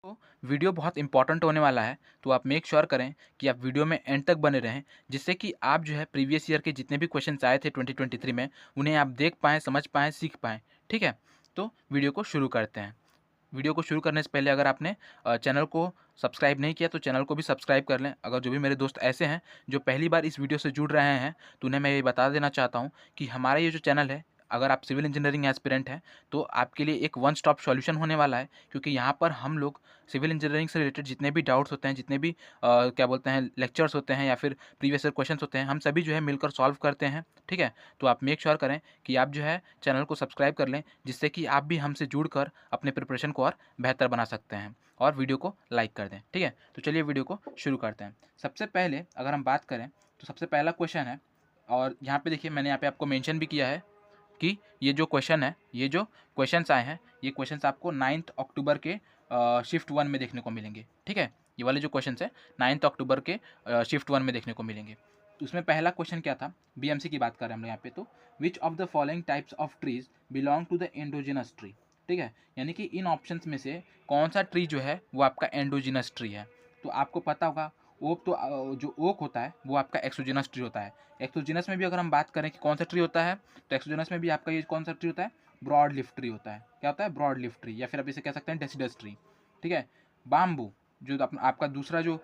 तो वीडियो बहुत इंपॉर्टेंट होने वाला है, तो आप मेक श्योर करें कि आप वीडियो में एंड तक बने रहें, जिससे कि आप जो है प्रीवियस ईयर के जितने भी क्वेश्चंस आए थे 2023 में, उन्हें आप देख पाएँ, समझ पाएँ, सीख पाएँ। ठीक है? तो वीडियो को शुरू करते हैं। वीडियो को शुरू करने से पहले अगर आपने चैनल को सब्सक्राइब नहीं किया तो चैनल को भी सब्सक्राइब कर लें। अगर जो भी मेरे दोस्त ऐसे हैं जो पहली बार इस वीडियो से जुड़ रहे हैं, तो उन्हें मैं ये बता देना चाहता हूँ कि हमारा ये जो चैनल है, अगर आप सिविल इंजीनियरिंग एस्पिरेंट हैं, तो आपके लिए एक वन स्टॉप सॉल्यूशन होने वाला है, क्योंकि यहाँ पर हम लोग सिविल इंजीनियरिंग से रिलेटेड जितने भी डाउट्स होते हैं, जितने भी क्या बोलते हैं लेक्चर्स होते हैं या फिर प्रीवियस ईयर क्वेश्चंस होते हैं, हम सभी जो है मिलकर सॉल्व करते हैं। ठीक है? तो आप मेक श्योर करें कि आप जो है चैनल को सब्सक्राइब कर लें, जिससे कि आप भी हमसे जुड़कर अपने प्रिपरेशन को और बेहतर बना सकते हैं, और वीडियो को लाइक कर दें। ठीक है? तो चलिए वीडियो को शुरू करते हैं। सबसे पहले अगर हम बात करें तो सबसे पहला क्वेश्चन है, और यहाँ पे देखिए मैंने यहाँ पे आपको मेंशन भी किया है कि ये जो क्वेश्चन है, ये जो क्वेश्चंस आए हैं, ये क्वेश्चंस आपको 9 अक्टूबर के शिफ्ट 1 में देखने को मिलेंगे। ठीक है? ये वाले जो क्वेश्चंस है 9 अक्टूबर के शिफ्ट 1 में देखने को मिलेंगे। तो उसमें पहला क्वेश्चन क्या था, बीएमसी की बात कर रहे हैं हम लोग यहाँ पे, तो which of the following types of trees belong to the endogenous tree. ठीक है? यानी कि इन ऑप्शंस में से कौन सा ट्री जो है वो आपका एंडोजिनस ट्री है। तो आपको पता होगा ओक, तो जो ओक होता है वो आपका एक्सोजिनस ट्री होता है। एक्सोजिनस में भी अगर हम बात करें कि कौन सा ट्री होता है, तो एक्सोजिनस में भी आपका ये कौन सा ट्री होता है, ब्रॉड लीफ ट्री होता है। क्या होता है? ब्रॉड लीफ ट्री, या फिर आप इसे कह सकते हैं डेसिडस ट्री। ठीक है? बाम्बू, जो आपका दूसरा जो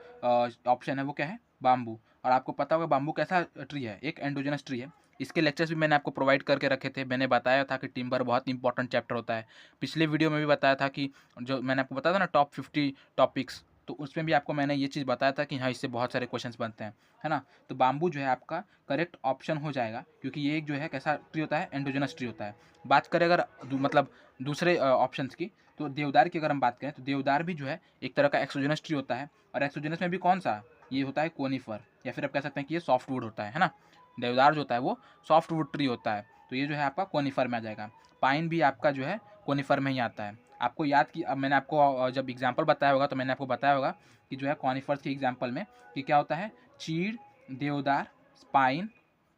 ऑप्शन है वो क्या है, बाम्बू। और आपको पता होगा बाम्बू कैसा ट्री है, एक एंडोजिनस ट्री है। इसके लेक्चर्स भी मैंने आपको प्रोवाइड करके रखे थे। मैंने बताया था कि टिम्बर बहुत इंपॉर्टेंट चैप्टर होता है। पिछले वीडियो में भी बताया था कि जो मैंने आपको बताया था ना टॉप 50 टॉपिक्स, तो उसमें भी आपको मैंने ये चीज़ बताया था कि हाँ इससे बहुत सारे क्वेश्चंस बनते हैं, है ना। तो बाम्बू जो है आपका करेक्ट ऑप्शन हो जाएगा, क्योंकि ये एक जो है कैसा ट्री होता है, एंडोजिनस ट्री होता है। बात करें अगर मतलब दूसरे ऑप्शंस की, तो देवदार की अगर हम बात करें तो देवदार भी जो है एक तरह का एक्सोजिनस ट्री होता है। और एक्सोजिनस में भी कौन सा, ये होता है कोनिफर, या फिर आप कह सकते हैं कि ये सॉफ्ट वुड होता है ना। देवदार जो होता है वो सॉफ्ट वुड ट्री होता है, तो ये जो है आपका कोनिफर में आ जाएगा। पाइन भी आपका जो है कोनिफर में ही आता है। आपको याद कि अब मैंने आपको जब एग्जाम्पल बताया होगा तो मैंने आपको बताया होगा कि जो है कॉनिफर्स के एग्जाम्पल में कि क्या होता है, चीड़, देवदार, पाइन,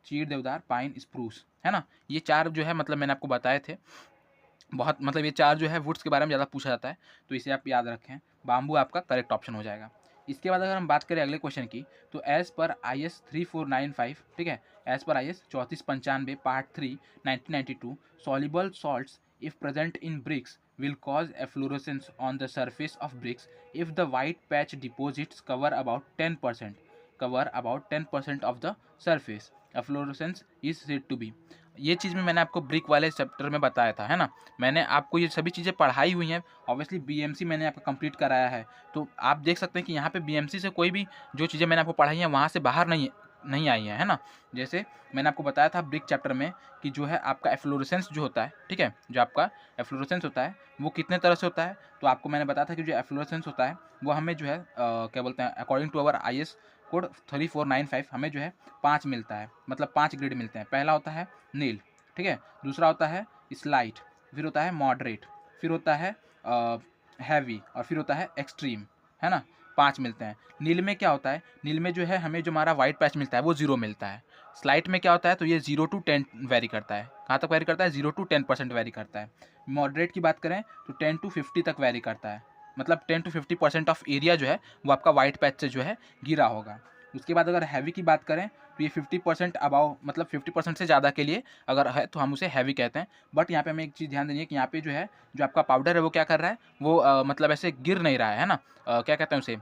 चीड़, देवदार, पाइन, स्प्रूस, है ना। ये चार जो है मतलब मैंने आपको बताए थे। बहुत मतलब ये चार जो है वुड्स के बारे में ज़्यादा पूछा जाता है, तो इसे आप याद रखें। बाम्बू आपका करेक्ट ऑप्शन हो जाएगा। इसके बाद अगर हम बात करें अगले क्वेश्चन की, तो एज़ पर IS 3495, ठीक है, as per IS 3495 part 3 1992, soluble salts if present in bricks will cause efflorescence on the surface of bricks if the white patch deposits cover about 10% of the surface. Efflorescence is said to be, ये चीज़ में मैंने आपको brick वाले chapter में बताया था, है ना। मैंने आपको ये सभी चीज़ें पढ़ाई हुई हैं। ऑब्वियसली बीएमसी मैंने आपका कंप्लीट कराया है, तो आप देख सकते हैं कि यहाँ पे बीएमसी से कोई भी जो चीज़ें मैंने आपको पढ़ाई हैं वहाँ से बाहर नहीं नहीं आई हैं, है ना। जैसे मैंने आपको बताया था ब्रिक चैप्टर में कि जो है आपका एफ्लोरेसेंस जो होता है, ठीक है, जो आपका एफ्लोरेसेंस होता है वो कितने तरह से होता है। तो आपको मैंने बताया था कि जो एफ्लोरेसेंस होता है वो हमें जो है क्या बोलते हैं, according to our IS code 3495 हमें जो है 5 मिलता है, मतलब 5 ग्रेड मिलते हैं। पहला होता है नील, ठीक है, दूसरा होता है स्लाइट, फिर होता है मॉडरेट, फिर होता है हैवी, और फिर होता है एक्सट्रीम, है ना। 5 मिलते हैं। नील में क्या होता है, नील में जो है हमें जो हमारा वाइट पैच मिलता है वो 0 मिलता है। स्लाइट में क्या होता है, तो ये 0 to 10 वेरी करता है। कहाँ तक वेरी करता है, 0 to 10% वेरी करता है। मॉडरेट की बात करें तो 10 to 50 तक वेरी करता है, मतलब 10 to 50% ऑफ एरिया जो है वो आपका वाइट पैच से जो है गिरा होगा। उसके बाद अगर हैवी की बात करें तो ये 50% अबाव, मतलब 50% से ज़्यादा के लिए अगर है तो हम उसे हैवी कहते हैं। बट यहाँ पे हमें एक चीज़ ध्यान देनी है कि यहाँ पे जो है जो आपका पाउडर है वो क्या कर रहा है, वो मतलब ऐसे गिर नहीं रहा है ना। क्या कहते हैं उसे,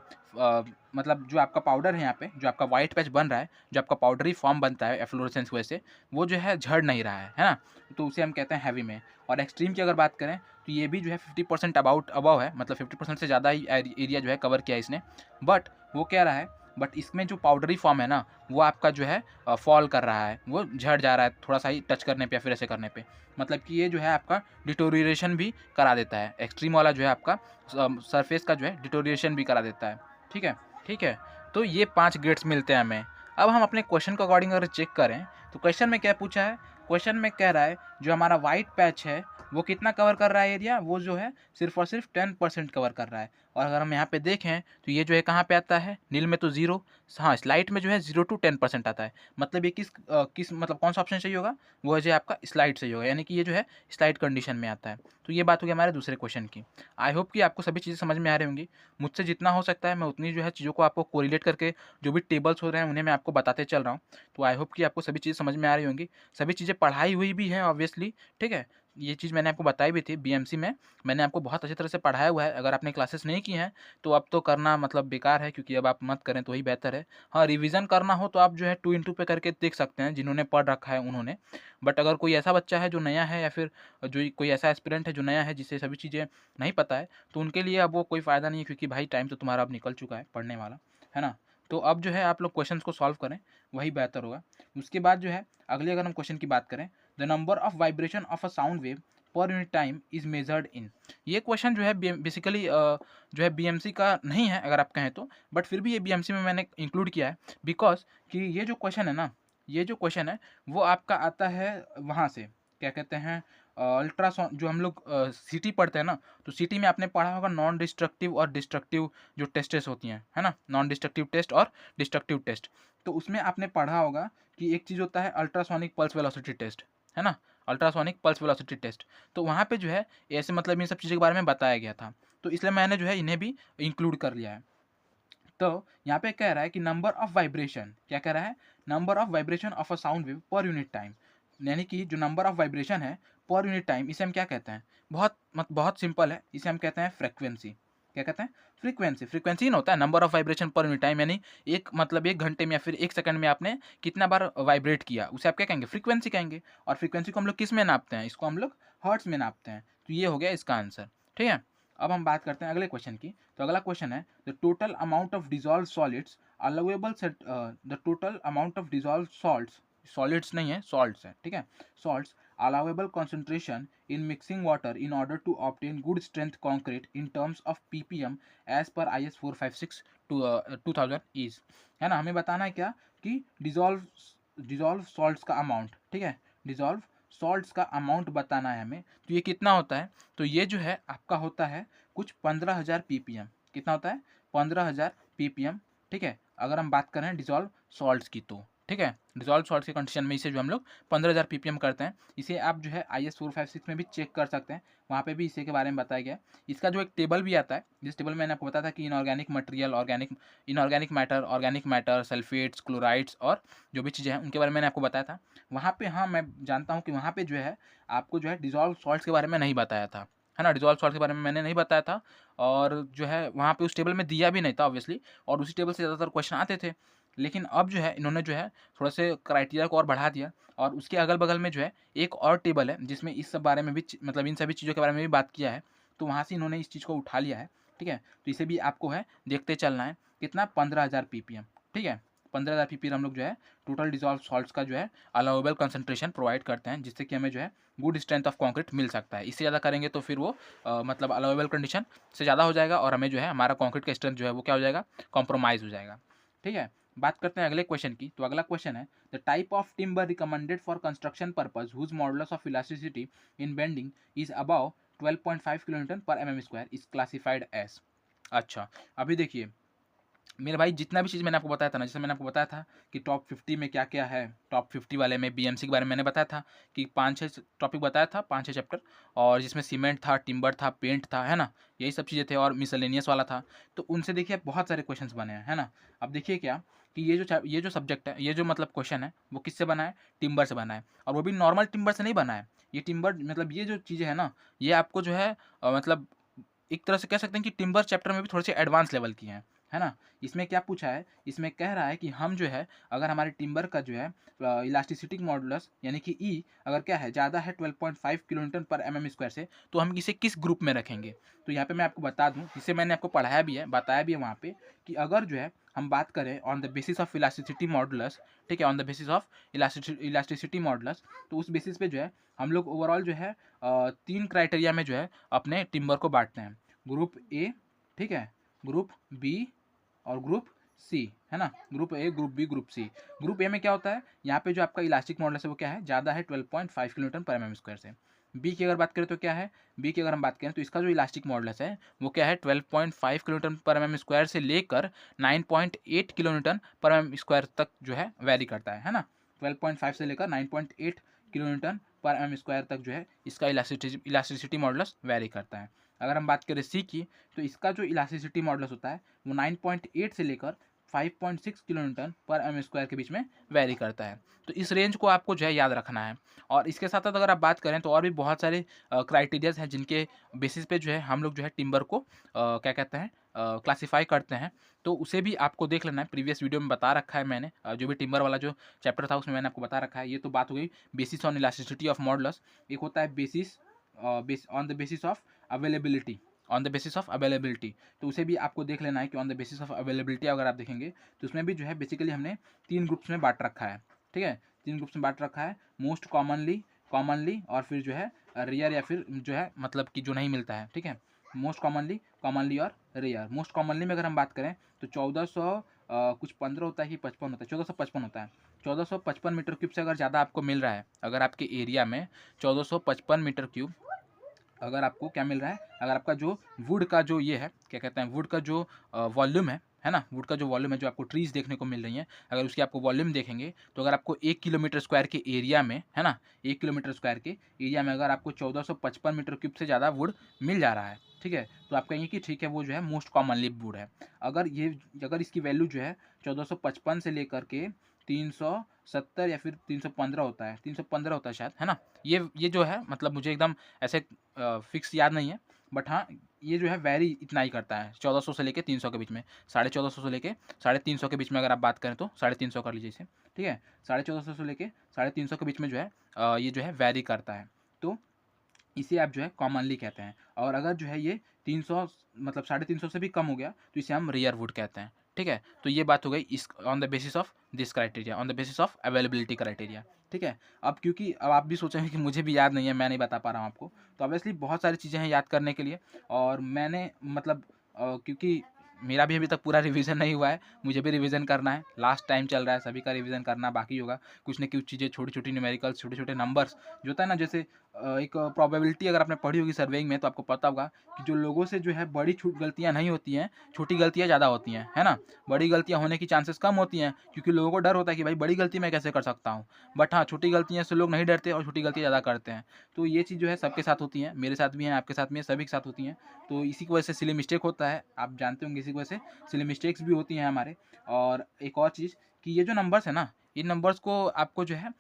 मतलब जो आपका पाउडर है यहाँ पे, जो आपका वाइट पैच बन रहा है, जो आपका पाउडरी फॉर्म बनता है एफ्लोरेसेंस की वजह से, वो जो है झड़ नहीं रहा है ना। तो उसे हम कहते हैं हैवी में। और एक्सट्रीम की अगर बात करें तो ये भी जो है 50% अबाव है, मतलब 50% से ज़्यादा ही एरिया जो है कवर किया है इसने। बट वो कह रहा है, बट इसमें जो पाउडरी फॉर्म है ना वो आपका जो है फॉल कर रहा है, वो झड़ जा रहा है थोड़ा सा ही टच करने पे या फिर ऐसे करने पे। मतलब कि ये जो है आपका डिटोरिएशन भी करा देता है। एक्सट्रीम वाला जो है आपका सरफेस का जो है डिटोरिएशन भी करा देता है। ठीक है, ठीक है। तो ये 5 ग्रेड्स मिलते हैं हमें। अब हम अपने क्वेश्चन के अकॉर्डिंग अगर चेक करें तो क्वेश्चन में क्या पूछा है, क्वेश्चन में कह रहा है जो हमारा वाइट पैच है वो कितना कवर कर रहा है एरिया, वो जो है सिर्फ और सिर्फ 10% कवर कर रहा है। और अगर हम यहाँ पे देखें तो ये जो है कहाँ पे आता है, नील में तो 0, हाँ स्लाइट में जो है 0 to 10% आता है। मतलब ये किस मतलब कौन सा ऑप्शन सही होगा, वो है जो आपका स्लाइड सही होगा, यानी कि ये जो है स्लाइड कंडीशन में आता है। तो ये बात होगी हमारे दूसरे क्वेश्चन की। आई होप कि आपको सभी चीज़ें समझ में आ रही होंगी। मुझसे जितना हो सकता है मैं उतनी जो है चीज़ों को आपको कोरिलेट करके जो भी टेबल्स हो रहे हैं उन्हें मैं आपको बताते चल रहा हूँ। तो आई होप कि आपको सभी चीज़ें समझ में आ रही होंगी, सभी चीज़ें पढ़ाई हुई भी हैं ऑब्वियसली, ठीक है। ये चीज़ मैंने आपको बताई भी थी बीएमसी में, मैंने आपको बहुत अच्छी तरह से पढ़ाया हुआ है। अगर आपने क्लासेस नहीं की हैं तो अब तो करना मतलब बेकार है, क्योंकि अब आप मत करें तो ही बेहतर है। हाँ, रिवीजन करना हो तो आप जो है 2 इंटू पे करके देख सकते हैं, जिन्होंने पढ़ रखा है उन्होंने। बट अगर कोई ऐसा बच्चा है जो नया है, या फिर जो कोई ऐसा एस्पिरेंट है जो नया है, जिसे सभी चीज़ें नहीं पता है, तो उनके लिए अब वो कोई फ़ायदा नहीं है, क्योंकि भाई टाइम तो तुम्हारा अब निकल चुका है पढ़ने वाला, है ना। तो अब जो है आप लोग क्वेश्चंस को सॉल्व करें, वही बेहतर होगा। उसके बाद जो है अगले अगर हम क्वेश्चन की बात करें, the number of vibration of a sound wave per unit time is measured in. ये क्वेश्चन जो है बेसिकली जो है बीएमसी का नहीं है अगर आप कहें तो, बट फिर भी ये बीएमसी में मैंने इंक्लूड किया है, बिकॉज कि ये जो क्वेश्चन है ना, ये जो क्वेश्चन है वो आपका आता है वहाँ से, क्या कहते हैं, अल्ट्रासाउंड जो हम लोग सीटी पढ़ते हैं ना, तो सीटी में आपने पढ़ा होगा नॉन डिस्ट्रक्टिव और डिस्ट्रक्टिव जो टेस्टेस होती हैं, है ना, नॉन डिस्ट्रक्टिव टेस्ट और डिस्ट्रक्टिव टेस्ट। तो उसमें आपने पढ़ा होगा कि एक चीज़ होता है अल्ट्रासोनिक पल्स वेलोसिटी टेस्ट, है ना, अल्ट्रासोनिक पल्स वेलोसिटी टेस्ट। तो वहाँ पे जो है ऐसे मतलब इन सब चीज़ों के बारे में बताया गया था, तो इसलिए मैंने जो है इन्हें भी इंक्लूड कर लिया है। तो यहाँ पे कह रहा है कि नंबर ऑफ वाइब्रेशन, क्या कह रहा है, number of vibration of a sound wave per unit time, यानी कि जो नंबर ऑफ वाइब्रेशन है पर यूनिट टाइम, इसे हम क्या कहते हैं, बहुत सिंपल है, इसे हम कहते हैं फ्रीक्वेंसी। क्या कहते हैं, फ्रीक्वेंसी। फ्रीक्वेंसी ना होता है number of vibration per unit time, यानी एक मतलब 1 घंटे में या फिर 1 सेकंड में आपने कितना बार वाइब्रेट किया, उसे आप क्या कहेंगे, फ्रीक्वेंसी कहेंगे। और फ्रीक्वेंसी को हम लोग किस में नापते हैं, इसको हम लोग हर्ट्ज में नापते हैं। तो ये हो गया इसका आंसर, ठीक है। अब हम बात करते हैं अगले क्वेश्चन की। तो अगला क्वेश्चन है, the total amount of dissolve solids allowable set, the total amount of dissolve salts, solids नहीं है सॉल्ट्स है, ठीक है, salts allowable concentration in mixing water in order to obtain good strength concrete in terms of ppm as per IS 456 to 2000 is, है ना। हमें बताना है क्या कि डिजॉल्व सॉल्ट्स का अमाउंट, ठीक है, डिजॉल्व सॉल्ट्स का अमाउंट बताना है हमें। तो ये कितना होता है, तो ये जो है आपका होता है कुछ 15,000 ppm। कितना होता है, 15,000 ppm, ठीक है। अगर हम बात करें डिजॉल्व सॉल्ट्स की तो, ठीक है, डिजॉल्व सॉल्ट्स के कंडीशन में इसे जो हम लोग 15,000 ppm करते हैं। इसे आप जो है IS 456 में भी चेक कर सकते हैं, वहाँ पे भी इसी के बारे में बताया गया है। इसका जो एक टेबल भी आता है, जिस टेबल में मैंने आपको बताया था कि inorganic material, organic matter, sulphates, chlorides और जो भी चीज़ें हैं उनके बारे में मैंने आपको बताया था वहाँ पे। हाँ, मैं जानता हूँ कि वहाँ पे जो है आपको जो है डिजॉल्व सॉल्ट्स के बारे में नहीं बताया था, है ना, डिजॉल्व सॉल्ट के बारे में मैंने नहीं बताया था। और जो है वहाँ पे उस टेबल में दिया भी नहीं था ऑब्वियसली, और उसी टेबल से ज़्यादातर क्वेश्चन आते थे। लेकिन अब जो है इन्होंने जो है थोड़ा से क्राइटेरिया को और बढ़ा दिया, और उसके अगल बगल में जो है एक और टेबल है जिसमें इस सब बारे में भी मतलब इन सभी चीज़ों के बारे में भी बात किया है। तो वहाँ से इन्होंने इस चीज़ को उठा लिया है, ठीक है। तो इसे भी आपको है देखते चलना है, कितना, 15,000 ppm, ठीक है। 15,000 ppm हम लोग जो है टोटल डिजॉल्व सॉल्ट्स का जो है अलाउेबल कंसंट्रेशन प्रोवाइड करते हैं, जिससे कि हमें जो है गुड स्ट्रेंथ ऑफ कॉन्क्रीट मिल सकता है। इससे ज़्यादा करेंगे तो फिर वो मतलब अलाउेबल कंडीशन से ज़्यादा हो जाएगा, और हमें जो है हमारा कॉन्क्रीट का स्ट्रेंथ जो है वो क्या हो जाएगा, कॉम्प्रोमाइज़ हो जाएगा, ठीक है। बात करते हैं अगले क्वेश्चन की। तो अगला क्वेश्चन है, the type of timber recommended for construction purpose whose modulus of elasticity in bending is about 12.5 kilonewton per mm square is classified as. अच्छा, अभी देखिए मेरे भाई, जितना भी चीज़ मैंने आपको बताया था ना, जैसे मैंने आपको बताया था कि टॉप 50 में क्या क्या है, टॉप 50 वाले में बीएमसी के बारे में मैंने बताया था कि 5-6 टॉपिक बताया था, 5-6 चैप्टर, और जिसमें सीमेंट था, टिम्बर था, पेंट था, है ना, यही सब चीज़ें थे, और मिसलेनियस वाला था। तो उनसे देखिए बहुत सारे क्वेश्चंस बने हैं, है ना। अब देखिए क्या कि ये जो सब्जेक्ट है, ये जो मतलब क्वेश्चन है वो किससे बना है, टिम्बर से बना है, और वो भी नॉर्मल टिम्बर से नहीं बना है। ये टिम्बर मतलब ये जो चीज़ें है ना, ये आपको जो है मतलब एक तरह से कह सकते हैं कि टिम्बर चैप्टर में भी थोड़े से एडवांस लेवल की हैं, है ना। इसमें क्या पूछा है, इसमें कह रहा है कि हम जो है अगर हमारे टिम्बर का जो है इलास्टिसिटी मॉडुलस यानी कि ई अगर क्या है, ज़्यादा है 12.5 किलोन्यूटन पर mm स्क्वायर से, तो हम इसे किस ग्रुप में रखेंगे। तो यहाँ पे मैं आपको बता दूँ, जिसे मैंने आपको पढ़ाया भी है, बताया भी है वहाँ पे, कि अगर जो है हम बात करें on the basis of elasticity modulus, ठीक है, on the basis of elasticity modulus, तो उस बेसिस पे जो है हम लोग ओवरऑल जो है 3 क्राइटेरिया में जो है अपने टिम्बर को बांटते हैं, ग्रुप ए, ठीक है, ग्रुप बी और ग्रुप सी, है ना, group A, group B, group C. Group A में क्या होता है, यहाँ पे जो आपका इलास्टिक मॉडुलस है वो क्या है, ज़्यादा है 12.5 किलोन्यूटन पर mm स्क्वायर से। बी की अगर बात करें तो क्या है, बी की अगर हम बात करें तो इसका जो इलास्टिक मॉडुलस है वो क्या है 12.5 किलोन्यूटन पर एम स्क्वायर से लेकर 9.8 किलोन्यूटन पर एम स्क्वायर तक जो है वैरी करता है ना। 12.5 से लेकर 9.8 किलोन्यूटन पर एम स्क्वायर तक जो है इसका इलास्टिसिटी मॉडुलस वैरी करता है। अगर हम बात करें सी की, तो इसका जो इलास्टिसिटी मॉडुलस होता है वो 9.8 से लेकर 5.6 किलोन्यूटन पर एम स्क्वायर के बीच में वैरी करता है। तो इस रेंज को आपको जो है याद रखना है। और इसके साथ साथ अगर आप बात करें तो और भी बहुत सारे क्राइटेरियाज हैं जिनके बेसिस पे जो है हम लोग जो है टिम्बर को क्या कहते हैं क्लासीफाई करते हैं। तो उसे भी आपको देख लेना है, प्रीवियस वीडियो में बता रखा है मैंने, जो भी टिम्बर वाला जो चैप्टर था उसमें मैंने आपको बता रखा है। ये तो बात हो गई basis on elasticity of modulus. एक होता है basis on the basis of availability, on the basis of availability, तो उसे भी आपको देख लेना है कि on the basis of availability अगर आप देखेंगे तो उसमें भी जो है बेसिकली हमने 3 ग्रुप्स में बांट रखा है। ठीक है, 3 ग्रुप्स में बांट रखा है, मोस्ट कॉमनली और फिर जो है रेयर या फिर जो है मतलब कि जो नहीं मिलता है। ठीक है, मोस्ट कॉमनली और रेयर। मोस्ट कॉमनली में अगर हम बात करें तो 1400 कुछ 15 होता है कि 55 होता है, 1455 होता है। 1455 मीटर क्यूब से अगर ज़्यादा आपको मिल रहा है, अगर आपके एरिया में 1455 मीटर क्यूब अगर आपको क्या मिल रहा है, अगर आपका जो वुड का जो ये है क्या कहते हैं, वुड का जो वॉल्यूम है ना, वुड का जो वॉल्यूम है, जो आपको ट्रीज देखने को मिल रही हैं, अगर उसकी आपको वॉल्यूम देखेंगे तो अगर आपको 1 किलोमीटर स्क्वायर के एरिया में है ना, 1 किलोमीटर स्क्वायर के एरिया में अगर आपको 1455 मीटर क्यूब से ज़्यादा वुड मिल जा रहा है, ठीक है, तो आप कहेंगे कि ठीक है वो जो है मोस्ट कॉमनली वुड है। अगर इसकी वैल्यू जो है 1455 से लेकर के 370 या फिर 315 होता है, 315 होता है शायद, है ना, ये जो है मतलब मुझे एकदम ऐसे फिक्स याद नहीं है, बट हाँ ये जो है वैरी इतना ही करता है 1400 से लेके 300 के बीच में, 1450 से लेके 350 के बीच में अगर आप बात करें तो 350 कर लीजिए इसे। ठीक है, 1450 से लेके 350 के बीच में जो है ये जो है वैरी करता है, तो इसे आप जो है कॉमनली कहते हैं। और अगर जो है ये 300 मतलब 350 से भी कम हो गया तो इसे हम रेयर वुड कहते हैं। ठीक है, तो ये बात हो गई इस on the basis of this criteria, on the basis of availability criteria. ठीक है, अब क्योंकि अब आप भी सोचेंगे कि मुझे भी याद नहीं है, मैं नहीं बता पा रहा हूँ आपको, तो ऑब्वियसली बहुत सारी चीज़ें हैं याद करने के लिए। और मैंने मतलब क्योंकि मेरा भी अभी तक पूरा रिवीजन नहीं हुआ है, मुझे भी रिवीजन करना है, लास्ट टाइम चल रहा है, सभी का रिवीजन करना बाकी होगा। कुछ न कुछ चीज़ें छोटी छोटी न्यूमेरिकल्स, छोटे छोटे नंबर्स जो होता है ना, जैसे एक प्रोबेबिलिटी अगर आपने पढ़ी होगी सर्वेइंग में तो आपको पता होगा कि जो लोगों से जो है बड़ी गलतियाँ नहीं होती हैं, छोटी गलतियाँ ज़्यादा होती हैं, है ना। बड़ी गलतियाँ होने की चांसेस कम होती हैं क्योंकि लोगों को डर होता है कि भाई बड़ी गलती मैं कैसे कर सकता हूँ, बट हाँ छोटी गलतियाँ से लोग नहीं डरते और छोटी गलतियाँ ज़्यादा करते हैं। तो ये चीज़ जो है सबके साथ होती है, मेरे साथ भी है, आपके साथ भी है, सभी के साथ होती हैं। तो इसी की वजह से सिली मिस्टेक होता है, आप जानते होंगे, इसी की वजह से सिली मिस्टेक्स भी होती हैं हमारे। और एक और चीज़ कि ये जो नंबर्स है ना, इन नंबर्स को आपको जो है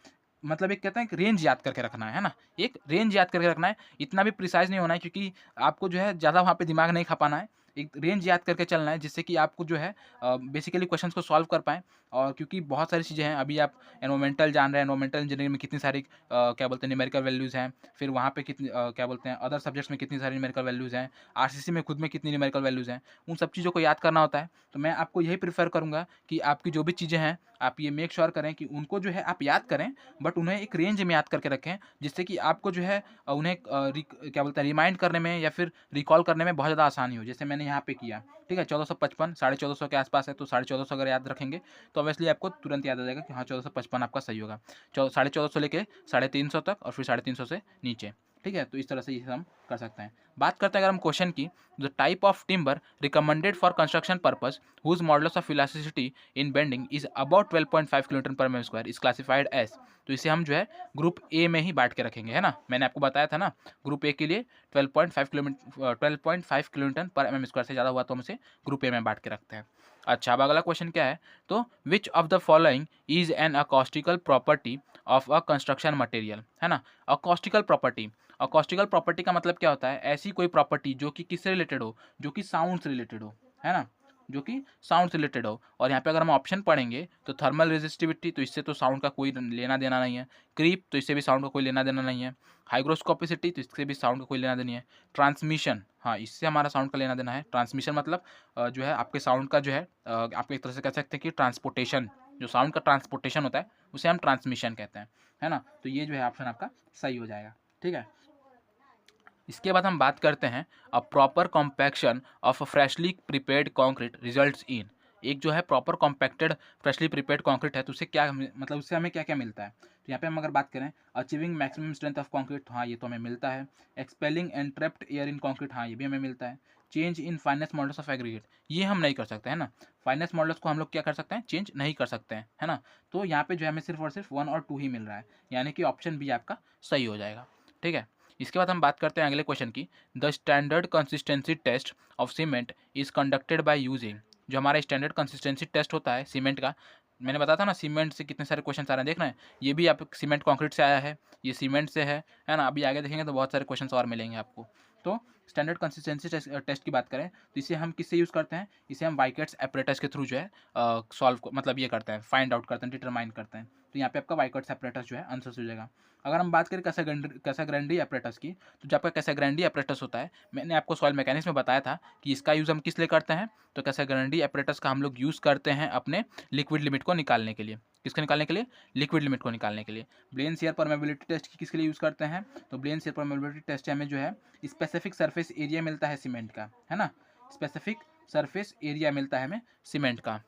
मतलब एक कहते हैं एक रेंज याद करके रखना है ना, एक रेंज याद करके रखना है, इतना भी प्रिसाइज नहीं होना है क्योंकि आपको जो है ज़्यादा वहाँ पे दिमाग नहीं खपाना है, एक रेंज याद करके चलना है जिससे कि आपको जो है बेसिकली क्वेश्चंस को सॉल्व कर पाएँ। और क्योंकि बहुत सारी चीज़ें हैं, अभी आप एनवायरमेंटल जान रहे हैं, एनवायरमेंटल इंजीनियरिंग में कितनी सारी क्या बोलते हैं न्यूमेरिकल वैल्यूज़ हैं, फिर वहाँ पे कितनी क्या बोलते हैं अदर सब्जेक्ट्स में कितनी सारी न्यूमेरिकल वैल्यूज़ हैं, आरसीसी में खुद में कितनी न्यूमेरिकल वैल्यूज़ हैं, उन सब चीज़ों को याद करना होता है। तो मैं आपको यही प्रेफर करूँगा कि आपकी जो भी चीज़ें हैं आप ये मेक श्योर करें कि उनको जो है आप याद करें, बट उन्हें एक रेंज में याद करके रखें जिससे कि आपको जो है उन्हें क्या बोलते हैं रिमाइंड करने में या फिर रिकॉल करने में बहुत ज़्यादा आसानी हो, जैसे मैंने यहाँ पे किया। ठीक है, 1455 1450 के आसपास है, तो 1450 अगर याद रखेंगे तो ऑब्वियसली आपको तुरंत याद आ जाएगा कि हाँ 1455 आपका सही होगा। 1450 लेके 350 तक और फिर 350 से नीचे। ठीक है, तो इस तरह से ये हम कर सकते हैं। बात करते हैं अगर हम क्वेश्चन की, the type of timber recommended for construction purpose whose modulus of elasticity in bending is about 12.5 kilometre per mm² is classified as. तो इसे हम जो है ग्रुप ए में ही बांट के रखेंगे, है ना, मैंने आपको बताया था ना, ग्रुप ए के लिए 12.5 किलोमीटर पर mm² से ज़्यादा हुआ तो हम इसे ग्रुप ए में बांट के रखते हैं। अच्छा, अब अगला क्वेश्चन क्या है, तो which of the following is an acoustical property of a construction material, है ना। अकॉस्टिकल प्रॉपर्टी, अकॉस्टिकल प्रॉपर्टी का मतलब क्या होता है, ऐसी कोई प्रॉपर्टी जो कि किससे रिलेटेड हो, जो कि साउंड से रिलेटेड हो, है ना, जो कि साउंड से रिलेटेड हो। और यहाँ पे अगर हम ऑप्शन पढ़ेंगे तो थर्मल रेजिस्टिविटी, तो इससे तो साउंड का कोई लेना देना नहीं है। क्रीप, तो इससे भी साउंड का कोई लेना देना नहीं है। हाइग्रोस्कोपिसिटी, तो इससे भी साउंड का कोई लेना देना है। ट्रांसमिशन, हाँ इससे हमारा साउंड का लेना देना है। ट्रांसमिशन मतलब जो है आपके साउंड का जो है आप एक तरह से कह सकते हैं कि ट्रांसपोर्टेशन, जो साउंड का ट्रांसपोर्टेशन होता है उसे हम ट्रांसमिशन कहते हैं, है ना। तो ये जो है ऑप्शन आपका सही हो जाएगा। ठीक है, इसके बाद हम बात करते हैं a proper compaction of a freshly prepared concrete results in. एक जो है proper compacted freshly prepared concrete है तो उससे क्या मतलब उससे हमें क्या क्या मिलता है। तो यहाँ पे हम अगर बात करें achieving maximum strength of concrete, हाँ ये तो हमें मिलता है। Expelling and trapped air in concrete, हाँ ये भी हमें मिलता है। Change in finest models of aggregate, ये हम नहीं कर सकते है ना, फाइनेस्ट मॉडल्स को हम लोग क्या कर सकते हैं, चेंज नहीं कर सकते हैं, है ना। तो यहाँ पे जो है हमें सिर्फ और सिर्फ 1 और 2 ही मिल रहा है, यानी कि ऑप्शन बी आपका सही हो जाएगा। ठीक है, इसके बाद हम बात करते हैं अगले क्वेश्चन की। The standard consistency test of cement is conducted by using, जो हमारा स्टैंडर्ड कंसिस्टेंसी टेस्ट होता है सीमेंट का, मैंने बताया था ना सीमेंट से कितने सारे क्वेश्चन आ रहे हैं, देख रहे हैं, ये भी आप सीमेंट कंक्रीट से आया है, ये सीमेंट से है ना। अभी आगे देखेंगे तो बहुत सारे क्वेश्चन और मिलेंगे आपको। तो स्टैंडर्ड कंसिस्टेंसी टेस्ट की बात करें तो इसे हम किससे यूज़ करते हैं, इसे हम वाइकेट्स एपरेटस के थ्रू जो है सॉल्व मतलब ये करते हैं, फाइंड आउट करते हैं, डिटरमाइन करते हैं। तो यहाँ पे आपका वाइकेट्स एपरेटस जो है आंसर हो जाएगा। अगर हम बात करें कैसाग्रेंडी एपरेटस की, तो जो आपका कैसाग्रेंडी एपरेटस होता है, मैंने आपको सॉइल मैकेनिक्स में बताया था कि इसका यूज़ हम किस लिए करते हैं, तो कैसाग्रेंडी एपरेटस का हम लोग यूज़ करते हैं अपने लिक्विड लिमिट को निकालने के लिए। किसको निकालने के लिए, लिक्विड लिमिट को निकालने के लिए। ब्लेन शेयर परमेबिलिटी टेस्ट की किसके लिए यूज़ करते हैं, तो ब्लेन शेयर परमेबिलिटी टेस्ट हमें जो है स्पेसिफिक सरफेस एरिया मिलता है सीमेंट का, है ना, स्पेसिफिक सरफेस एरिया मिलता है हमें सीमेंट का।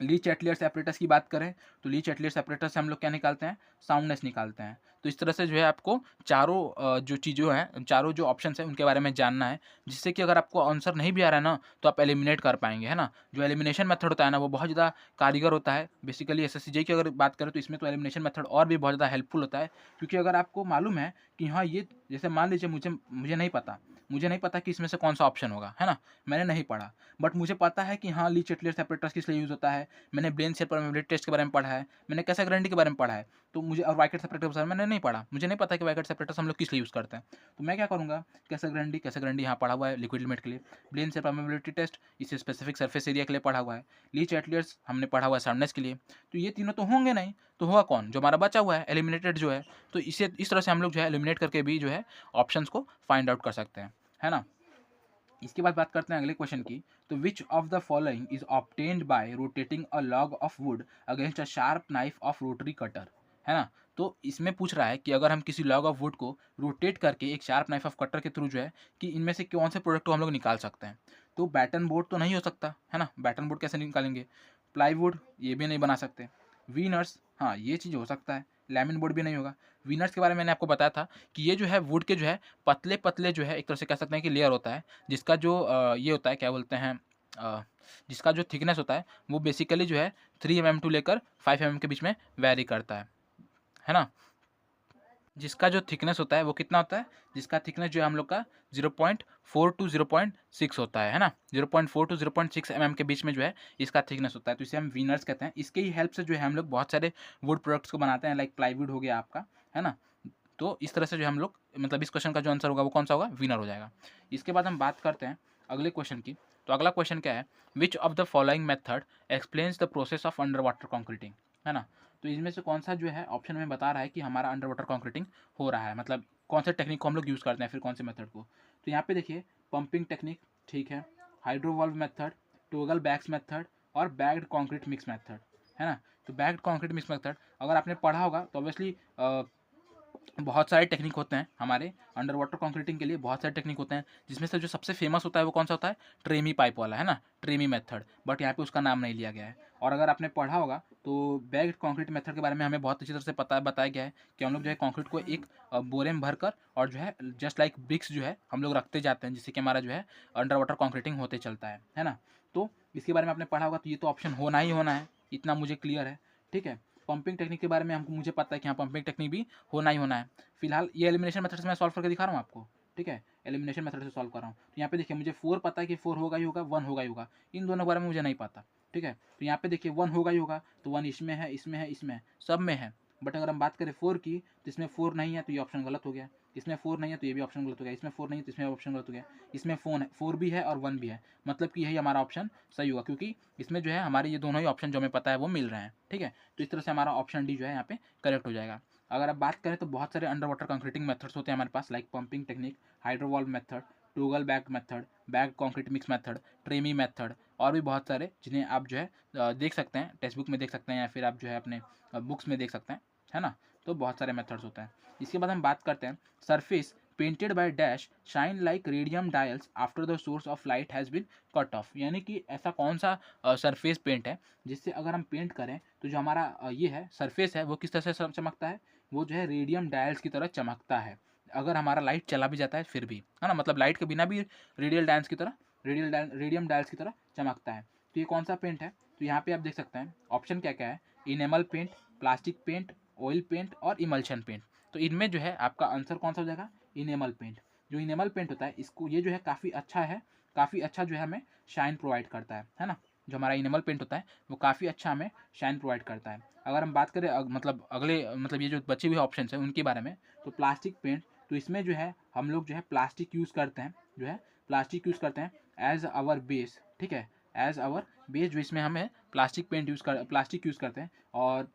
ली चैटलियर्स एपरेटस की बात करें तो ली चैटलियर्स एपरेटस से हम लोग क्या निकालते हैं, साउंडनेस निकालते हैं। तो इस तरह से जो है आपको चारों जो चीज़ों हैं, चारों जो ऑप्शंस हैं उनके बारे में जानना है, जिससे कि अगर आपको आंसर नहीं भी आ रहा है ना तो आप एलिमिनेट कर पाएंगे, है ना। जो एलिमिनेशन मेथड होता है ना वो बहुत ज़्यादा कारीगर होता है। बेसिकली एसएससीजे की अगर बात करें तो इसमें तो एलिमिनेशन मेथड और भी बहुत ज़्यादा हेल्पफुल होता है, क्योंकि अगर आपको मालूम है कि हाँ ये, जैसे मान लीजिए मुझे नहीं पता कि इसमें से कौन सा ऑप्शन होगा, है ना, मैंने नहीं पढ़ा, बट मुझे पता है कि हाँ ली चैटलियर्स एपरेटस किस लिए यूज़ होता है, मैंने ब्लेन शेयर परमेबिलिटी टेस्ट के बारे में पढ़ा है, मैंने कैसाग्रेंडी के बारे में पढ़ा है, तो मुझे, और वाइकेट सेपरेटर के बारे में मैंने नहीं पढ़ा, मुझे नहीं पता कि वाइकेट सेपरेटर्स हम लोग किस लिए यूज़ करते हैं। तो मैं क्या करूँगा, कैसाग्रेंडी यहाँ पढ़ा हुआ है लिक्विड लिमिट के लिए, ब्लेन शेयर परमेबिलिटी टेस्ट इसे स्पेसिफिक सरफेस एरिया के लिए पढ़ा हुआ है, ली चैटलियर्स हमने पढ़ा हुआ है साउंडनेस के लिए। तो ये तीनों तो होंगे नहीं, तो हुआ कौन, जो हमारा बचा हुआ है एलिमिनेटेड जो है। तो इसे इस तरह से हम लोग जो है एलिमिनेट करके भी जो है ऑप्शंस को फाइंड आउट कर सकते हैं, है ना। इसके बाद बात करते हैं अगले क्वेश्चन की। तो which of the following is obtained by rotating a log of would against a sharp knife of rotary cutter, है ना। तो इसमें पूछ रहा है कि अगर हम किसी लॉग ऑफ वुड को रोटेट करके एक शार्प नाइफ ऑफ कटर के थ्रू जो है कि इनमें से कौन से प्रोडक्ट को हम लोग निकाल सकते हैं। तो बैटन बोर्ड तो नहीं हो सकता, है ना, बैटन बोर्ड कैसे निकालेंगे, प्लाईवुड ये भी नहीं बना सकते, वीनर्स हाँ ये चीज़ हो सकता है, लैमिन बोर्ड भी नहीं होगा। वीनर्स के बारे में मैंने आपको बताया था कि ये जो है वुड के जो है पतले पतले जो है एक तरह से कह सकते हैं कि लेयर होता है, जिसका जो ये होता है क्या बोलते हैं, जिसका जो थिकनेस होता है वो बेसिकली जो है 3 mm टू लेकर 5 mm के बीच में वेरी करता है ना। जिसका जो थिकनेस होता है वो कितना होता है, जिसका थिकनेस जो है हम लोग का 0.4 टू 0.6 होता है ना, 0.4 टू 0.6 mm के बीच में जो है इसका थिकनेस होता है। तो इसे हम विनर्स कहते हैं। इसके ही हेल्प से जो है हम लोग बहुत सारे वुड प्रोडक्ट्स को बनाते हैं, लाइक प्लाईवुड हो गया आपका, है ना। तो इस तरह से जो हम लोग मतलब इस क्वेश्चन का जो आंसर होगा वो कौन सा होगा, विनर हो जाएगा। इसके बाद हम बात करते हैं अगले क्वेश्चन की। तो अगला क्वेश्चन क्या है, which of the following method explains the process of under water concreting, है ना। तो इसमें से कौन सा जो है ऑप्शन में बता रहा है कि हमारा अंडर वाटर कॉन्क्रीटिंग हो रहा है, मतलब कौन से टेक्निक को हम लोग यूज़ करते हैं, फिर कौन से मेथड को। तो यहाँ पे देखिए पंपिंग टेक्निक, ठीक है, हाइड्रोवॉल्व मेथड, टोगल बैक्स मेथड और बैग्ड कॉन्क्रीट मिक्स मेथड, है ना। तो बैग्ड कॉन्क्रीट मिक्स मेथड अगर आपने पढ़ा होगा तो ऑब्वियसली बहुत सारे टेक्निक होते हैं हमारे अंडर वाटर कॉन्क्रीटिंग के लिए, बहुत सारे टेक्निक होते हैं, जिसमें से जो सबसे फेमस होता है वो कौन सा होता है, ट्रेमी पाइप वाला, है ना, ट्रेमी मेथड, बट यहाँ पे उसका नाम नहीं लिया गया है। और अगर आपने पढ़ा होगा तो बैग्ड कंक्रीट मेथड के बारे में हमें बहुत अच्छी तरह से बताया गया है कि हम लोग जो है कंक्रीट को एक बोरे में भरकर और जो है जस्ट लाइक ब्रिक्स जो है हम लोग रखते जाते हैं, जिससे कि हमारा जो है अंडर वाटर कॉन्क्रीटिंग होते चलता है ना। तो इसके बारे में आपने पढ़ा होगा, तो ये तो ऑप्शन होना ही होना है, इतना मुझे क्लियर है, ठीक है। पंपिंग टेक्निक के बारे में हमको मुझे पता है कि हाँ पंपिंग टेक्निक भी होना ही होना है। फिलहाल ये एलिमिनेशन मेथड से मैं सॉल्व करके दिखा रहा हूँ आपको, ठीक है, एलिमिनेशन मेथड से सॉल्व कर रहा हूँ। तो यहाँ पे देखिए मुझे 4 पता है कि 4 होगा ही होगा, 1 होगा ही होगा, इन दोनों के बारे में मुझे नहीं पता, ठीक है। तो यहाँ पे देखिए 1 होगा ही होगा, तो 1 इसमें है, इसमें है, इसमें है, सब में है। बट अगर हम बात करें 4 की तो इसमें 4 नहीं है तो ये ऑप्शन गलत हो गया, इसमें 4 नहीं है तो ये भी ऑप्शन गलत हो गया, इसमें 4 नहीं है तो इसमें ऑप्शन गलत हो गया, इसमें 4 भी है और 1 भी है, मतलब कि यही हमारा ऑप्शन सही होगा, क्योंकि इसमें जो है हमारे ये दोनों ही ऑप्शन जो हमें पता है वो मिल रहे हैं, ठीक है। तो इस तरह से हमारा ऑप्शन डी जो है यहाँ पे करेक्ट हो जाएगा। अगर आप बात करें तो बहुत सारे अंडर वाटर कंक्रीटिंग मेथड्स होते हैं हमारे पास, like pumping technique, hydrovalve method, toggle back method, back concrete mix method, tremie method, और भी बहुत सारे जिन्हें आप जो है देख सकते हैं, टेक्स्ट बुक में देख सकते हैं या फिर आप जो है अपने बुक्स में देख सकते हैं, है ना। तो बहुत सारे मेथड्स होते हैं। इसके बाद हम बात करते हैं surface painted by dash shine like radium dials after the source of light has been cut off. यानी कि ऐसा कौन सा सरफेस पेंट है जिससे अगर हम पेंट करें तो जो हमारा ये है सरफेस है वो किस तरह से चमकता है, वो जो है रेडियम डायल्स की तरह चमकता है, अगर हमारा लाइट चला भी जाता है फिर भी, है ना, मतलब लाइट के बिना भी रेडियम डायल्स की तरह चमकता है। तो ये कौन सा पेंट है, तो यहाँ पे आप देख सकते हैं ऑप्शन क्या क्या है, enamel paint, plastic paint, oil paint और इमल्शन पेंट। तो इनमें जो है आपका आंसर कौन सा हो जाएगा, इनेमल पेंट। जो इनेमल पेंट होता है इसको ये जो है काफ़ी अच्छा है, काफ़ी अच्छा जो है हमें शाइन प्रोवाइड करता है ना। जो हमारा इनेमल पेंट होता है वो काफ़ी अच्छा हमें शाइन प्रोवाइड करता है। अगर हम बात करें मतलब अगले मतलब ये जो बचे हुए ऑप्शन हैं उनके बारे में, तो प्लास्टिक पेंट, तो इसमें जो है हम लोग जो है प्लास्टिक यूज़ करते हैं, जो है प्लास्टिक यूज़ करते हैं एज आवर बेस, ठीक है, एज आवर बेस, जो इसमें हमें प्लास्टिक यूज़ करते हैं। और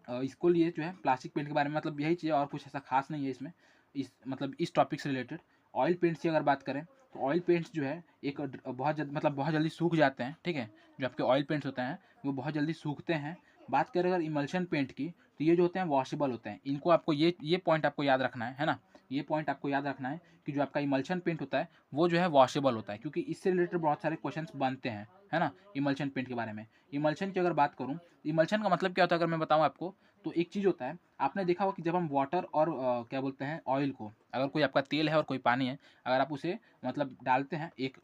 इसको लिए जो है प्लास्टिक पेंट के बारे में मतलब यही चीज़, और कुछ ऐसा खास नहीं है इसमें, इस मतलब इस टॉपिक से रिलेटेड। ऑयल पेंट्स की अगर बात करें तो ऑयल पेंट्स जो है एक बहुत जल्दी सूख जाते हैं, ठीक है, जो आपके ऑयल पेंट्स होते हैं वो बहुत जल्दी सूखते हैं। बात करें अगर इमल्शन पेंट की, तो ये जो होते हैं वॉशेबल होते हैं, इनको आपको ये पॉइंट आपको याद रखना है ना, ये पॉइंट आपको याद रखना है कि जो आपका इमल्शन पेंट होता है वो जो है वॉशेबल होता है, क्योंकि इससे रिलेटेड बहुत सारे क्वेश्चंस बनते हैं, है ना, इमल्शन पेंट के बारे में। इमल्शन की अगर बात करूँ, इमल्शन का मतलब क्या होता है अगर मैं बताऊँ आपको, तो एक चीज़ होता है, आपने देखा होगा कि जब हम वाटर और क्या बोलते हैं ऑयल को, अगर कोई आपका तेल है और कोई पानी है, अगर आप उसे मतलब डालते हैं एक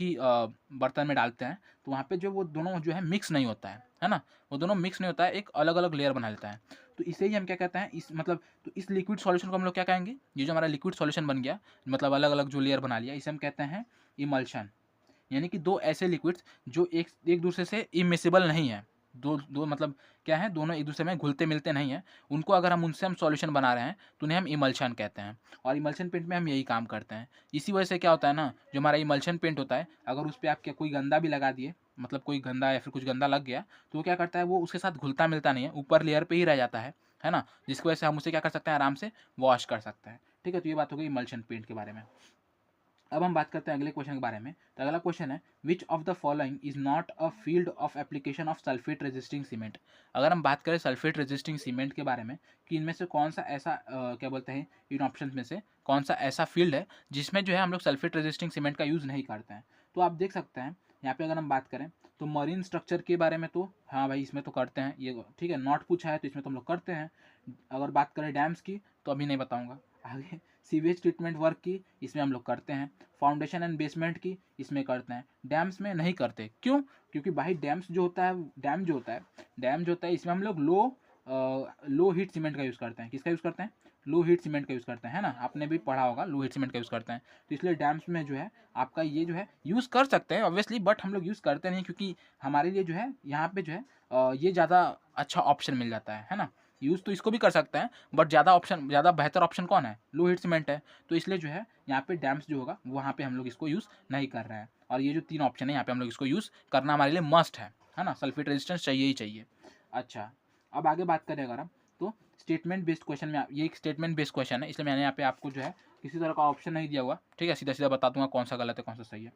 ही बर्तन में डालते हैं, तो वहाँ पे जो वो दोनों जो है मिक्स नहीं होता है ना, वो दोनों मिक्स नहीं होता है, एक अलग अलग लेयर बना लेता है। तो इसे ही हम क्या कहते हैं, इस मतलब तो इस लिक्विड सॉल्यूशन को हम लोग क्या कहेंगे, ये जो हमारा लिक्विड सॉल्यूशन बन गया, मतलब अलग अलग जो लेयर बना लिया, इसे हम कहते हैं इमल्शन। यानी कि दो ऐसे लिक्विड्स जो एक एक दूसरे से इमिसिबल नहीं है, दो दो मतलब क्या है, दोनों एक दूसरे में घुलते मिलते नहीं हैं, उनको अगर हम उनसे हम सॉल्यूशन बना रहे हैं तो उन्हें हम इमल्शन कहते हैं। और इमल्शन पेंट में हम यही काम करते हैं। इसी वजह से क्या होता है ना, जो हमारा इमल्शन पेंट होता है, अगर उस पर आप क्या कोई गंदा भी लगा दिए, मतलब कोई गंदा या फिर कुछ गंदा लग गया, तो वो क्या करता है, वो उसके साथ घुलता मिलता नहीं है, ऊपर लेयर पे ही रह जाता है ना, जिसकी वजह से हम उसे क्या कर सकते हैं, आराम से वॉश कर सकते हैं। ठीक है, तो ये बात हो गई इमल्शन पेंट के बारे में। अब हम बात करते हैं अगले क्वेश्चन के बारे में। तो अगला क्वेश्चन है, which of the following is not a field of application of sulphate resisting cement. अगर हम बात करें सल्फेट रेजिस्टिंग सीमेंट के बारे में, कि इनमें से कौन सा ऐसा क्या बोलते हैं, इन ऑप्शन में से कौन सा ऐसा फील्ड है जिसमें जो है हम लोग सल्फेट रेजिस्टिंग सीमेंट का यूज़ नहीं करते हैं। तो आप देख सकते हैं यहाँ पे अगर हम बात करें तो मरीन स्ट्रक्चर के बारे में, तो हाँ भाई इसमें तो करते हैं, ये ठीक है, नॉट पूछा है तो इसमें तो हम लोग करते हैं। अगर बात करें डैम्स की तो अभी नहीं बताऊँगा। आगे सीवेज ट्रीटमेंट वर्क की, इसमें हम लोग करते हैं। फाउंडेशन एंड बेसमेंट की, इसमें करते हैं। डैम्स में नहीं करते, क्यों, क्योंकि भाई डैम्स जो होता है, डैम जो होता है इसमें हम लोग लो हीट सीमेंट का यूज़ करते हैं। किसका यूज़ करते हैं, लो हीट सीमेंट का यूज़ करते हैं, है ना, आपने भी पढ़ा होगा, लो हीट सीमेंट का यूज़ करते हैं। तो इसलिए डैम्स में जो है आपका ये जो है यूज़ कर सकते हैं ऑब्वियसली, बट हम लोग यूज़ करते नहीं, क्योंकि हमारे लिए जो है यहाँ पे जो है ये ज़्यादा अच्छा ऑप्शन मिल जाता है ना। यूज़ तो इसको भी कर सकते हैं, बट ज़्यादा बेहतर ऑप्शन कौन है, लो हीट सीमेंट है। तो इसलिए जो है यहाँ पे डैम्स जो होगा वहाँ पे हम लोग इसको यूज़ नहीं कर रहे हैं। और ये जो 3 ऑप्शन है यहाँ पे हम लोग इसको यूज़ करना हमारे लिए मस्ट है ना, सल्फेट रेजिस्टेंस चाहिए ही चाहिए। अच्छा, अब आगे बात करें अगर हम, तो स्टेटमेंट बेस्ड क्वेश्चन में, ये एक स्टेटमेंट बेस्ड क्वेश्चन है, इसलिए मैंने यहाँ पे आपको जो है किसी तरह का ऑप्शन नहीं दिया हुआ, ठीक है, सीधा सीधा बता दूंगा कौन सा गलत है कौन सा सही है।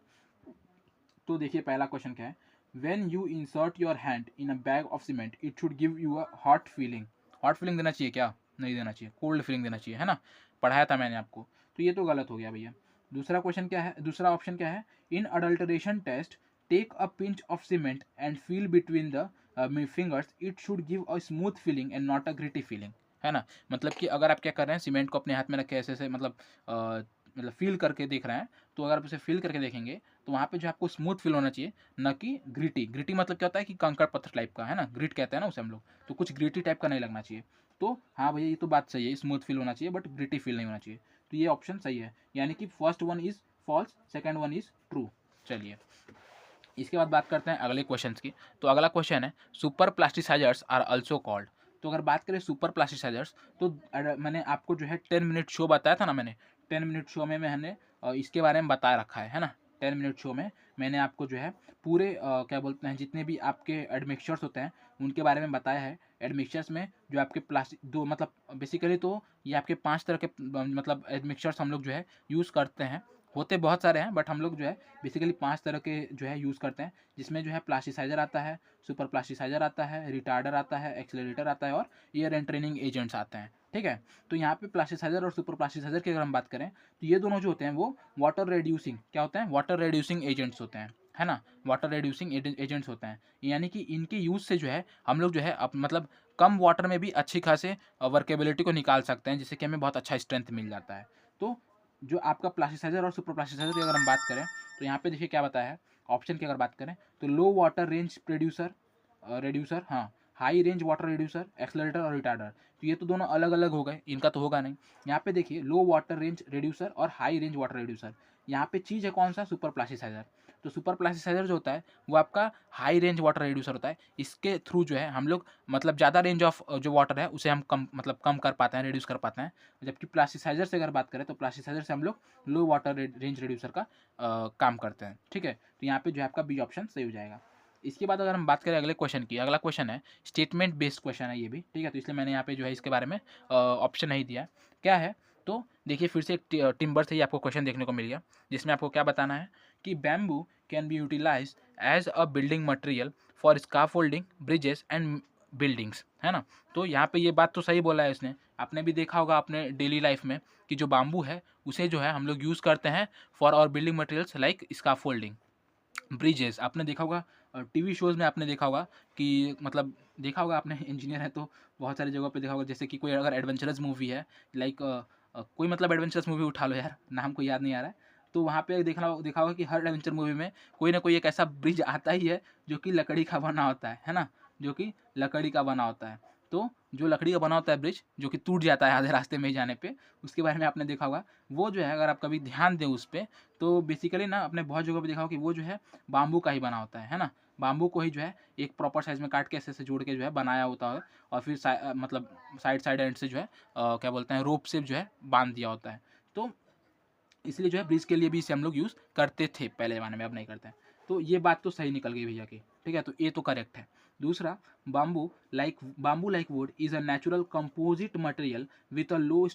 तो देखिए पहला क्वेश्चन क्या है, when you insert your hand in a bag of cement it should give you a hot feeling. Hot feeling देना चाहिए क्या, नहीं देना चाहिए, कोल्ड फीलिंग देना चाहिए, है ना, पढ़ाया था मैंने आपको। तो ये तो गलत हो गया भैया। दूसरा क्वेश्चन क्या है, दूसरा ऑप्शन क्या है, in adulteration test take a pinch of cement and feel between the fingers it should give a smooth feeling and not a gritty feeling, है ना। मतलब कि अगर आप क्या कर रहे हैं, सीमेंट को अपने हाथ में रखे ऐसे ऐसे मतलब फील करके देख रहे हैं, तो अगर आप उसे फील करके देखेंगे तो वहाँ पे जो आपको स्मूथ फील होना चाहिए, न कि ग्रिटी। ग्रिटी मतलब क्या होता है कि कंकड़ पत्थर टाइप का, है ना, ग्रिट कहते हैं ना उसे हम लोग, तो कुछ ग्रिटी टाइप का नहीं लगना चाहिए। तो हाँ भैया ये तो बात सही है, स्मूथ फील होना चाहिए बट ग्रिटी फील नहीं होना चाहिए। तो ये ऑप्शन सही है, यानी कि first one is false, second one is true. चलिए इसके बाद बात करते हैं अगले क्वेश्चन की। तो अगला क्वेश्चन है, super plasticisers are also called. तो अगर बात करें सुपर प्लास्टिसाइजर्स, तो मैंने आपको जो है 10 मिनट शो बताया था ना, मैंने 10 मिनट शो में मैंने इसके बारे में बता रखा है ना। 10 मिनट शो में मैंने आपको जो है पूरे क्या बोलते हैं, जितने भी आपके एडमिक्सचर्स होते हैं उनके बारे में बताया है। एडमिक्सचर्स में जो आपके प्लास्टिक दो मतलब बेसिकली तो ये आपके 5 तरह के मतलब एडमिक्सचर्स हम लोग जो है यूज़ करते हैं। होते बहुत सारे हैं बट हम लोग जो है बेसिकली 5 तरह के जो है यूज़ करते हैं, जिसमें जो है प्लास्टिसाइजर आता है, सुपर प्लास्टिसाइजर आता है, रिटार्डर आता है, एक्सेलरेटर आता है और एयर एंड ट्रेनिंग एजेंट्स आते हैं। ठीक है। तो यहाँ पे प्लास्टिसाइजर और सुपर प्लास्टिसाइजर की अगर हम बात करें तो ये दोनों जो होते हैं वो वाटर रेड्यूसिंग क्या होते हैं, वाटर रेड्यूसिंग एजेंट्स होते हैं, है ना, वाटर रेड्यूसिंग एजेंट्स होते हैं। यानी कि इनके यूज़ से जो है हम लोग जो है मतलब कम वाटर में भी अच्छी खासे वर्केबिलिटी को निकाल सकते हैं, जिससे कि हमें बहुत अच्छा स्ट्रेंथ मिल जाता है। तो जो आपका प्लास्टिसाइजर और सुपर प्लास्टिसाइजर की अगर हम बात करें तो यहाँ पे देखिए क्या बताया है, ऑप्शन की अगर बात करें तो लो वाटर रेंज रेड्यूसर, हाँ, high range water reducer, accelerator और रिटार्डर। तो ये तो दोनों अलग अलग हो गए, इनका तो होगा नहीं। यहाँ पे देखिए लो वाटर रेंज रिड्यूसर और हाई रेंज वाटर रिड्यूसर, यहाँ पे चीज़ है कौन सा, सुपर प्लास्टिसाइजर। तो सुपर प्लास्टिसाइजर जो होता है वो आपका हाई रेंज वाटर रिड्यूसर होता है। इसके थ्रू जो है हम लोग मतलब ज़्यादा रेंज ऑफ जो वाटर है उसे हम कम मतलब कम कर पाते हैं, रिड्यूस कर पाते हैं। जबकि प्लास्टिसाइजर से अगर बात करें तो प्लास्टिसाइजर से हम लोग लो वाटर रेंज रिड्यूसर का काम करते हैं। ठीक है, तो यहाँ पे जो है आपका बी ऑप्शन सही हो जाएगा। इसके बाद अगर हम बात करें अगले क्वेश्चन की, अगला क्वेश्चन है स्टेटमेंट बेस्ड क्वेश्चन है ये भी, ठीक है। तो इसलिए मैंने यहाँ पे जो है इसके बारे में ऑप्शन नहीं दिया। क्या है, तो देखिए फिर से एक टिम्बर से ही आपको क्वेश्चन देखने को मिल गया, जिसमें आपको क्या बताना है कि bamboo can be utilise as a building material for scaffolding, bridges and buildings, है ना। तो यहाँ पे ये बात तो सही बोला है इसने, आपने भी देखा होगा अपने डेली लाइफ में कि जो बाम्बू है उसे जो है हम लोग यूज़ करते हैं फॉर और building materials like scaffolding, bridges. आपने देखा होगा टीवी शोज़ में, आपने देखा होगा कि मतलब देखा होगा आपने, इंजीनियर है तो बहुत सारी जगहों पे देखा होगा, जैसे कि कोई अगर एडवेंचरस मूवी है लाइक कोई मतलब एडवेंचरस मूवी उठा लो यार, नाम को याद नहीं आ रहा है, तो वहाँ पे देखा होगा कि हर एडवेंचर मूवी में कोई ना कोई एक ऐसा ब्रिज आता ही है जो कि लकड़ी का बना होता है ना, जो कि लकड़ी का बना होता है। तो जो लकड़ी का बना होता है ब्रिज, जो कि टूट जाता है आधे रास्ते में ही जाने पे, उसके बारे में आपने देखा होगा। वो जो है अगर आप कभी ध्यान दें उस पे, तो बेसिकली ना आपने बहुत जगह पे देखा होगा कि वो जो है बाम्बू का ही बना होता है ना। बाम्बू को ही जो है एक प्रॉपर साइज में काट के ऐसे ऐसे जोड़ के जो है बनाया होता है, और फिर मतलब साइड एंड से जो है क्या बोलते हैं, रोप से जो है बांध दिया होता है। तो इसलिए जो है ब्रिज के लिए भी इसे हम लोग यूज़ करते थे पहले ज़माने में, अब नहीं करते हैं। तो ये बात तो सही निकल गई भैया की, ठीक है, तो ये तो करेक्ट है। दूसरा, bamboo like wood is a natural composite material with a low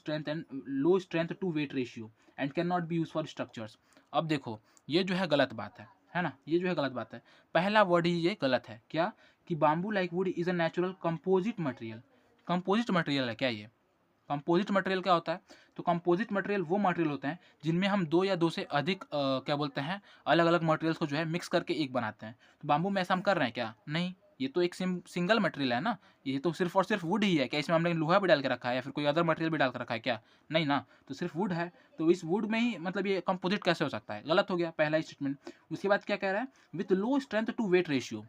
strength to weight ratio and can not be use for structures. अब देखो ये जो है गलत बात है ना, ये जो है गलत बात है। पहला वर्ड ही ये गलत है, क्या, कि bamboo like wood is a natural composite material. Composite material है क्या ये? कंपोजिट मटेरियल क्या होता है? तो कंपोजिट मटेरियल वो मटेरियल होते हैं जिनमें हम दो या दो से अधिक क्या बोलते हैं, अलग अलग मटेरियल्स को जो है मिक्स करके एक बनाते हैं। तो बाम्बू में ऐसा हम कर रहे हैं क्या? नहीं, ये तो एक सिंगल मटेरियल है ना, ये तो सिर्फ और सिर्फ वुड ही है। क्या इसमें हमने लोहा भी डाल के रखा है या फिर कोई अदर मटेरियल भी डाल के रखा है क्या? नहीं ना, तो सिर्फ वुड है। तो इस वुड में ही मतलब ये कंपोजिट कैसे हो सकता है? गलत हो गया पहला स्टेटमेंट। उसके बाद क्या कह रहा है, with low strength to weight ratio,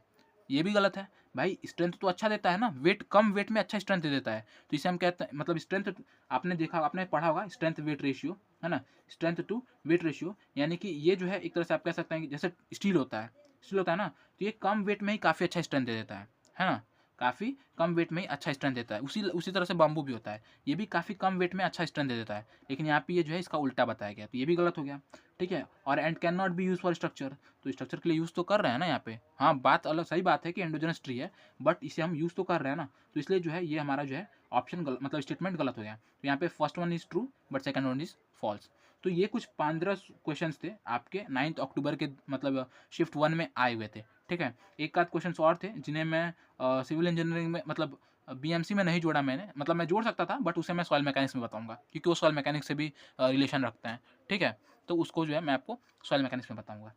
ये भी गलत है। भाई स्ट्रेंथ तो अच्छा देता है ना, वेट कम वेट में अच्छा स्ट्रेंथ दे देता है। तो इसे हम कहते हैं मतलब स्ट्रेंथ, आपने पढ़ा होगा स्ट्रेंथ वेट रेशियो, है ना, स्ट्रेंथ टू वेट रेशियो, यानी कि ये जो है एक तरह से आप कह सकते हैं कि जैसे स्टील होता है ना, तो ये कम वेट में ही काफ़ी अच्छा स्ट्रेंथ दे देता है ना, काफ़ी कम वेट में ही अच्छा स्ट्रेंथ देता है। उसी उसी तरह से बाम्बू भी होता है, ये भी काफ़ी कम वेट में अच्छा स्ट्रेंथ दे देता है। लेकिन यहाँ पे ये जो है इसका उल्टा बताया गया, तो ये भी गलत हो गया, ठीक है। और and can not be use for structure, तो स्ट्रक्चर के लिए यूज़ तो कर रहे हैं ना यहाँ पे, हाँ बात अलग, सही बात है कि एंडोजेनस ट्री है, बट इसे हम यूज़ तो कर रहे हैं ना, तो इसलिए जो है ये हमारा जो है ऑप्शन मतलब स्टेटमेंट गलत हो गया। तो यहाँ पे first one is true but second one is false. तो ये कुछ 15 क्वेश्चन थे आपके 9 अक्टूबर के मतलब शिफ्ट 1 में आए हुए थे, ठीक है। एक आध क्वेश्चन और थे जिन्हें मैं सिविल इंजीनियरिंग में मतलब बीएमसी में नहीं जोड़ा मैंने, मतलब मैं जोड़ सकता था बट उसे मैं सॉइल मैकेनिक्स में बताऊंगा, क्योंकि वो सॉइल मैकेनिक्स से भी रिलेशन रखते हैं, ठीक है। तो उसको जो है मैं आपको सॉइल मैकेनिक्स में बताऊंगा।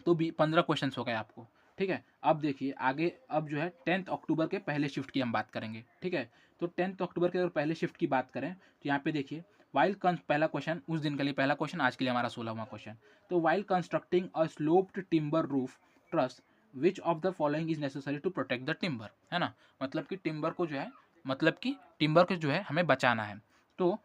तो भी 15 क्वेश्चन हो गए आपको, ठीक है। अब देखिए आगे, अब जो है 10 अक्टूबर के पहले शिफ्ट की हम बात करेंगे, ठीक है। तो 10 अक्टूबर के अगर पहले शिफ्ट की बात करें तो यहाँ पे देखिए पहला क्वेश्चन उस दिन के लिए पहला क्वेश्चन, आज के लिए हमारा 16वां क्वेश्चन। तो while constructing a sloped timber roof truss which of the following is necessary to protect the timber, है ना, मतलब कि टिम्बर को जो है, मतलब कि टिम्बर को जो है हमें बचाना है। तो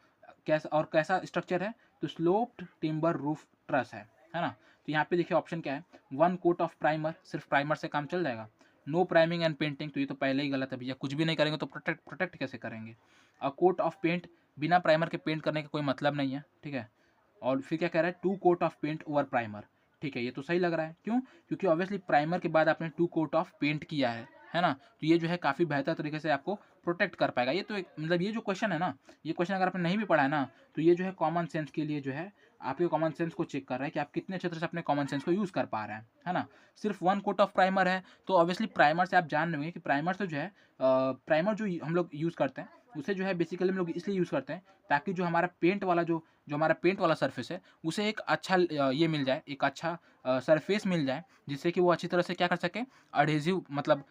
कैसा स्ट्रक्चर है, तो स्लोप्ड टिम्बर रूफ ट्रस है ना। तो यहाँ पे देखिए ऑप्शन क्या है, 1 कोट ऑफ प्राइमर, सिर्फ प्राइमर से काम चल जाएगा। नो प्राइमिंग एंड पेंटिंग, तो ये तो पहले ही गलत है भैया, कुछ भी नहीं करेंगे तो प्रोटेक्ट कैसे करेंगे। अ कोट ऑफ पेंट, बिना प्राइमर के पेंट करने का कोई मतलब नहीं है, ठीक है। और फिर क्या कह रहा है, 2 coat of paint over primer, ठीक है, ये तो सही लग रहा है। क्यों? क्योंकि ऑब्वियसली प्राइमर के बाद आपने 2 कोट ऑफ पेंट किया है ना, तो ये जो है काफ़ी बेहतर तरीके से आपको प्रोटेक्ट कर पाएगा। ये तो एक मतलब ये जो क्वेश्चन है ना, ये क्वेश्चन अगर आपने नहीं भी पढ़ा है ना, तो ये जो है कॉमन सेंस के लिए जो है आपके कॉमन सेंस को चेक कर रहा है कि आप कितने अच्छे तरह से अपने कॉमन सेंस को यूज़ कर पा रहे हैं, है ना। सिर्फ 1 कोट ऑफ प्राइमर है, तो ऑब्वियसली प्राइमर से आप जान रहे होंगे कि प्राइमर से जो है प्राइमर जो हम लोग यूज़ करते हैं उसे जो है बेसिकली हम लोग इसलिए यूज़ करते हैं ताकि जो हमारा पेंट वाला जो जो हमारा पेंट वाला सरफेस है उसे एक अच्छा ये मिल जाए, एक अच्छा सरफेस मिल जाए, जिससे कि वो अच्छी तरह से क्या कर सके, एडहेसिव मतलब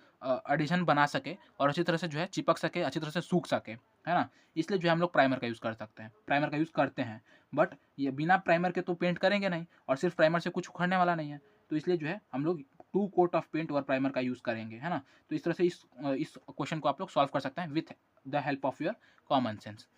एडिशन बना सके और अच्छी तरह से जो है चिपक सके, अच्छी तरह से सूख सके, है ना? इसलिए जो है हम लोग प्राइमर का यूज़ कर सकते हैं, प्राइमर का यूज़ करते हैं। बट ये बिना प्राइमर के तो पेंट करेंगे नहीं और सिर्फ प्राइमर से कुछ उखड़ने वाला नहीं है, तो इसलिए जो है हम लोग 2 कोट ऑफ पेंट और प्राइमर का यूज़ करेंगे, है ना? तो इस तरह से इस क्वेश्चन को आप लोग सॉल्व कर सकते हैं with the help of your common sense.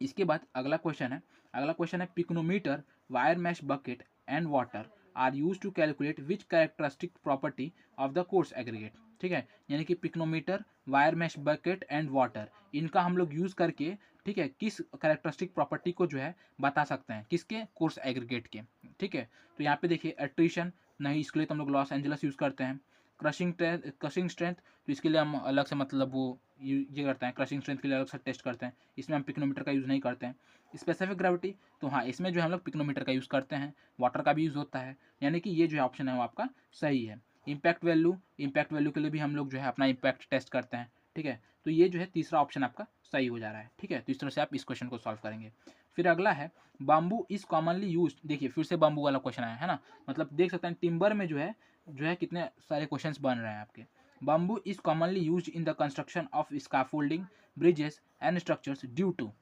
इसके बाद अगला क्वेश्चन है pycnometer, wire mesh bucket and water are use to calculate which characteristic property of the coarse aggregate. ठीक है, यानी कि pycnometer, wire mesh bucket and water, इनका हम लोग यूज करके, ठीक है, किस कैरेक्टरिस्टिक प्रॉपर्टी को जो है बता सकते हैं, किसके, कोर्स एग्रीगेट के। ठीक है, तो यहाँ पे देखिए एट्रिशन, नहीं इसके लिए तो हम लोग लॉस एंजलस यूज करते हैं। क्रशिंग स्ट्रेंथ, तो इसके लिए हम अलग से मतलब वो ये करते हैं, क्रशिंग स्ट्रेंथ के लिए अलग से टेस्ट करते हैं, इसमें हम पिक्नोमीटर का यूज़ नहीं करते हैं। स्पेसिफिक ग्रेविटी, तो हाँ इसमें जो है हम लोग पिक्नोमीटर का यूज़ करते हैं, वाटर का भी यूज़ होता है, यानी कि ये जो है ऑप्शन है वो आपका सही है। इम्पैक्ट वैल्यू के लिए भी हम लोग जो है अपना इम्पैक्ट टेस्ट करते हैं। ठीक है, तो ये जो है तीसरा ऑप्शन आपका सही हो जा रहा है। ठीक है, तो इस तरह से आप इस क्वेश्चन को सॉल्व करेंगे। फिर अगला है बाम्बू इज कॉमनली यूज, देखिए फिर से बाम्बू वाला क्वेश्चन आया है ना, मतलब देख सकते हैं टिम्बर में जो है कितने सारे क्वेश्चंस बन रहे हैं आपके। Bamboo is commonly use in the construction of scaffolding, bridges and structures due to,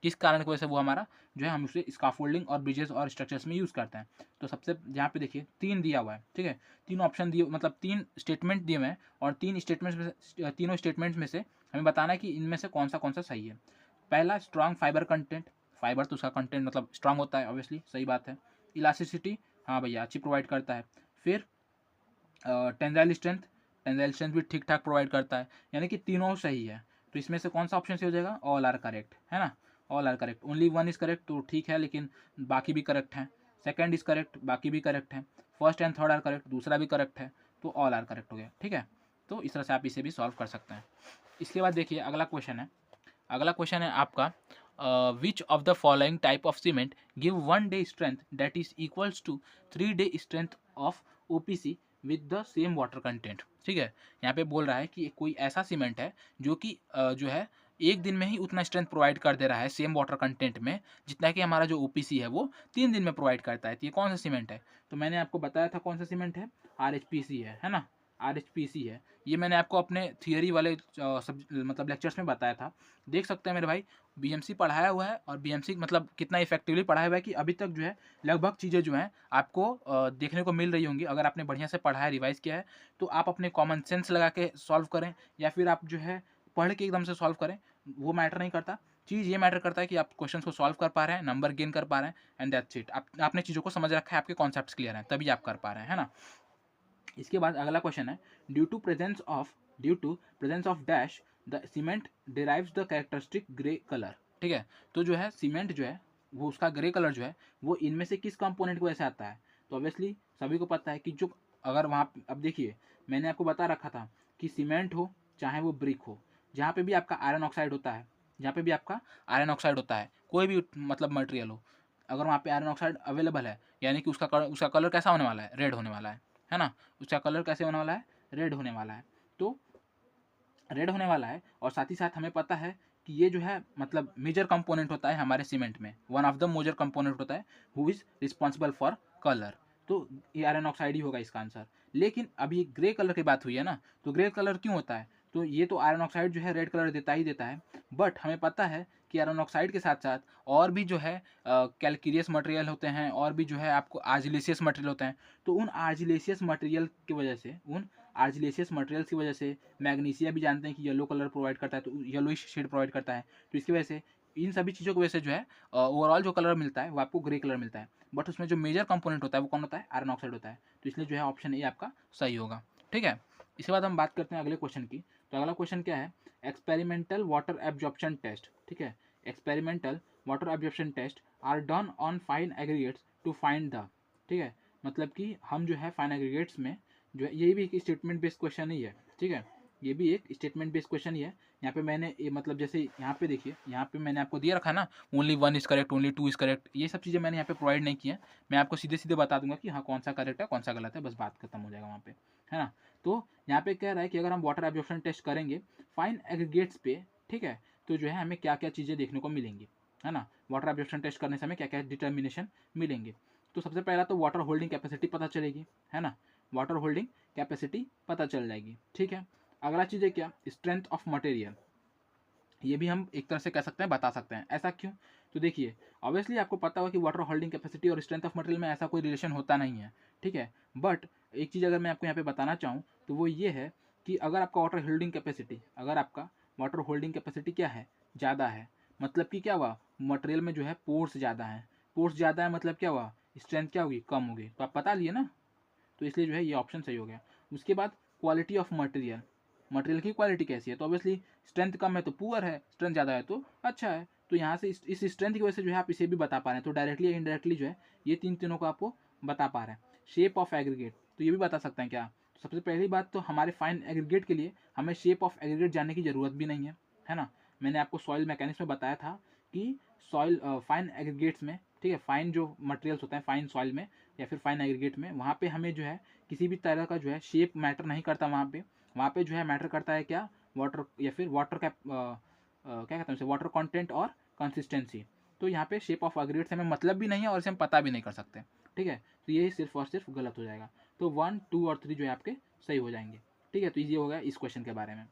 किस कारण की वजह से वो हमारा जो है हम उसे स्काफोल्डिंग और ब्रिजेस और स्ट्रक्चर्स में यूज़ करते हैं। तो सबसे यहाँ पे देखिए 3 दिया हुआ है, ठीक है, 3 ऑप्शन दिए, मतलब 3 स्टेटमेंट दिए हुए हैं और तीनों स्टेटमेंट्स में से हमें बताना है कि इनमें से कौन सा सही है। पहला स्ट्रॉन्ग फाइबर कंटेंट, फाइबर तो उसका कंटेंट मतलब स्ट्रॉन्ग होता है ऑब्वियसली, सही बात है। इलास्टिसिटी, हाँ भैया अच्छी प्रोवाइड करता है। फिर टेंजाइल स्ट्रेंथ भी ठीक ठाक प्रोवाइड करता है, यानी कि तीनों सही है। तो इसमें से कौन सा ऑप्शन सही हो जाएगा, ऑल आर करेक्ट, है ना, all are correct, only one is correct, तो ठीक है लेकिन बाकी भी करेक्ट हैं। सेकंड इज करेक्ट, बाकी भी करेक्ट है। First and third are correct, दूसरा भी करेक्ट है, तो ऑल आर करेक्ट हो गया। ठीक है, तो इस तरह से आप इसे भी सॉल्व कर सकते हैं। इसके बाद देखिए अगला क्वेश्चन है आपका which of the following type of cement give 1 day strength that is equals to 3 day strength of OPC with the same water content. ठीक है, यहाँ पे बोल रहा है कि कोई ऐसा सीमेंट है जो कि जो है एक दिन में ही उतना स्ट्रेंथ प्रोवाइड कर दे रहा है सेम वाटर कंटेंट में, जितना कि हमारा जो ओपीसी है वो 3 दिन में प्रोवाइड करता है। तो ये कौन सा सीमेंट है, तो मैंने आपको बताया था कौन सा सीमेंट है, आरएचपीसी है ना, आरएचपीसी है। ये मैंने आपको अपने थियरी वाले मतलब लेक्चर्स में बताया था। देख सकते हैं मेरे भाई, बीएमसी पढ़ाया हुआ है और बीएमसी मतलब कितना इफेक्टिवली पढ़ाया हुआ है कि अभी तक जो है लगभग चीज़ें जो हैं आपको देखने को मिल रही होंगी। अगर आपने बढ़िया से पढ़ा है, रिवाइज किया है, तो आप अपने कॉमन सेंस लगा के सॉल्व करें या फिर आप जो है पढ़ के एकदम से सॉल्व करें, वो मैटर नहीं करता। चीज़ ये मैटर करता है कि आप क्वेश्चन को सॉल्व कर पा रहे हैं, नंबर गेन कर पा रहे हैं, एंड दैट्स इट। आपने चीज़ों को समझ रखा है, आपके कॉन्सेप्ट्स क्लियर हैं, तभी आप कर पा रहे हैं, है ना। इसके बाद अगला क्वेश्चन है due to presence of dash the cement derives the characteristic grey colour. ठीक है, तो जो है सीमेंट जो है वो उसका ग्रे कलर जो है वो इनमें से किस कंपोनेंट की वजह से आता है। तो ऑब्वियसली सभी को पता है कि जो अगर वहाँ अब देखिए मैंने आपको बता रखा था कि सीमेंट हो चाहे वो ब्रिक हो, जहाँ पे भी आपका आयरन ऑक्साइड होता है, कोई भी मतलब मटेरियल हो, अगर वहाँ पे आयरन ऑक्साइड अवेलेबल है, यानी कि उसका कलर कैसा होने वाला है, रेड होने वाला है ना, उसका कलर कैसे होने वाला है, रेड होने वाला है। तो रेड होने वाला है और साथ ही साथ हमें पता है कि ये जो है मतलब मेजर कंपोनेंट होता है हमारे सीमेंट में, one of the major component होता है who is responsible for colour. तो ये आयरन ऑक्साइड ही होगा इसका आंसर। लेकिन अभी ग्रे कलर की बात हुई है ना, तो ग्रे कलर क्यों होता है, तो ये तो आयरन ऑक्साइड जो है रेड कलर देता ही देता है, बट हमें पता है कि आयरन ऑक्साइड के साथ साथ और भी जो है कैल्किरियस मटेरियल होते हैं और भी जो है आपको आर्जिलेशियस मटेरियल होते हैं। तो उन आर्जिलेशियस मटेरियल की वजह से मैग्नीशिया भी जानते हैं कि येलो कलर प्रोवाइड करता है, तो येलोइश शेड प्रोवाइड करता है। तो इसकी वजह से इन सभी चीज़ों की वजह से जो है ओवरऑल जो कलर मिलता है वो आपको ग्रे कलर मिलता है, बट उसमें जो मेजर कंपोनेंट होता है वो कौन होता है, आयरन ऑक्साइड होता है। तो इसलिए जो है ऑप्शन ए आपका सही होगा। ठीक है, इसके बाद हम बात करते हैं अगले क्वेश्चन की। तो अगला क्वेश्चन क्या है, एक्सपेरिमेंटल वाटर एब्जॉर्प्शन टेस्ट। ठीक है, experimental water absorption test are done on fine aggregates to find the. ठीक है, मतलब कि हम जो है फाइन एग्रीगेट्स में जो है, ये भी एक स्टेटमेंट बेस्ड क्वेश्चन ही है। ठीक है, ये भी एक स्टेटमेंट बेस्ड क्वेश्चन ही है। यहाँ पे मैंने मतलब जैसे यहाँ पे देखिए, यहाँ पे मैंने आपको दिया रखा है ना, only 1 is correct, only 2 is correct, ये सब चीज़ें मैंने यहाँ पे प्रोवाइड नहीं की है। मैं आपको सीधे सीधे बता दूंगा कि हाँ कौन सा करेक्ट है कौन सा गलत है, बस बात खत्म हो जाएगा वहाँ पे, है ना। तो यहाँ पे कह रहा है कि अगर हम वाटर एब्जॉर्प्शन टेस्ट करेंगे फाइन एग्रीगेट्स पे, ठीक है, तो जो है हमें क्या क्या चीज़ें देखने को मिलेंगी, है ना। वाटर एब्जॉर्प्शन टेस्ट करने से हमें क्या क्या डिटर्मिनेशन मिलेंगे। तो सबसे पहला तो वाटर होल्डिंग कैपेसिटी पता चलेगी, है ना, वाटर होल्डिंग कैपेसिटी पता चल जाएगी, ठीक है। अगला चीज़ है क्या, स्ट्रेंथ ऑफ मटेरियल। ये भी हम एक तरह से कह सकते हैं, बता सकते हैं। ऐसा क्यों, तो देखिए ऑब्वियसली आपको पता होगा कि वाटर होल्डिंग कैपेसिटी और स्ट्रेंथ ऑफ मटेरियल में ऐसा कोई रिलेशन होता नहीं है, ठीक है। बट एक चीज़ अगर मैं आपको यहाँ पे बताना चाहूँ तो वो ये है कि अगर आपका वाटर होल्डिंग कैपेसिटी, अगर आपका वाटर होल्डिंग कैपेसिटी क्या है, ज़्यादा है, मतलब कि क्या हुआ, मटेरियल में जो है पोर्स ज़्यादा है, पोर्स ज़्यादा है मतलब क्या हुआ, स्ट्रेंथ क्या होगी, कम होगी। तो आप बता लिए ना, तो इसलिए जो है ये ऑप्शन सही हो गया। उसके बाद क्वालिटी ऑफ मटेरियल, मटेरियल की क्वालिटी कैसी है, तो ऑब्वियसली स्ट्रेंथ कम है तो पुअर है, स्ट्रेंथ ज़्यादा है तो अच्छा है। तो यहाँ से इस स्ट्रेंथ की वजह से जो है आप इसे भी बता पा रहे हैं, तो डायरेक्टली या इनडायरेक्टली जो है ये तीनों को आपको बता पा रहे हैं। शेप ऑफ एग्रीगेट, तो ये भी बता सकते हैं क्या, तो सबसे पहली बात तो हमारे फाइन एग्रीगेट के लिए हमें शेप ऑफ एग्रीगेट जानने की ज़रूरत भी नहीं है ना। मैंने आपको सॉइल मैकेनिक्स में बताया था कि सॉइल फाइन एग्रीगेट्स में, ठीक है, फाइन जो मटेरियल्स होते हैं फाइन सॉइल में या फिर फाइन एग्रीगेट में, वहाँ पे हमें जो है किसी भी तरह का जो है शेप मैटर नहीं करता। वहाँ पे जो है मैटर करता है क्या, वाटर या फिर वाटर का क्या कहते हैं उसे, वाटर कंटेंट और कंसिस्टेंसी। तो यहाँ पे शेप ऑफ एग्रीगेट से हमें मतलब भी नहीं है और इसे हम पता भी नहीं कर सकते, ठीक है। तो ये सिर्फ और सिर्फ गलत हो जाएगा। तो 1, 2 और 3 जो है आपके सही हो जाएंगे, ठीक है। तो ये हो गया इस क्वेश्चन के बारे में।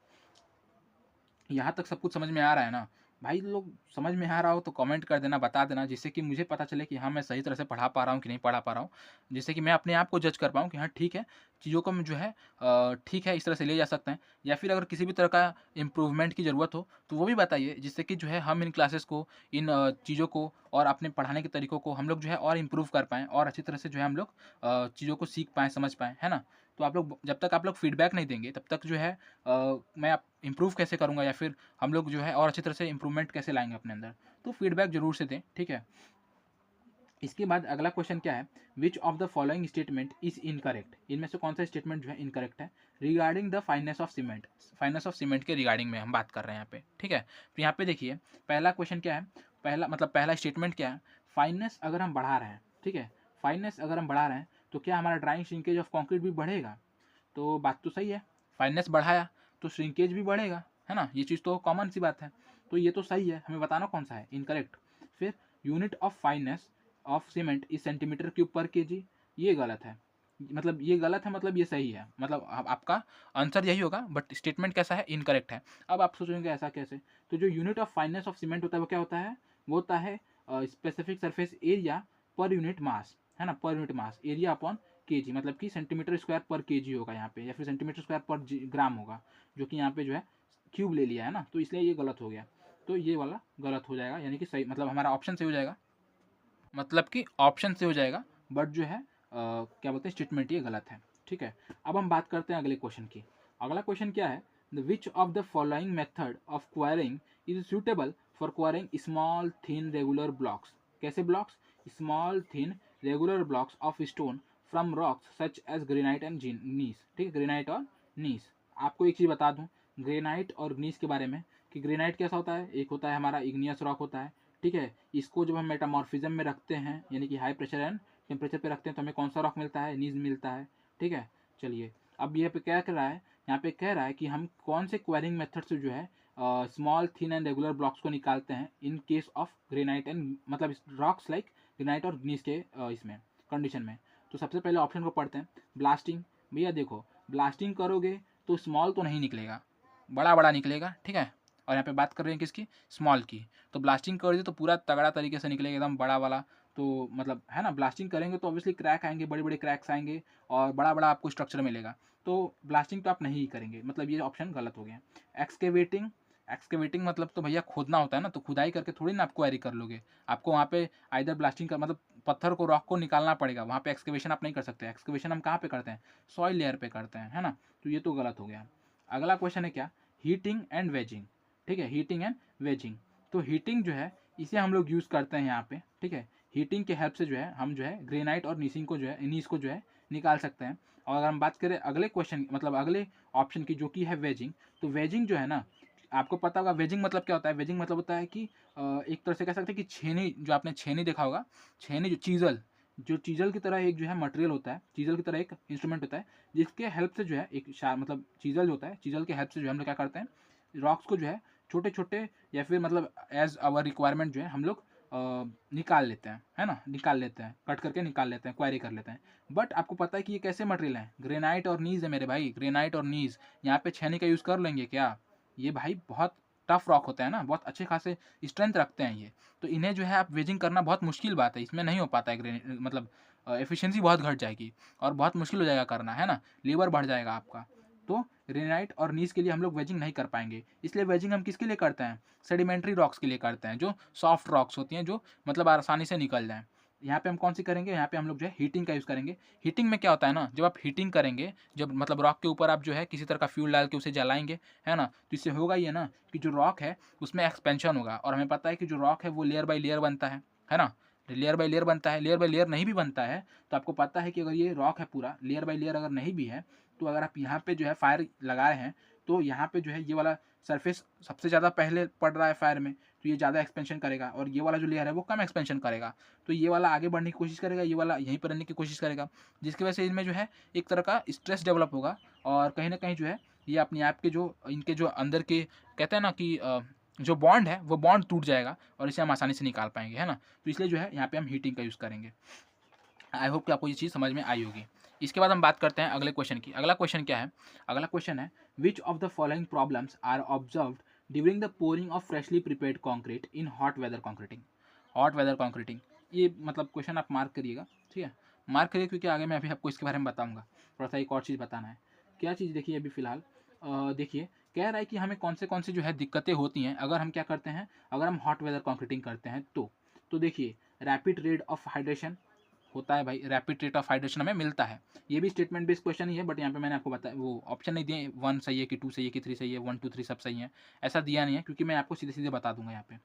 यहाँ तक सब कुछ समझ में आ रहा है ना भाई लोग, समझ में आ रहा हो तो कमेंट कर देना, बता देना, जिससे कि मुझे पता चले कि हाँ मैं सही तरह से पढ़ा पा रहा हूँ कि नहीं पढ़ा पा रहा हूँ, जिससे कि मैं अपने आप को जज कर पाऊँ कि हाँ ठीक है, चीज़ों को जो है ठीक है इस तरह से ले जा सकते हैं। या फिर अगर किसी भी तरह का इम्प्रूवमेंट की ज़रूरत हो तो वो भी बताइए, जिससे कि जो है हम इन क्लासेस को, इन चीज़ों को और अपने पढ़ाने के तरीकों को हम लोग जो है और इम्प्रूव कर पाएँ और अच्छी तरह से जो है हम लोग चीज़ों को सीख पाएँ, समझ पाएँ, है ना। तो आप लोग जब तक आप लोग फीडबैक नहीं देंगे तब तक जो है मैं इम्प्रूव कैसे करूँगा या फिर हम लोग जो है और अच्छी तरह से इम्प्रूवमेंट कैसे लाएंगे अपने अंदर। तो फीडबैक जरूर से दें, ठीक है। इसके बाद अगला क्वेश्चन क्या है, which of the following statement is incorrect, इनमें से कौन सा स्टेटमेंट जो है इनकरेक्ट है, regarding the fineness of cement. Fineness of cement के रिगार्डिंग में हम बात कर रहे हैं यहाँ पे, ठीक है। तो यहाँ पे देखिए पहला क्वेश्चन क्या है, पहला स्टेटमेंट क्या है, फाइननेस अगर हम बढ़ा रहे हैं, ठीक है, फाइननेस अगर हम बढ़ा रहे हैं तो क्या हमारा ड्राइंग श्रिंकेज ऑफ कॉन्क्रीट भी बढ़ेगा। तो बात तो सही है, फाइननेस बढ़ाया तो श्रिंकेज भी बढ़ेगा, है ना, ये चीज़ तो कॉमन सी बात है। तो ये तो सही है, हमें बताना कौन सा है इनकरेक्ट। फिर unit of fineness of cement is centimetre cube पर केजी, ये गलत है, मतलब ये गलत है, मतलब ये सही है, मतलब आपका आंसर यही होगा, बट स्टेटमेंट कैसा है, इनकरेक्ट है। अब आप सोचेंगे ऐसा कैसे, तो जो unit of fineness of cement होता है वो क्या होता है, वो होता है specific surface area per unit mass, है ना, per unit mass area upon KG, मतलब कि सेंटीमीटर स्क्वायर पर केजी होगा यहाँ पे, या फिर सेंटीमीटर स्क्वायर पर ग्राम होगा, जो कि यहाँ पे जो है क्यूब ले लिया है ना, तो इसलिए ये गलत हो गया। तो ये वाला गलत हो जाएगा, यानी कि सही, मतलब हमारा ऑप्शन सही हो जाएगा, मतलब कि ऑप्शन से हो जाएगा, बट जो है क्या बोलते हैं स्टेटमेंट ये गलत है, ठीक है। अब हम बात करते हैं अगले क्वेश्चन की। अगला क्वेश्चन क्या है, the which of the following method of quarrying is suitable for quarrying small thin regular blocks, कैसे blocks, small thin regular blocks of stone from rocks such as granite and gneiss, ठीक है, granite और नीस। आपको एक चीज़ बता दूं granite और नीस के बारे में, कि ग्रेनाइट कैसा होता है, एक होता है हमारा इग्नियस रॉक होता है, ठीक है। इसको जब हम मेटामॉर्फिज्म में रखते हैं, यानी कि हाई प्रेशर एंड टेम्परेचर पे रखते हैं, तो हमें कौन सा रॉक मिलता है, नीज मिलता है, ठीक है। चलिए अब ये पे क्या कर रहा है, यहाँ पे कह रहा है कि हम कौन से क्वेरिंग मेथड से जो है small thin and regular blocks को निकालते हैं in case of granite and, मतलब रॉक्स लाइक ग्रेनाइट और नीस के इसमें कंडीशन में। तो सबसे पहले ऑप्शन को पढ़ते हैं, ब्लास्टिंग। भैया देखो ब्लास्टिंग करोगे तो स्मॉल तो नहीं निकलेगा, बड़ा बड़ा निकलेगा, ठीक है। और यहाँ पे बात कर रहे हैं किसकी, स्मॉल की। तो ब्लास्टिंग कर दी तो पूरा तगड़ा तरीके से निकलेगा एकदम बड़ा वाला, तो मतलब है ना, ब्लास्टिंग करेंगे तो ऑब्वियसली क्रैक आएंगे, बड़े बड़े क्रैक्स आएंगे और बड़ा बड़ा आपको स्ट्रक्चर मिलेगा। तो ब्लास्टिंग तो आप नहीं ही करेंगे, मतलब ये ऑप्शन गलत हो गया। एक्सकेवेटिंग, एक्सकेवेटिंग मतलब तो भैया खोदना होता है ना, तो खुदाई करके थोड़ी ना आप क्वेरी कर लोगे, आपको वहाँ पे आइदर ब्लास्टिंग का मतलब पत्थर को, रॉक को निकालना पड़ेगा, वहाँ पे एक्सकेवेशन आप नहीं कर सकते। एक्सकेवेशन हम कहाँ पे करते हैं, सॉइल लेयर पे करते हैं, है ना। तो ये तो गलत हो गया। अगला क्वेश्चन है क्या, हीटिंग एंड वेजिंग, ठीक है, हीटिंग एंड वेजिंग। तो हीटिंग जो है इसे हम लोग यूज़ करते हैं यहाँ पे, ठीक है। हीटिंग के हेल्प से जो है हम जो है ग्रेनाइट और नीसिंग को जो है, नीस को जो है निकाल सकते हैं। और अगर हम बात करें अगले क्वेश्चन, मतलब अगले ऑप्शन की, जो कि है वेजिंग, तो वेजिंग जो है ना, आपको पता होगा वेजिंग मतलब क्या होता है, वेजिंग मतलब होता है कि एक तरह से कह सकते हैं कि छेनी, जो आपने छेनी देखा होगा, छेनी जो चीजल, जो चीजल की तरह एक जो है मटेरियल होता है, चीजल की तरह एक इंस्ट्रूमेंट होता है, जिसके हेल्प से जो है एक मतलब चीजल जो होता है, चीजल के हेल्प से जो हम लोग क्या करते हैं, रॉक्स को जो है छोटे छोटे या फिर मतलब एज आवर रिक्वायरमेंट जो है हम लोग निकाल लेते हैं, है ना, निकाल लेते हैं, कट करके निकाल लेते हैं, क्वारी कर लेते हैं। बट आपको पता है कि ये कैसे मटेरियल है, ग्रेनाइट और नीज है मेरे भाई, ग्रेनाइट और नीज। यहाँ पे छेनी का यूज़ कर लेंगे क्या? ये भाई बहुत टफ रॉक होता है ना, बहुत अच्छे खासे स्ट्रेंथ रखते हैं ये, तो इन्हें जो है आप वेजिंग करना बहुत मुश्किल बात है, इसमें नहीं हो पाता है, मतलब एफिशिएंसी बहुत घट जाएगी और बहुत मुश्किल हो जाएगा करना, है ना, लेबर बढ़ जाएगा आपका। तो ग्रेनाइट और नीज के लिए हम लोग वेजिंग नहीं कर पाएंगे, इसलिए वेजिंग हम किसके लिए करते हैं? सेडिमेंट्री रॉक्स के लिए करते हैं, जो सॉफ्ट रॉक्स होती हैं, जो मतलब आसानी से निकल जाएँ। यहाँ पे हम कौन सी करेंगे? यहाँ पे हम लोग जो है हीटिंग का यूज़ करेंगे। हीटिंग में क्या होता है ना, जब आप हीटिंग करेंगे, जब मतलब रॉक के ऊपर आप जो है किसी तरह का फ्यूल डाल के उसे जलाएँगे, है ना? तो इससे होगा ये ना कि जो रॉक है उसमें एक्सपेंशन होगा, और हमें पता है कि जो रॉक है वो लेयर बाय लेयर बनता है ना? लेयर बाय लेयर बनता है, लेयर बाय लेयर नहीं भी बनता है तो आपको पता है कि अगर ये रॉक है पूरा लेयर बाय लेयर अगर नहीं भी है, तो अगर आप यहाँ पे जो है फायर लगाए हैं, तो यहाँ पे जो है ये वाला सरफेस सबसे ज़्यादा पहले पड़ रहा है फायर में, तो ये ज़्यादा एक्सपेंशन करेगा, और ये वाला जो लेयर है वो कम एक्सपेंशन करेगा। तो ये वाला आगे बढ़ने की कोशिश करेगा, ये वाला यहीं पर रहने की कोशिश करेगा, जिसकी वजह से इनमें जो है एक तरह का स्ट्रेस डेवलप होगा, और कहीं ना कहीं जो है ये अपने आप के जो इनके जो अंदर के कहते हैं ना कि जो बॉन्ड है वो बॉन्ड टूट जाएगा, और इसे हम आसानी से निकाल पाएंगे, है ना। तो इसलिए जो है यहाँ पे हम हीटिंग का यूज़ करेंगे। आई होप कि आपको ये चीज़ समझ में आई होगी। इसके बाद हम बात करते हैं अगले क्वेश्चन की। अगला क्वेश्चन क्या है? अगला क्वेश्चन है, which of the following problems are observed during the pouring of freshly prepared concrete in hot weather concreting. Hot weather concreting, ये मतलब क्वेश्चन आप मार्क करिएगा, ठीक है, मार्क करिए, क्योंकि आगे मैं अभी आपको इसके बारे में बताऊंगा। थोड़ा सा एक और चीज़ बताना है। क्या चीज़? देखिए अभी फिलहाल देखिए कह रहा है कि हमें कौन से जो है दिक्कतें होती हैं अगर हम क्या करते हैं, अगर हम हॉट वेदर कॉन्क्रीटिंग करते हैं तो देखिए रैपिड रेट ऑफ हाइड्रेशन होता है भाई, रैपिड रेट ऑफ हाइड्रेशन हमें मिलता है। ये भी स्टेटमेंट बेस्ड क्वेश्चन ही है, बट यहाँ पे मैंने आपको बताया वो ऑप्शन नहीं दिए, 1 सही है कि 2 सही है कि 3 सही है, 1 2 3 सब सही है, ऐसा दिया नहीं है, क्योंकि मैं आपको सीधे सीधे बता दूंगा यहाँ पे,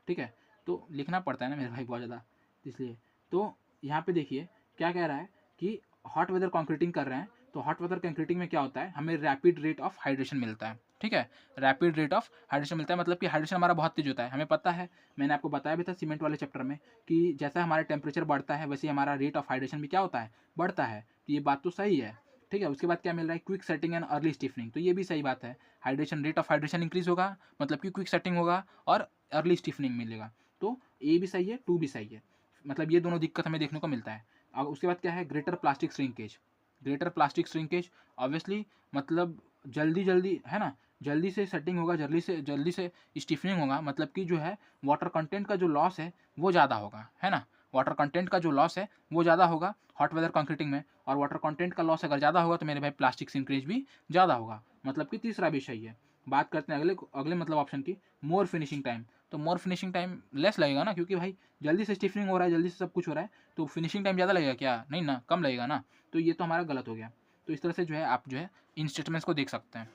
ठीक है। तो लिखना पड़ता है ना मेरे भाई बहुत ज़्यादा, इसलिए। तो यहाँ पे देखिए क्या कह रहा है कि हॉट वेदर कॉन्क्रीटिंग कर रहे हैं, तो हॉट वेदर कॉन्क्रीटिंग में क्या होता है, हमें रैपिड रेट ऑफ हाइड्रेशन मिलता है, ठीक है। रैपिड रेट ऑफ हाइड्रेशन मिलता है, मतलब कि हाइड्रेशन हमारा बहुत तेज होता है, हमें पता है, मैंने आपको बताया भी था सीमेंट वाले चैप्टर में कि जैसा हमारा टेम्परेचर बढ़ता है वैसे हमारा रेट ऑफ हाइड्रेशन भी क्या होता है, बढ़ता है। तो ये बात तो सही है, ठीक है। उसके बाद क्या मिल रहा है, quick setting and early stiffening, तो ये भी सही बात है। Hydration, rate of hydration increase होगा, मतलब कि क्विक सेटिंग होगा और अर्ली स्टिफनिंग मिलेगा। तो ए भी सही है, 2 भी सही है, मतलब ये दोनों दिक्कत हमें देखने को मिलता है। अब उसके बाद क्या है, greater plastic shrinkage. Greater plastic shrinkage obviously मतलब जल्दी जल्दी, है ना, जल्दी से सेटिंग होगा, जल्दी से स्टिफनिंग होगा, मतलब कि जो है वाटर कंटेंट का जो लॉस है वो ज़्यादा होगा, है ना। वाटर कंटेंट का जो लॉस है वो ज़्यादा होगा हॉट वेदर कंक्रीटिंग में, और वाटर कंटेंट का लॉस अगर ज़्यादा होगा तो मेरे भाई प्लास्टिक सिंक्रेज भी ज़्यादा होगा, मतलब कि तीसरा भी सही है। बात करते हैं अगले अगले मतलब ऑप्शन की, मोर फिनिशिंग टाइम। तो मोर फिनिशिंग टाइम लेस लगेगा ना, क्योंकि भाई जल्दी से स्टिफनिंग हो रहा है, जल्दी से सब कुछ हो रहा है, तो फिनिशिंग टाइम ज़्यादा लगेगा क्या? नहीं ना, कम लगेगा ना। तो ये तो हमारा गलत हो गया। तो इस तरह से जो है आप जो है इन स्टेटमेंट्स को देख सकते हैं।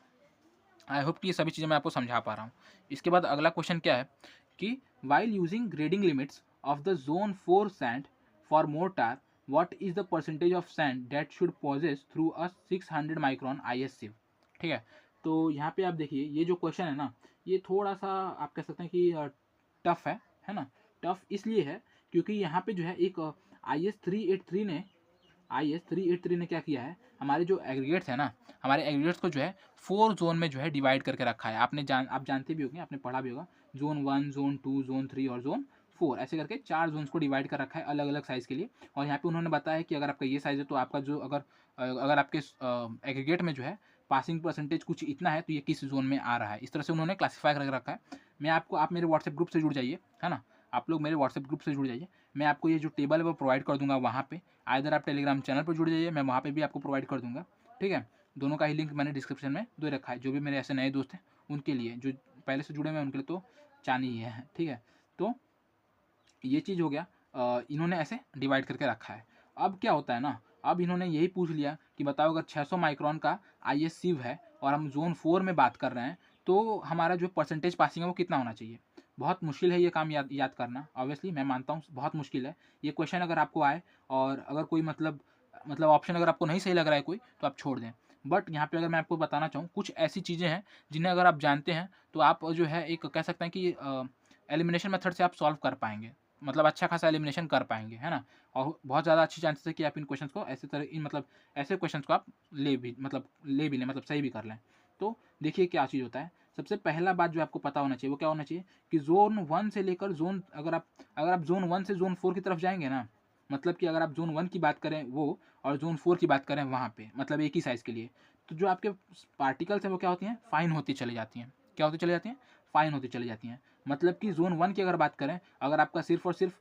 आई होप कि ये सभी चीज़ें मैं आपको समझा पा रहा हूँ। इसके बाद अगला क्वेश्चन क्या है कि while using grading limits of the zone 4 sand for mortar, what is the percentage of sand that should passes through a 600 micron IS sieve, ठीक है। तो यहाँ पे आप देखिए ये जो क्वेश्चन है ना, ये थोड़ा सा आप कह सकते हैं कि टफ है ना। टफ इसलिए है क्योंकि यहाँ पे जो है एक IS 383 ने क्या किया है, हमारे जो एग्रीगेट्स है ना, हमारे एग्रीगेट्स को जो है 4 जोन में जो है डिवाइड करके रखा है। आप जानते भी होंगे, आपने पढ़ा भी होगा, जोन 1, जोन 2, जोन 3 और जोन 4, ऐसे करके 4 जोन्स को डिवाइड कर रखा है अलग अलग साइज़ के लिए। और यहाँ पे उन्होंने बताया कि अगर आपका ये साइज़ है तो आपका जो अगर आपके एग्रीगेट में जो है पासिंग परसेंटेज कुछ इतना है तो ये किस जोन में आ रहा है, इस तरह से उन्होंने क्लासीफाई करके रखा है। मैं आपको, आप मेरे व्हाट्सएप ग्रुप से जुड़ जाइए, है ना, आप लोग मेरे व्हाट्सएप ग्रुप से जुड़ जाइए, मैं आपको ये जो टेबल है वो प्रोवाइड कर दूंगा वहाँ पे। आइदर आप टेलीग्राम चैनल पर जुड़ जाइए, मैं वहाँ पे भी आपको प्रोवाइड कर दूंगा, ठीक है। दोनों का ही लिंक मैंने डिस्क्रिप्शन में दे रखा है, जो भी मेरे ऐसे नए दोस्त हैं उनके लिए, जो पहले से जुड़े हुए हैं उनके लिए तो चानी ही है, ठीक है। तो ये चीज़ हो गया, इन्होंने ऐसे डिवाइड करके रखा है। अब क्या होता है ना, अब इन्होंने यही पूछ लिया कि बताओ अगर 600 माइक्रोन का IS सिव है और हम जोन 4 में बात कर रहे हैं, तो हमारा जो परसेंटेज पासिंग है वो कितना होना चाहिए। बहुत मुश्किल है ये काम याद करना, ऑब्वियसली मैं मानता हूँ बहुत मुश्किल है ये क्वेश्चन। अगर आपको आए और अगर कोई मतलब ऑप्शन अगर आपको नहीं सही लग रहा है कोई, तो आप छोड़ दें। बट यहाँ पे अगर मैं आपको बताना चाहूँ, कुछ ऐसी चीज़ें हैं जिन्हें अगर आप जानते हैं तो आप जो है एक कह सकते हैं कि एलिमिनेशन मेथड से आप सॉल्व कर पाएंगे, मतलब अच्छा खासा एलिमिनेशन कर पाएंगे, है ना। और बहुत ज़्यादा अच्छी चांसेस है कि आप इन क्वेश्चंस को ऐसे तरह इन मतलब ऐसे क्वेश्चंस को आप ले भी लें, मतलब सही भी कर लें। तो देखिए क्या चीज़ होता है, सबसे पहला बात जो आपको पता होना चाहिए वो क्या होना चाहिए कि ज़ोन 1 से लेकर अगर आप ज़ोन 1 से ज़ोन 4 की तरफ जाएँगे ना, मतलब कि अगर आप ज़ोन 1 की बात करें वो और ज़ोन 4 की बात करें वहाँ पे, मतलब एक ही साइज़ के लिए, तो जो आपके पार्टिकल्स हैं वो क्या होती हैं? फाइन होती चली जाती हैं। क्या होती चली जाती हैं? फाइन होती चली जाती हैं। मतलब कि ज़ोन 1 की अगर बात करें, अगर आपका सिर्फ़ और सिर्फ़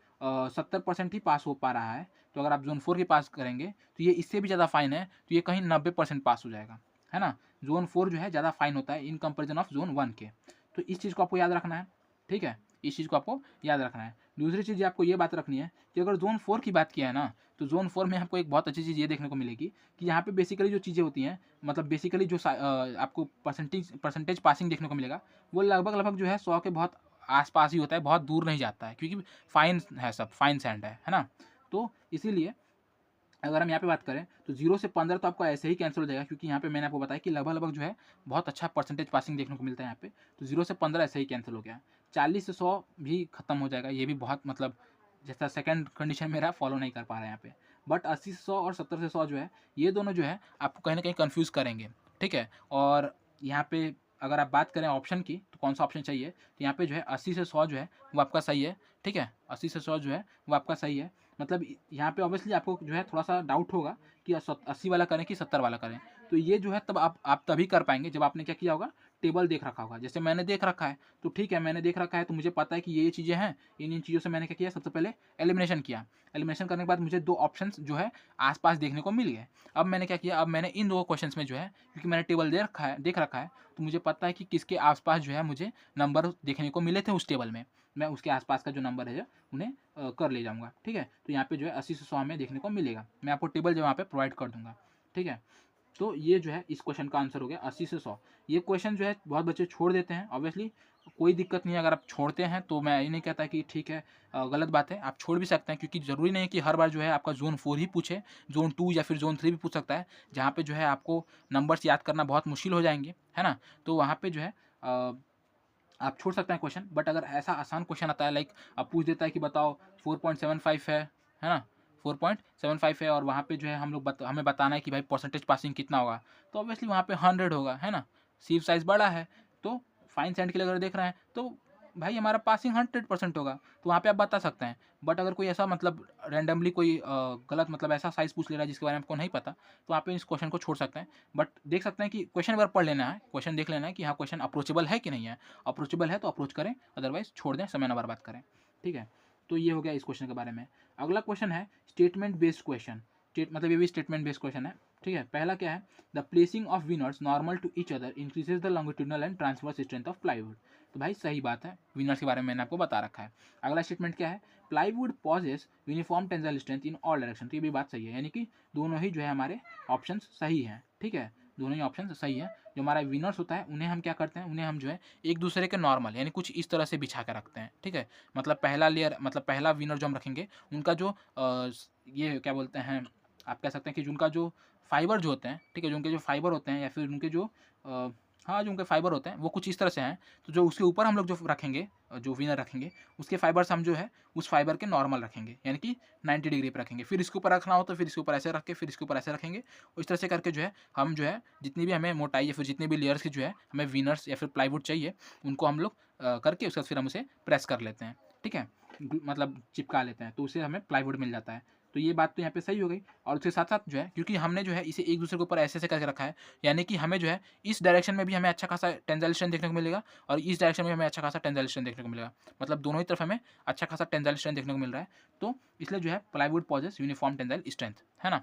70% ही पास हो पा रहा है, तो अगर आप ज़ोन 4 की पास करेंगे, तो ये इससे भी ज़्यादा फाइन है, तो ये कहीं 90% पास हो जाएगा, है ना? ज़ोन 4 जो है ज़्यादा फाइन होता है इन कंपैरिज़न ऑफ ज़ोन 1 के। तो इस चीज़ को आपको याद रखना है, ठीक है? इस चीज़ को आपको याद रखना है। दूसरी चीज़ आपको ये बात रखनी है कि अगर ज़ोन 4 की बात किया है ना, तो ज़ोन 4 में आपको एक बहुत अच्छी चीज़ ये देखने को मिलेगी कि यहाँ पे बेसिकली जो चीज़ें होती हैं, मतलब बेसिकली जो आपको परसेंटेज पासिंग देखने को मिलेगा, वो लगभग-लगभग जो है 100 के बहुत आस-पास ही होता है, बहुत दूर नहीं जाता है, क्योंकि फाइन है सब, फाइन सैंड है ना? तो इसीलिए अगर हम यहाँ पे बात करें तो 0 से 15 तो आपको ऐसे ही कैंसिल हो जाएगा, क्योंकि यहाँ पे मैंने आपको बताया कि लगभग-लगभग जो है बहुत अच्छा परसेंटेज पासिंग देखने को मिलता है यहाँ पे। तो 0 से 15 ऐसे ही कैंसिल हो गया। 40 से 100 भी खत्म हो जाएगा, ये भी बहुत मतलब जैसा सेकंड कंडीशन मेरा फॉलो नहीं कर पा रहा है यहाँ पे। बट 80 से 100 और 70 से 100 जो है, ये दोनों जो है आपको कहीं न कहीं कन्फ्यूज़ करेंगे, ठीक है? और यहाँ पे अगर आप बात करें ऑप्शन की, तो कौन-सा ऑप्शन चाहिए? तो यहाँ पे जो है 80 से 100 जो है वो आपका सही है, ठीक है? 80 से 100 जो है वो आपका सही है। मतलब यहाँ पे ऑब्वियसली आपको जो है थोड़ा-सा डाउट होगा कि 80 वाला करें कि 70 वाला करें। तो ये जो है तब आप तभी कर पाएँगे जब आपने क्या किया होगा, टेबल देख रखा होगा। जैसे मैंने देख रखा है, तो ठीक है, मैंने देख रखा है तो मुझे पता है कि ये चीज़ें हैं। इन चीज़ों से मैंने क्या किया, सबसे पहले एलिमिनेशन किया। एलिमिनेशन करने के बाद मुझे 2 ऑप्शंस जो है आस-पास देखने को मिल गए। अब मैंने क्या किया, अब मैंने इन 2 क्वेश्चन्स में जो है, क्योंकि मैंने टेबल देख रखा है, तो मुझे पता है कि किसके आस-पास जो है मुझे नंबर देखने को मिले थे उस टेबल में। मैं उसके आस-पास का जो नंबर है उन्हें कर ले जाऊँगा, ठीक है? तो यहाँ पे जो है 80 से 100 हमें देखने को मिलेगा। मैं आपको टेबल जो वहाँ पे प्रोवाइड कर दूँगा, ठीक है? तो ये जो है इस क्वेश्चन का आंसर हो गया 80 से 100। ये क्वेश्चन जो है बहुत बच्चे छोड़ देते हैं, ऑब्वियसली कोई दिक्कत नहीं है अगर आप छोड़ते हैं, तो मैं ये नहीं कहता कि ठीक है, गलत बात है, आप छोड़ भी सकते हैं, क्योंकि ज़रूरी नहीं है कि हर बार जो है आपका ज़ोन 4 ही पूछे, ज़ोन 2 या फिर ज़ोन 3 भी पूछ सकता है, जहाँ पे जो है आपको नंबर्स याद करना बहुत मुश्किल हो जाएँगे, है ना? तो वहाँ पे जो है आप छोड़ सकते हैं क्वेश्चन। बट अगर ऐसा आसान क्वेश्चन आता है, लाइक अब पूछ देता है कि बताओ 4.75 है ना? 4.75 है और वहाँ पे जो है हमें बताना है कि भाई परसेंटेज पासिंग कितना होगा, तो ऑब्वियसली वहाँ पे 100 होगा, है ना? सीव साइज़ बड़ा है, तो फाइन सैंड के लिए अगर देख रहे हैं तो भाई हमारा पासिंग 100% होगा, तो वहाँ पे आप बता सकते हैं। बट अगर कोई ऐसा मतलब रैंडमली कोई गलत मतलब ऐसा साइज़ पूछ ले रहा है जिसके बारे में आपको नहीं पता, तो आप इस क्वेश्चन को छोड़ सकते हैं। बट देख सकते हैं कि क्वेश्चन एक बार पढ़ लेना है, क्वेश्चन देख लेना है कि हाँ, क्वेश्चन अप्रोचेबल है कि नहीं है। अप्रोचेबल है तो अप्रोच करें, अदरवाइज़ छोड़ दें, समय ना बर्बाद करें। ठीक है? तो ये हो गया इस क्वेश्चन के बारे में। अगला क्वेश्चन है स्टेटमेंट बेस्ड क्वेश्चन। मतलब ये भी स्टेटमेंट बेस्ड क्वेश्चन है। ठीक है? पहला क्या है? The placing of veneers normal to each other increases the longitudinal and transverse strength of plywood. तो भाई सही बात है, विनर्स के बारे में मैंने आपको बता रखा है। अगला स्टेटमेंट क्या है? Plywood possesses uniform tensile strength in all direction. तो ये भी बात सही है, यानी कि दोनों ही जो है हमारे ऑप्शंस सही हैं। ठीक है? दोनों ही ऑप्शन सही है। जो हमारा विनर्स होता है उन्हें हम क्या करते हैं, उन्हें हम जो है एक दूसरे के नॉर्मल यानी कुछ इस तरह से बिछा के रखते हैं, ठीक है? मतलब पहला लेयर, मतलब पहला विनर जो हम रखेंगे, उनका जो ये क्या बोलते हैं, आप कह सकते हैं कि उनका जो फाइबर जो होते हैं, ठीक है? जो उनके जो फाइबर होते हैं या फिर उनके जो हाँ, जो उनके फाइबर होते हैं वो कुछ इस तरह से हैं, तो जो उसके ऊपर हम लोग जो रखेंगे, जो विनर रखेंगे, उसके फाइबर्स हम जो है उस फाइबर के नॉर्मल रखेंगे, यानी कि 90 डिग्री पे रखेंगे। फिर इसके ऊपर रखना हो तो फिर इसके ऊपर ऐसे रख के फिर इसके ऊपर ऐसे रखेंगे। और इस तरह से करके जो है हम जो है जितनी भी हमें मोटाई या फिर जितनी भी लेयर्स की जो है हमें विनर्स या फिर प्लाईवुड चाहिए, उनको हम लोग करके उसके बाद फिर हम उसे प्रेस कर लेते हैं, ठीक है? मतलब चिपका लेते हैं, तो उससे हमें प्लाईवुड मिल जाता है। तो ये बात तो यहाँ पे सही हो गई। और उसके साथ-साथ जो है, क्योंकि हमने जो है इसे एक दूसरे के ऊपर ऐसे-ऐसे करके रखा है, यानी कि हमें जो है इस डायरेक्शन में भी हमें अच्छा खासा टेंसाइल स्ट्रेंथ देखने को मिलेगा और इस डायरेक्शन में हमें अच्छा खासा टेंसाइल स्ट्रेंथ देखने को मिलेगा। मतलब दोनों ही तरफ हमें अच्छा खासा टेंसाइल स्ट्रेंथ देखने को मिल रहा है। तो इसलिए जो है plywood possesses uniform tensile strength, है ना?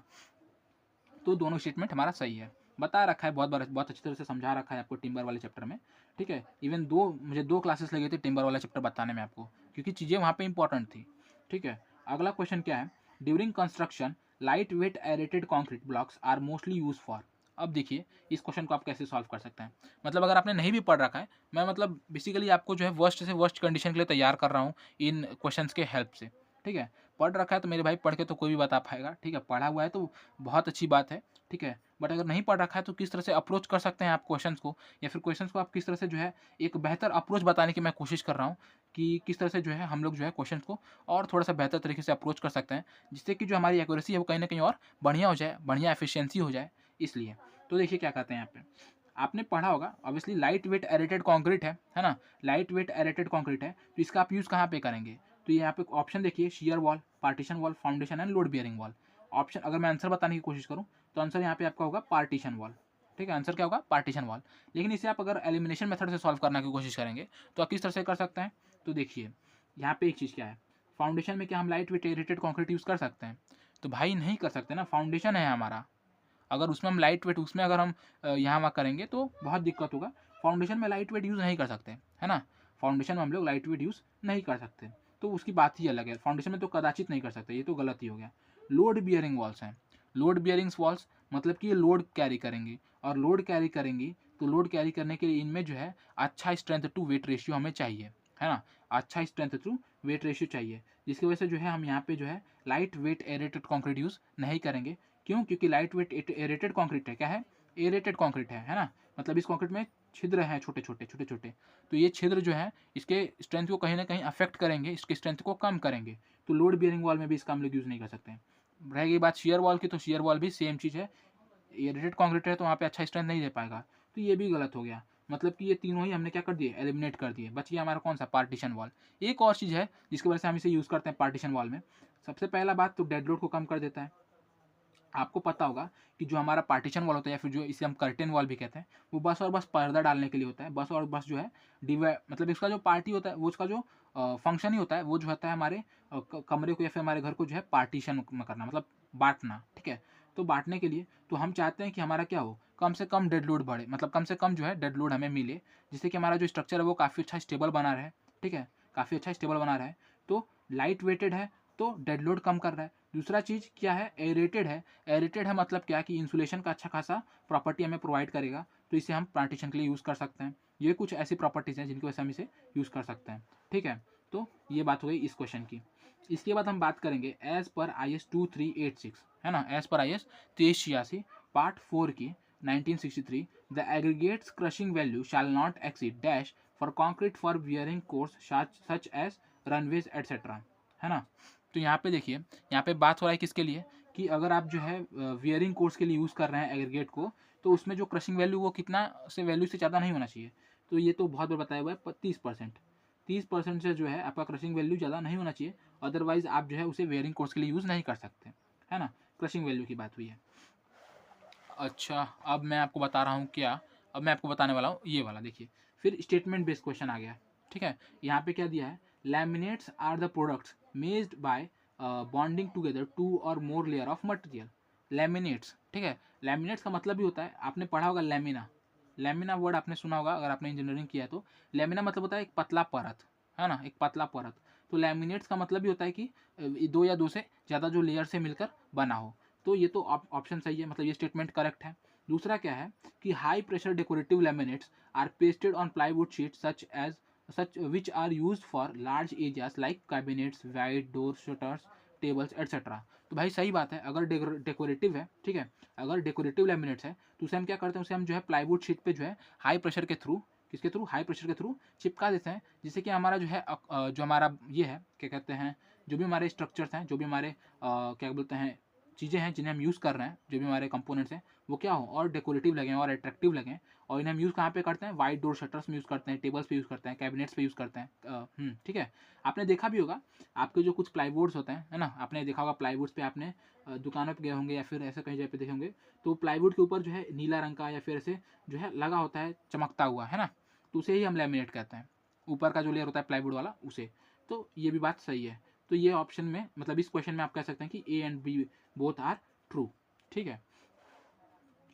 तो दोनों स्टेटमेंट हमारा सही है। बता रखा है बहुत बार, बहुत अच्छी तरह से समझा रखा है आपको टिम्बर वाले चैप्टर में, ठीक है? इवन मुझे 2 क्लासेस लगे थे टिम्बर वाला चैप्टर बताने में आपको, क्योंकि चीज़ें वहाँ पे इंपॉर्टेंट थी, ठीक है? अगला क्वेश्चन क्या है? During construction light weight aerated concrete blocks are mostly use for. अब देखिए इस क्वेश्चन को आप कैसे सॉल्व कर सकते हैं। मतलब अगर आपने नहीं भी पढ़ रखा है, मैं मतलब बेसिकली आपको जो है वर्स्ट से वर्स्ट कंडीशन के लिए तैयार कर रहा हूँ इन क्वेश्चंस के हेल्प से, ठीक है? पढ़ रखा है तो मेरे भाई पढ़ के तो कोई भी बता पाएगा, ठीक है? पढ़ा हुआ है तो बहुत अच्छी बात है, ठीक है? बट अगर नहीं पढ़ रखा है तो किस तरह से अप्रोच कर सकते हैं आप क्वेश्चंस को, या फिर क्वेश्चंस को आप किस तरह से जो है एक बेहतर अप्रोच बताने की मैं कोशिश कर रहा हूँ कि किस तरह से जो है हम लोग जो है क्वेश्चंस को और थोड़ा-सा बेहतर तरीके से अप्रोच कर सकते हैं, जिससे कि जो हमारी एक्यूरेसी है वो कहीं न कहीं और बढ़िया हो जाए, बढ़िया एफिशिएंसी हो जाए, इसलिए। तो देखिए क्या कहते हैं यहाँ पे, आपने पढ़ा होगा obviously light weight aerated concrete है ना, लाइट वेट एरेटेड कॉन्क्रीट है, तो इसका आप यूज़ कहाँ पे करेंगे? तो यहाँ पे ऑप्शन देखिए, shear wall, partition wall, foundation and load bearing wall. Option अगर मैं आंसर बताने की कोशिश करूँ तो आंसर यहाँ पे आपका होगा पार्टीशन वॉल। ठीक है, आंसर क्या होगा? Partition wall. लेकिन इसे आप अगर एलिमिनेशन मेथड से सॉल्व करने की कोशिश करेंगे तो आप किस तरह से कर सकते हैं? तो देखिए यहाँ पे एक चीज़ क्या है, फाउंडेशन में क्या हम light weight aerated concrete use कर सकते हैं? तो भाई नहीं कर सकते ना, फाउंडेशन है हमारा। अगर उसमें हम लाइट वेट उसमें अगर हम यहाँ वहाँ करेंगे तो बहुत दिक्कत होगा। फाउंडेशन में लाइट वेट यूज़ नहीं कर सकते, है ना, फाउंडेशन में हम लोग लाइट वेट यूज़ नहीं कर सकते, तो उसकी बात ही अलग है। फाउंडेशन में तो कदाचित नहीं कर सकते, ये तो गलत ही हो गया। लोड बियरिंग वॉल्स हैं, लोड बियरिंग्स वॉल्स मतलब कि ये लोड कैरी करेंगी, और लोड कैरी करेंगी तो लोड कैरी करने के लिए इनमें जो है अच्छा स्ट्रेंथ टू वेट रेशियो हमें चाहिए, है ना, अच्छा स्ट्रेंथ टू वेट रेशियो चाहिए, जिसकी वजह से जो है हम यहाँ पे जो है light weight aerated concrete use नहीं करेंगे। क्यों? क्योंकि लाइट वेट एरेटेड कॉन्क्रीट है, क्या है? एरेटेड कॉन्क्रीट है ना, मतलब इस कॉन्क्रीट में छिद्र हैं छोटे छोटे छोटे छोटे, तो ये छिद्र जो है इसके स्ट्रेंथ को कहीं ना कहीं अफेक्ट करेंगे, इसके स्ट्रेंथ को कम करेंगे, तो लोड बियरिंग वॉल में भी इसका हम लोग यूज़ नहीं कर सकते। रह गई बात शेयर वॉल की, तो शेयर वॉल भी सेम चीज़ है, एरेटेड कॉन्क्रीट है तो वहाँ पे अच्छा स्ट्रेंथ नहीं दे पाएगा, तो ये भी गलत हो गया। मतलब कि ये तीनों ही हमने क्या कर दिए? एलिमिनेट कर दिए। बच गया हमारा कौन सा? Partition wall. एक और चीज़ है जिसकी वजह से हम इसे यूज़ करते हैं पार्टीशन वॉल में। सबसे पहला बात तो डेड लोड को कम कर देता है। आपको पता होगा कि जो हमारा पार्टीशन वॉल होता है या फिर जो इसे हम कर्टेन वॉल भी कहते हैं, वो बस और बस पर्दा डालने के लिए होता है। बस और बस जो है डिवाइड, मतलब इसका जो पार्टी होता है वो उसका जो फंक्शन ही होता है, वो जो होता है हमारे कमरे को या फिर हमारे घर को जो है पार्टीशन में करना, मतलब बांटना। ठीक है, तो बांटने के लिए तो हम चाहते हैं कि हमारा क्या हो, कम से कम डेड लोड बढ़े, मतलब कम से कम जो है डेड लोड हमें मिले, जिससे कि हमारा जो स्ट्रक्चर है वो काफ़ी अच्छा स्टेबल बना रहे। ठीक है, काफ़ी अच्छा स्टेबल बना रहे। तो लाइट वेटेड है तो डेड लोड कम कर रहा है। दूसरा चीज़ क्या है? एरेटेड है। एरेटेड है मतलब क्या कि इंसुलेशन का अच्छा खासा प्रॉपर्टी हमें प्रोवाइड करेगा, तो इसे हम पार्टीशन के लिए यूज़ कर सकते हैं। ये कुछ ऐसी प्रॉपर्टीज़ हैं जिनकी वजह से हम इसे यूज़ कर सकते हैं। ठीक है, तो ये बात हो गई इस क्वेश्चन की। इसके बाद हम बात करेंगे एज पर IS 2386, है ना, एज पर IS 2386 पार्ट 4 की 1963, the aggregates crushing value shall not exceed dash for concrete for bearing course such as runways etcetera, है ना। तो यहाँ पे देखिए, यहाँ पे बात हो रहा है किसके लिए, कि अगर आप जो है वियरिंग कोर्स के लिए यूज़ कर रहे हैं एग्रीगेट को, तो उसमें जो क्रशिंग वैल्यू वो कितना से वैल्यू से ज़्यादा नहीं होना चाहिए। तो ये तो बहुत बार बताया हुआ है 30%, 30% से जो है आपका क्रशिंग वैल्यू ज़्यादा नहीं होना चाहिए, अदरवाइज आप जो है उसे वियरिंग कोर्स के लिए यूज़ नहीं कर सकते, है ना। क्रशिंग वैल्यू की बात हुई है। अच्छा, अब मैं आपको बता रहा हूँ क्या, अब मैं आपको बताने वाला हूँ ये वाला, देखिए फिर स्टेटमेंट बेस्ड क्वेश्चन आ गया। ठीक है, यहाँ पे क्या दिया है, laminates are the products made by bonding together two or more layer of material. Laminates, ठीक है, लैमिनेट्स का मतलब भी होता है, आपने पढ़ा होगा लैमिना, लैमिना वर्ड आपने सुना होगा अगर आपने इंजीनियरिंग किया है तो। लैमिना मतलब होता है एक पतला परत, है ना, एक पतला परत। तो लैमिनेट्स का मतलब भी होता है कि दो या दो से ज़्यादा जो लेयर से मिलकर बना हो। तो ये तो ऑप्शन सही है, मतलब ये स्टेटमेंट करेक्ट है। दूसरा क्या है कि high pressure decorative laminates are pasted on plywood sheet such which are used for large areas like cabinets, wide door shutters, tables etcetera. तो भाई सही बात है, अगर डेकोरेटिव है, ठीक है, अगर डेकोरेटिव लैमिनेट्स है तो उसे हम क्या करते हैं, उसे हम जो है प्लाईवुड शीट पे जो है हाई प्रेशर के थ्रू, किसके थ्रू? हाई प्रेशर के थ्रू चिपका देते हैं, जिससे कि हमारा जो है जो हमारा ये है क्या कहते हैं, जो भी हमारे स्ट्रक्चर्स हैं, जो भी हमारे क्या बोलते हैं चीज़ें हैं जिन्हें हम यूज़ कर रहे हैं, जो भी हमारे कंपोनेंट्स हैं, वो क्या हो और डेकोरेटिव लगें और अट्रैक्टिव लगें। और इन्हें हम यूज़ कहाँ पे करते हैं? वाइड डोर शटर्स में यूज़ करते हैं, टेबल्स पे यूज़ करते हैं, कैबिनेट्स पे यूज़ करते हैं। ठीक है, आपने देखा भी होगा आपके जो कुछ प्लाईवुड्स होते हैं, है ना, आपने देखा होगा प्लाईवुड्स पे आपने दुकानों पे गए होंगे या फिर ऐसे कहीं जगह पे देखे होंगे, तो प्लाईवुड के ऊपर जो है नीला रंग का या फिर ऐसे जो है लगा होता है चमकता हुआ, है ना, तो उसे ही हम लैमिनेट कहते हैं, ऊपर का जो लेयर होता है प्लाईवुड वाला उसे। तो ये भी बात सही है। तो ये ऑप्शन में, मतलब इस क्वेश्चन में आप कह सकते हैं कि A and B both are true. ठीक है,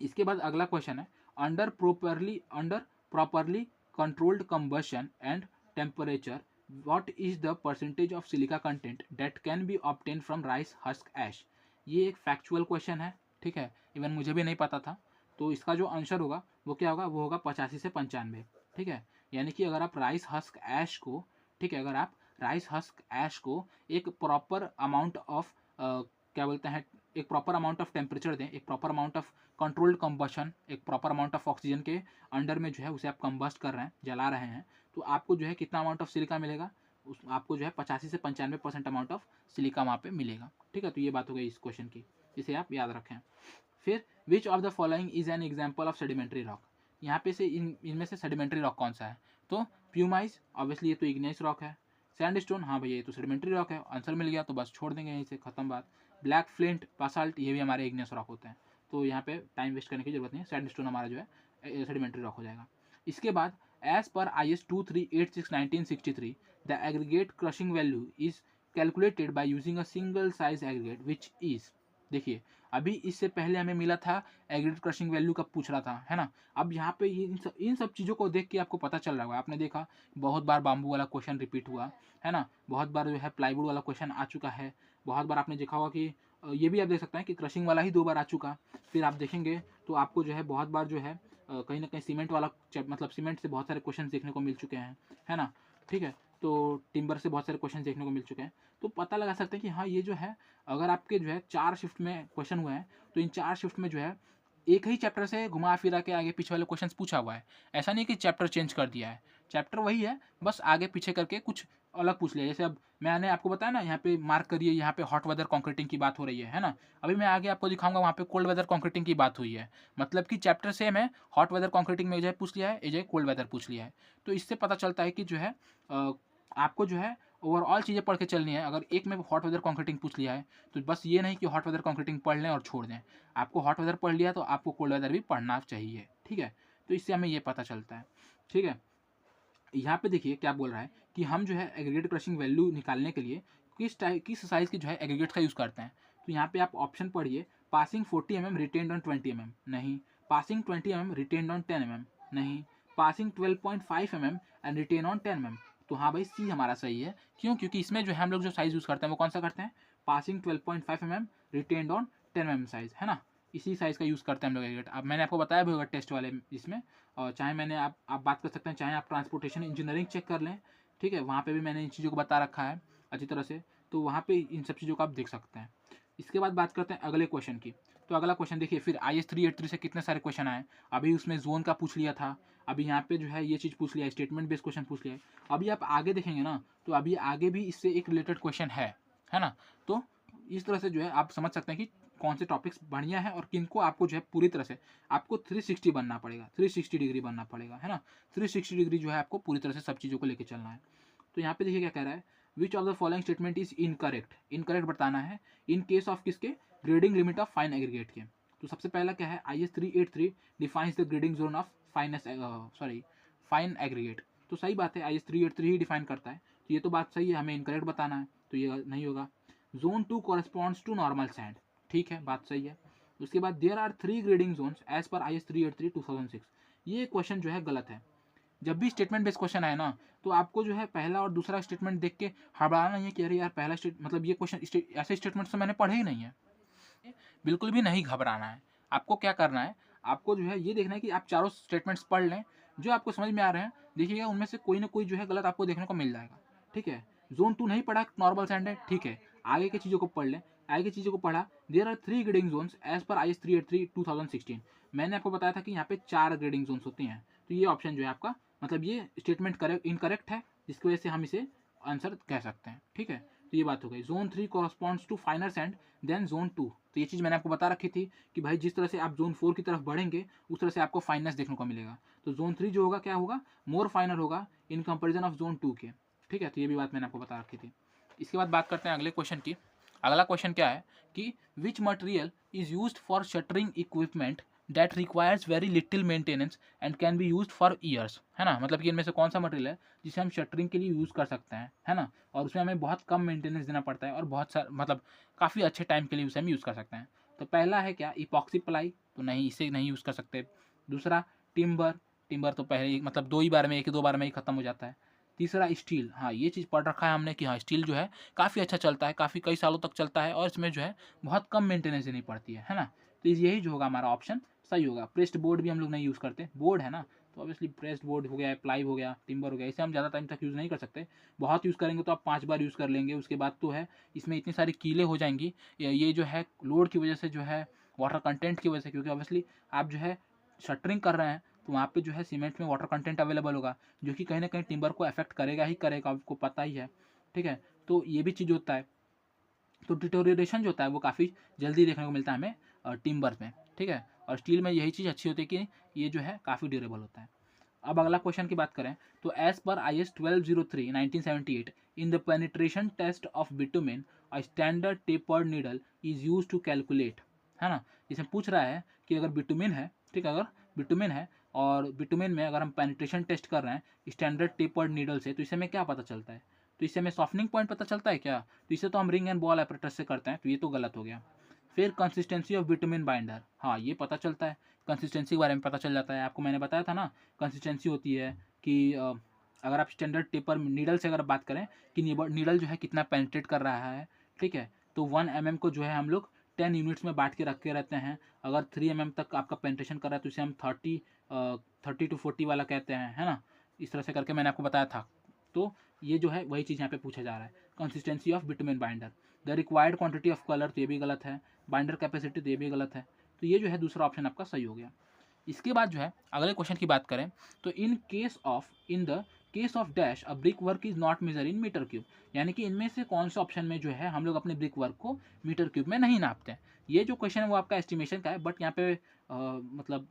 इसके बाद अगला क्वेश्चन है, under properly controlled combustion and temperature what is the percentage of silica content that can be obtain from rice husk ash. ये एक फैक्चुअल क्वेश्चन है, ठीक है, इवन मुझे भी नहीं पता था। तो इसका जो आंसर होगा वो क्या होगा, वो होगा 85 से 95। ठीक है, यानी कि अगर आप राइस हस्क ऐश को, ठीक है, अगर आप राइस हस्क ऐश को एक प्रॉपर अमाउंट ऑफ क्या बोलते हैं, एक प्रॉपर अमाउंट ऑफ टेम्परेचर दें, एक proper amount of controlled combustion, एक प्रॉपर अमाउंट ऑफ ऑक्सीजन के अंडर में जो है उसे आप कंबस्ट कर रहे हैं, जला रहे हैं, तो आपको जो है कितना अमाउंट ऑफ सिलिका मिलेगा, उस आपको जो है 85 से 95% अमाउंट ऑफ सिलिका वहाँ पे मिलेगा। ठीक है, तो ये बात हो गई इस क्वेश्चन की, इसे आप याद रखें। फिर विच of the following is an example of sedimentary rock. यहाँ पे से इनमें से सेडिमेंट्री रॉक कौन सा है, तो प्यूमाइस ऑब्वियसली ये तो इग्नेस रॉक है। सैंडस्टोन, हाँ भैया ये तो सेडिमेंट्री रॉक है, आंसर मिल गया, तो बस छोड़ देंगे यहीं से, खत्म बात। ब्लैक फ्लिंट, बासाल्ट, ये भी हमारे इग्नेस रॉक होते हैं, तो यहाँ पे टाइम वेस्ट करने की जरूरत नहीं है, सैंडस्टोन हमारा जो है सेडिमेंट्री रॉक हो जाएगा। इसके बाद as per IS 2386/1963 the aggregate crushing value is calculated by using a single size aggregate which is, देखिए अभी इससे पहले हमें मिला था एग्रीगेट क्रशिंग वैल्यू कब पूछ रहा था, है ना। अब यहाँ पे इन सब चीज़ों को देख के आपको पता चल रहा होगा, आपने देखा बहुत बार बाम्बू वाला क्वेश्चन रिपीट हुआ है ना, बहुत बार जो है प्लाईवुड वाला क्वेश्चन आ चुका है, बहुत बार आपने देखा होगा कि ये भी आप देख सकते हैं कि क्रशिंग वाला ही 2 बार आ चुका। फिर आप देखेंगे तो आपको जो है बहुत बार जो है कहीं ना कहीं सीमेंट वाला मतलब सीमेंट से बहुत सारे क्वेश्चन देखने को मिल चुके हैं, है ना। ठीक है, तो टिम्बर से बहुत सारे क्वेश्चन देखने को मिल चुके हैं, तो पता लगा सकते हैं कि हाँ ये जो है अगर आपके जो है 4 शिफ्ट में क्वेश्चन हुए हैं, तो इन 4 शिफ्ट में जो है एक ही चैप्टर से घुमा फिरा के आगे पीछे वाले क्वेश्चंस पूछा हुआ है। ऐसा नहीं कि चैप्टर चेंज कर दिया है, चैप्टर वही है, बस आगे पीछे करके कुछ अलग पूछ लिया। जैसे अब मैंने आपको बताया ना, यहाँ पे मार्क करिए, यहाँ पे हॉट वेदर कॉन्क्रीटिंग की बात हो रही है ना। अभी मैं आगे आपको दिखाऊंगा, वहाँ पे कोल्ड वेदर कॉन्क्रीटिंग की बात हुई है, मतलब कि चैप्टर सेम है, हॉट वेदर कॉन्क्रीटिंग में जो है पूछ लिया है, ये जो है कोल्ड वेदर पूछ लिया है। तो इससे पता चलता है कि जो है आपको जो है ओवरऑल चीज़ें पढ़ के चलनी है। अगर एक में हॉट वेदर कॉन्क्रीटिंग पूछ लिया है, तो बस ये नहीं कि हॉट वेदर कॉन्क्रीटिंग पढ़ लें और छोड़ दें, आपको हॉट वेदर पढ़ लिया तो आपको कोल्ड वेदर भी पढ़ना चाहिए, ठीक है। तो इससे हमें ये पता चलता है, ठीक है। यहाँ पे देखिए क्या बोल रहा है कि हम जो है एग्रीगेट क्रशिंग वैल्यू निकालने के लिए किस साइज की जो है एग्रीगेट का यूज़ करते हैं। तो यहाँ पे आप ऑप्शन पढ़िए, passing 40 mm retained on 20 mm, नहीं। Passing 20 mm retained on 10 mm, नहीं। Passing 12.5 mm and retain on 10 mm। तो हाँ भाई सी हमारा सही है, क्यों, क्योंकि इसमें जो है हम लोग जो साइज यूज़ करते हैं वो कौन सा करते हैं, passing 12.5 mm retained on 10 mm size, है ना। इसी साइज़ का यूज़ करते हैं हम लोग एग्रीगेट। अब मैंने आपको बताया भी होगा टेस्ट वाले इसमें, और चाहे मैंने आप बात कर सकते हैं, चाहे आप ट्रांसपोर्टेशन इंजीनियरिंग चेक कर लें, ठीक है, वहाँ पे भी मैंने इन चीज़ों को बता रखा है अच्छी तरह से, तो वहाँ पे इन सब चीज़ों को आप देख सकते हैं। इसके बाद बात करते हैं अगले क्वेश्चन की। तो अगला क्वेश्चन देखिए, फिर IS 383 से कितने सारे क्वेश्चन आए। अभी उसमें जोन का पूछ लिया था, अभी यहाँ पे जो है ये चीज़ पूछ लिया है, स्टेटमेंट बेस्ड क्वेश्चन पूछ लिया है। अभी आप आगे देखेंगे ना, तो अभी आगे भी इससे एक रिलेटेड क्वेश्चन है ना। तो इस तरह से जो है आप समझ सकते हैं कि कौन से टॉपिक्स बढ़िया है और किनको आपको जो है पूरी तरह से आपको 360 बनना पड़ेगा, 360 डिग्री बनना पड़ेगा, है ना। 360 डिग्री जो है आपको पूरी तरह से सब चीज़ों को लेकर चलना है। तो यहाँ पे देखिए क्या कह रहा है, which of the following statement is incorrect, incorrect बताना है इन केस ऑफ किसके, grading limit of fine aggregate के। तो सबसे पहला क्या है, IS 383 defines the grading zone of fine aggregate. तो सही बात है, IS 383 ही डिफाइन करता है, तो ये तो बात सही है, हमें इनकरेक्ट बताना है, तो ये नहीं होगा। Zone 2 corresponds to normal sand, ठीक है, बात सही है। उसके बाद there are 3 grading zones as per IS 383/2006, ये क्वेश्चन जो है गलत है। जब भी स्टेटमेंट बेस्ड क्वेश्चन आए ना, तो आपको जो है पहला और दूसरा स्टेटमेंट देख के हड़बड़ाना नहीं है कि अरे यार पहला मतलब ये क्वेश्चन ऐसे स्टेटमेंट तो मैंने पढ़े ही नहीं है, बिल्कुल भी नहीं घबराना है। आपको क्या करना है, आपको जो है ये देखना है कि आप चारों स्टेटमेंट्स पढ़ लें, जो आपको समझ में आ रहे हैं, देखिएगा उनमें से कोई ना कोई जो है गलत आपको देखने को मिल जाएगा, ठीक है। जोन 2 नहीं पढ़ा, नॉर्मल सैंड है, ठीक है, आगे की चीज़ों को पढ़ लें। आगे की चीज़ों को पढ़ा, there are 3 grading zones as per IS 383/2016, मैंने आपको बताया था कि यहाँ पे 4 ग्रेडिंग जोन्स होती हैं, तो ये ऑप्शन जो है आपका, मतलब ये स्टेटमेंट करेक्ट इनकरेक्ट है, जिसकी वजह से हम इसे आंसर कह सकते हैं, ठीक है। तो ये बात हो गई। Zone 3 corresponds to finer sand than zone 2, तो ये चीज़ मैंने आपको बता रखी थी कि भाई जिस तरह से आप जोन 4 की तरफ बढ़ेंगे उस तरह से आपको फाइननेस देखने को मिलेगा। तो जोन 3 जो होगा क्या होगा, मोर फाइनर होगा इन कंपेरिजन ऑफ जोन 2 के, ठीक है। तो ये भी बात मैंने आपको बता रखी थी। इसके बाद बात करते हैं अगले क्वेश्चन की। अगला क्वेश्चन क्या है कि which material is used for shuttering equipment that requires very little maintenance and can be used for years, है ना। मतलब कि इनमें से कौन सा मटेरियल है जिसे हम शटरिंग के लिए यूज़ कर सकते हैं, है ना, और उसमें हमें बहुत कम मेंटेनेंस देना पड़ता है और बहुत सारा मतलब काफ़ी अच्छे टाइम के लिए उसे हम यूज़ कर सकते हैं। तो पहला है क्या, इपॉक्सी प्लाई, तो नहीं, इसे नहीं यूज़ कर सकते। दूसरा टिम्बर, टिम्बर तो पहले मतलब 2 ही बार में, 1-2 बार में ही ख़त्म हो जाता है। तीसरा स्टील, हाँ ये चीज़ पढ़ रखा है हमने कि हाँ स्टील जो है काफ़ी अच्छा चलता है, काफ़ी कई सालों तक चलता है और इसमें जो है बहुत कम मेंटेनेंस देनी पड़ती है ना। तो यही जो होगा हमारा ऑप्शन सही होगा। प्रेस्ड बोर्ड भी हम लोग नहीं यूज़ करते, बोर्ड है ना, तो ऑब्वियसली प्रेस्ड बोर्ड हो गया, प्लाई हो गया, टिम्बर हो गया, इसे हम ज़्यादा टाइम तक यूज़ नहीं कर सकते। बहुत यूज़ करेंगे तो आप 5 बार यूज़ कर लेंगे, उसके बाद तो है इसमें इतनी सारी कीलें हो जाएंगी, ये जो है लोड की वजह से जो है, वाटर कंटेंट की वजह से, क्योंकि ऑब्वियसली आप जो है शटरिंग कर रहे हैं तो वहाँ पे जो है सीमेंट में वाटर कंटेंट अवेलेबल होगा, जो कि कहीं ना कहीं टिम्बर को अफेक्ट करेगा ही करेगा, आपको पता ही है, ठीक है। तो ये भी चीज़ होता है। तो डिटोरिएशन जो होता है वो काफ़ी जल्दी देखने को मिलता है हमें टिम्बर में, ठीक है। और स्टील में यही चीज़ अच्छी होती है कि ये जो है काफ़ी ड्यूरेबल होता है। अब अगला क्वेश्चन की बात करें तो as per IS 1203 1978 in the penetration test of bitumen a standard tapered needle is use to calculate, है ना। इसमें पूछ रहा है कि अगर बिटुमेन है, ठीक है, अगर बिटुमेन है और बिटुमेन में अगर हम पेनिट्रेशन टेस्ट कर रहे हैं स्टैंडर्ड टेपर्ड नीडल से, तो इससे हमें क्या पता चलता है? तो इससे हमें सॉफ्टनिंग पॉइंट पता चलता है क्या? तो इसे तो हम रिंग एंड बॉल ऑपरेटर से करते हैं, तो ये तो गलत हो गया। फिर कंसिस्टेंसी ऑफ बिटुमेन बाइंडर, हाँ ये पता चलता है, कंसिस्टेंसी के बारे में पता चल जाता है। आपको मैंने बताया था ना, कंसिस्टेंसी होती है कि अगर आप स्टैंडर्ड टेपर नीडल से अगर बात करें कि नीडल जो है कितना पेनिट्रेट कर रहा है, ठीक है, तो 1 mm को जो है हम लोग 10 यूनिट्स में बांट के रखे रहते हैं। अगर 3 mm तक आपका पेनिट्रेशन कर रहा है तो इसे हम 30 to 40 वाला कहते हैं, है ना। इस तरह से करके मैंने आपको बताया था। तो ये जो है वही चीज़ यहाँ पे पूछा जा रहा है, consistency of bitumen binder. The required quantity of colour, तो ये भी गलत है। बाइंडर कैपेसिटी, तो ये भी गलत है। तो ये जो है दूसरा ऑप्शन आपका सही हो गया। इसके बाद जो है अगले क्वेश्चन की बात करें तो in the case of dash a brick work is not measure in metre cube, यानी कि इनमें से कौन से ऑप्शन में जो है हम लोग अपने ब्रिक वर्क को मीटर क्यूब में नहीं नापते हैं। ये जो क्वेश्चन है वो आपका एस्टिमेशन का है, बट यहाँ पे मतलब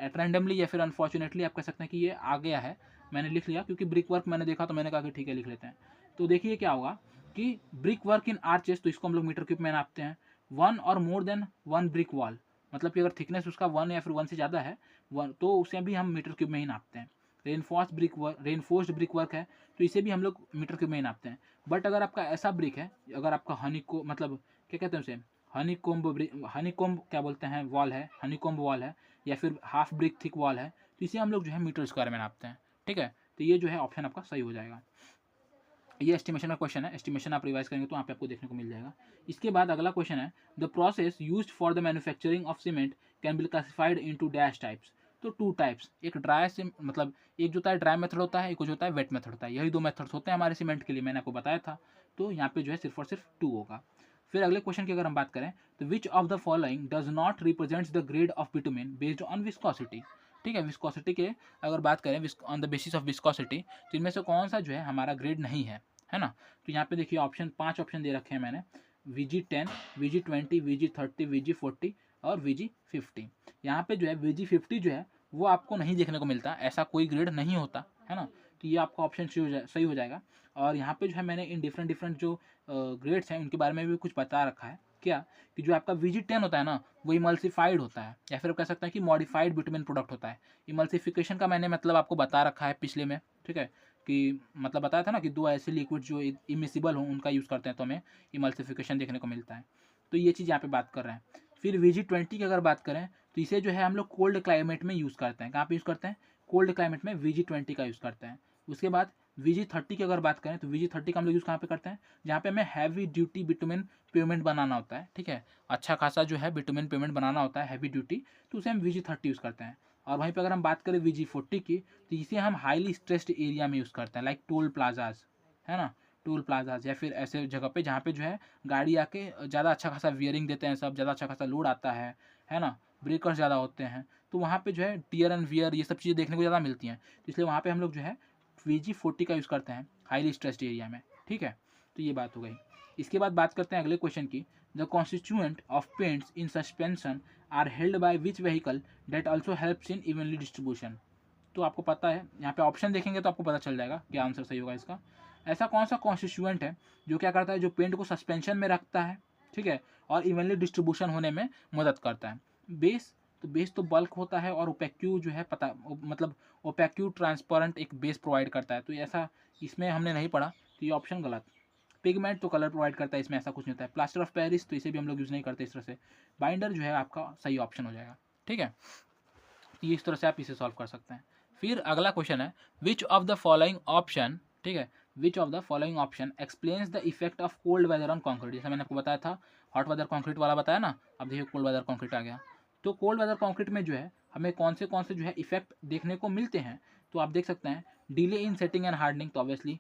एट रैंडमली या फिर अनफॉर्चुनेटली आप कह सकते हैं कि ये आ गया है, मैंने लिख लिया क्योंकि ब्रिक वर्क मैंने देखा तो मैंने कहा कि ठीक है लिख लेते हैं। तो देखिए क्या होगा कि ब्रिक वर्क इन आर्चेस, तो इसको हम लोग मीटर क्यूब में नापते हैं। 1 और मोर देन 1 ब्रिक वॉल, मतलब कि अगर थिकनेस उसका 1 या फिर 1 से ज़्यादा है 1, तो उसे भी हम मीटर क्यूब में ही नापते हैं। रेनफोर्स्ड ब्रिक वर्क है तो इसे भी हम लोग मीटर क्यूब में ही नापते हैं। बट अगर आपका ऐसा ब्रिक है, अगर आपका हनी को मतलब क्या कहते हैं उसे, हनीकॉम्ब क्या बोलते हैं, वॉल है, हनीकॉम्ब वॉल है, या फिर हाफ ब्रिक थिक वॉल है, तो इसे हम लोग जो है मीटर स्क्वायर में नापते हैं, ठीक है। तो ये जो है ऑप्शन आपका सही हो जाएगा। ये एस्टिमेशन का क्वेश्चन है, एस्टिमेशन आप रिवाइज करेंगे तो वहाँ पे आपको देखने को मिल जाएगा। इसके बाद अगला क्वेश्चन है the process used for the manufacturing of cement can be classified into dash types. तो 2 टाइप्स, एक ड्राई मतलब एक जो होता है ड्राई मेथड होता है, एक जो होता है वेट मेथड होता है, यही 2 मेथड्स होते हैं हमारे सीमेंट के लिए, मैंने आपको बताया था। तो यहाँ पे जो है सिर्फ और सिर्फ 2 होगा। फिर अगले क्वेश्चन की अगर हम बात करें तो which of the following does not represents the grade of bitumen based on viscosity, ठीक है। विस्कोसिटी के अगर बात करें on the basis of viscosity, तो इनमें से कौन सा जो है हमारा ग्रेड नहीं है ना। तो यहाँ पे देखिए ऑप्शन 5 ऑप्शन दे रखे हैं मैंने, VG10, VG20, VG30, VG40 और VG50। यहाँ पे जो है VG50 जो है वो आपको नहीं देखने को मिलता, ऐसा कोई ग्रेड नहीं होता, है ना। तो ये आपका ऑप्शन सही हो जाएगा। और यहाँ पे जो है मैंने इन डिफरेंट जो ग्रेड्स हैं उनके बारे में भी कुछ बता रखा है, क्या कि जो आपका VG10 होता है ना वो इमल्सिफाइड होता है, या फिर आप कह सकते हैं कि मॉडिफाइड बिटुमेन प्रोडक्ट होता है। इमल्सिफिकेशन का मैंने मतलब आपको बता रखा है पिछले में, ठीक है, कि मतलब बताया था ना कि 2 ऐसे लिक्विड जो इमिसिबल हों उनका यूज़ करते हैं तो हमें इमल्सिफिकेशन देखने को मिलता है। तो ये चीज़ यहाँ पे बात कर रहे हैं। फिर VG20 की अगर बात करें तो इसे जो है हम लोग कोल्ड क्लाइमेट में यूज़ करते हैं। कहाँ पे यूज़ करते हैं? कोल्ड क्लाइमेट में VG20 का यूज़ करते हैं। उसके बाद VG30 की अगर बात करें तो VG30 का हम लोग यूज़ कहाँ पे करते हैं? जहाँ पे हमें हैवी ड्यूटी बिटुमेन पेमेंट बनाना होता है, ठीक है, अच्छा खासा जो है बिटुमेन पेमेंट बनाना होता है हैवी ड्यूटी, तो उसे हम VG30 यूज़ करते हैं। और वहीं पे अगर हम बात करें VG40 की, तो इसे हम हाईली स्ट्रेस्ड एरिया में यूज़ करते हैं, लाइक टोल प्लाजाज, है ना, टोल प्लाजाज या फिर ऐसे जगह पे जहाँ पे जो है गाड़ी आके ज़्यादा अच्छा खासा वियरिंग देते हैं, सब ज़्यादा अच्छा खासा लोड आता है ना, ब्रेकर्स ज़्यादा होते हैं, तो वहाँ पे जो है टियर एंड वियर ये सब चीज़ें देखने को ज़्यादा मिलती हैं, तो इसलिए वहाँ पे हम लोग जो है VG40 का यूज़ करते हैं हाईली स्ट्रेस्ड एरिया में, ठीक है। तो ये बात हो गई। इसके बाद बात करते हैं अगले क्वेश्चन की, the constituent of paints in suspension are held by which vehicle that also helps in evenly distribution. तो आपको पता है, यहाँ पे ऑप्शन देखेंगे तो आपको पता चल जाएगा क्या आंसर सही होगा इसका। ऐसा कौन सा कॉन्स्टिट्यूएंट है जो क्या करता है, जो पेंट को सस्पेंशन में रखता है, ठीक है, और इवनली डिस्ट्रीब्यूशन होने में मदद करता है? बेस, तो बेस तो बल्क होता है और ओपेक्यू जो है पता मतलब ओपेक्यू ट्रांसपेरेंट एक बेस प्रोवाइड करता है, तो ऐसा इसमें हमने नहीं पढ़ा, तो ये ऑप्शन गलत। पिगमेंट तो कलर प्रोवाइड करता है, इसमें ऐसा कुछ नहीं होता है। प्लास्टर ऑफ पेरिस, तो इसे भी हम लोग यूज़ नहीं करते इस तरह से। बाइंडर जो है आपका सही ऑप्शन हो जाएगा, ठीक है। ये इस तरह से आप इसे सॉल्व कर सकते हैं। फिर अगला क्वेश्चन है which of the following option, ठीक है, which of the following option explains the effect of cold weather on concrete. जैसा मैंने आपको बताया था, हॉट वेदर कॉन्क्रीट वाला बताया ना, अब देखिए कोल्ड वेदर कॉन्क्रीट आ गया। तो कोल्ड वेदर कॉन्क्रीट में जो है हमें कौन से जो है इफेक्ट देखने को मिलते हैं, तो आप देख सकते हैं delay in setting and hardening, तो ऑब्वियसली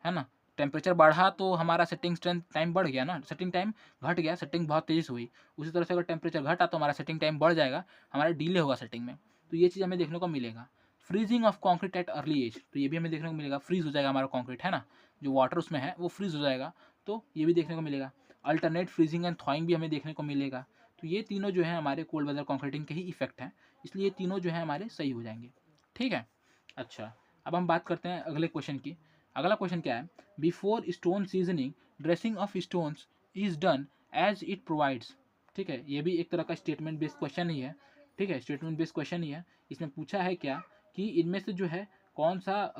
है ना, टेम्परेचर बढ़ा तो हमारा सेटिंग स्ट्रेंथ टाइम बढ़ गया ना, सेटिंग टाइम घट गया, सेटिंग बहुत तेज़ी से हुई। उसी तरह से अगर टेम्परेचर घटा तो हमारा सेटिंग टाइम बढ़ जाएगा, हमारा डिले होगा सेटिंग में, तो ये चीज़ हमें देखने को मिलेगा। Freezing of concrete at early age, तो ये भी हमें देखने को मिलेगा, फ्रीज हो जाएगा हमारा कॉन्क्रीट, है ना, जो वाटर उसमें है वो फ्रीज हो जाएगा, तो ये भी देखने को मिलेगा। अल्टरनेट फ्रीजिंग एंड थॉइंग भी हमें देखने को मिलेगा। तो ये तीनों जो है हमारे कोल्ड वेदर कॉन्क्रीटिंग के ही इफेक्ट हैं, इसलिए ये तीनों जो है हमारे सही हो जाएंगे। ठीक है। अच्छा, अब हम बात करते हैं अगले क्वेश्चन की। अगला क्वेश्चन क्या है, before stone seasoning dressing of stones is done as it provides. ठीक है, ये भी एक तरह का स्टेटमेंट बेस्ड क्वेश्चन ही है। ठीक है, स्टेटमेंट बेस्ड क्वेश्चन ही है। इसमें पूछा है क्या कि इनमें से जो है कौन सा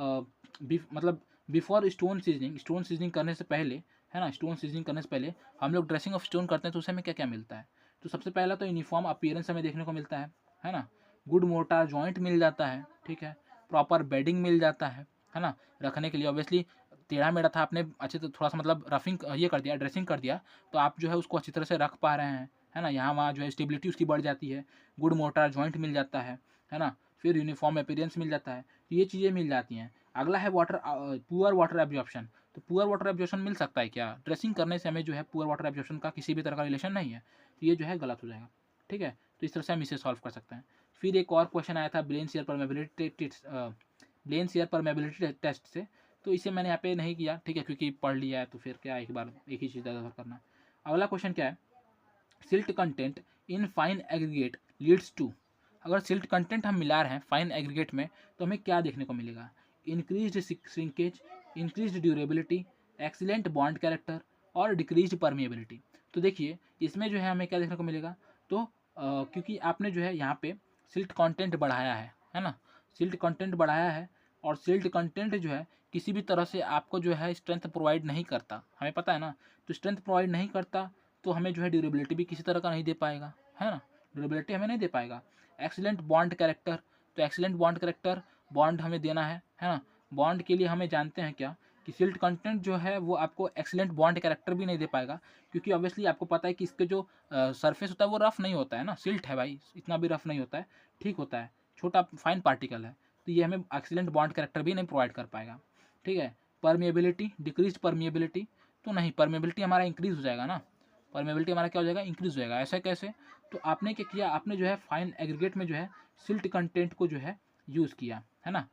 मतलब बिफोर स्टोन सीजनिंग करने से पहले, है ना, स्टोन सीजनिंग करने से पहले हम लोग ड्रेसिंग ऑफ स्टोन करते हैं तो उसे हमें क्या क्या मिलता है। तो सबसे पहला तो यूनिफॉर्म अपीयरेंस हमें देखने को मिलता है ना, गुड मोर्टार जॉइंट मिल जाता है। ठीक है, प्रॉपर बेडिंग मिल जाता है ना, रखने के लिए। ऑब्वियसली टेढ़ा मेढ़ा था, आपने अच्छे तो थोड़ा सा मतलब रफिंग ये कर दिया, ड्रेसिंग कर दिया, तो आप जो है उसको अच्छी तरह से रख पा रहे हैं, है ना। यहाँ वहाँ जो है स्टेबिलिटी उसकी बढ़ जाती है, गुड मोर्टार जॉइंट मिल जाता है ना, फिर यूनिफॉर्म अपीयरेंस मिल जाता है, तो ये चीज़ें मिल जाती हैं। अगला है पुअर वाटर एब्जॉर्प्शन। तो पुअर वाटर एब्जॉर्प्शन मिल सकता है क्या, ड्रेसिंग करने से हमें जो है पुअर वाटर एब्जॉर्प्शन का किसी भी तरह का रिलेशन नहीं है, तो ये जो है गलत हो जाएगा। ठीक है, तो इस तरह से हम इसे सॉल्व कर सकते हैं। फिर एक और क्वेश्चन आया था ब्लेन शेयर परमेबिलिटी टेस्ट से, तो इसे मैंने यहाँ पे नहीं किया, ठीक है, क्योंकि पढ़ लिया है तो फिर क्या एक बार एक ही चीज़ ज़्यादा करना। अगला क्वेश्चन क्या है, silt content in fine aggregate leads to. अगर सिल्ट कंटेंट हम मिला रहे हैं फाइन एग्रीगेट में तो हमें क्या देखने को मिलेगा, increase shrinkage, increase durability, excellent bond character और डिक्रीज परमिएबिलिटी। तो देखिए इसमें जो है हमें क्या देखने को मिलेगा, तो क्योंकि आपने जो है यहाँ पे सिल्ट कंटेंट बढ़ाया है ना, सिल्ट कंटेंट बढ़ाया है, और सिल्ट कंटेंट जो है किसी भी तरह से आपको जो है स्ट्रेंथ प्रोवाइड नहीं करता, हमें पता है ना। तो स्ट्रेंथ प्रोवाइड नहीं करता तो हमें जो है ड्यूरेबिलिटी भी किसी तरह का नहीं दे पाएगा, है ना, ड्यूरेबिलिटी हमें नहीं दे पाएगा। एक्सीलेंट बॉन्ड कैरेक्टर, तो एक्सीलेंट बॉन्ड कैरेक्टर, बॉन्ड हमें देना है ना। बॉन्ड के लिए हमें जानते हैं क्या कि सिल्ट कंटेंट जो है वो आपको एक्सीलेंट बॉन्ड कैरेक्टर भी नहीं दे पाएगा, क्योंकि ऑब्वियसली आपको पता है कि इसके जो सरफेस होता है वो रफ नहीं होता है ना, सिल्ट है भाई, इतना भी रफ नहीं होता है, ठीक होता है, छोटा फाइन पार्टिकल है, तो ये हमें एक्सीलेंट बॉन्ड कैरेक्टर भी नहीं प्रोवाइड कर पाएगा। ठीक है, परमिएबिलिटी, डिक्रीज परमिएबिलिटी, तो नहीं, परमिएबिलिटी हमारा इंक्रीज हो जाएगा ना, परमेबिलिटी हमारा क्या हो जाएगा, इंक्रीज हो जाएगा। ऐसा कैसे, तो आपने क्या किया, आपने जो है फाइन एग्रीगेट में जो है सिल्ट कंटेंट को जो है यूज़ किया, है ना।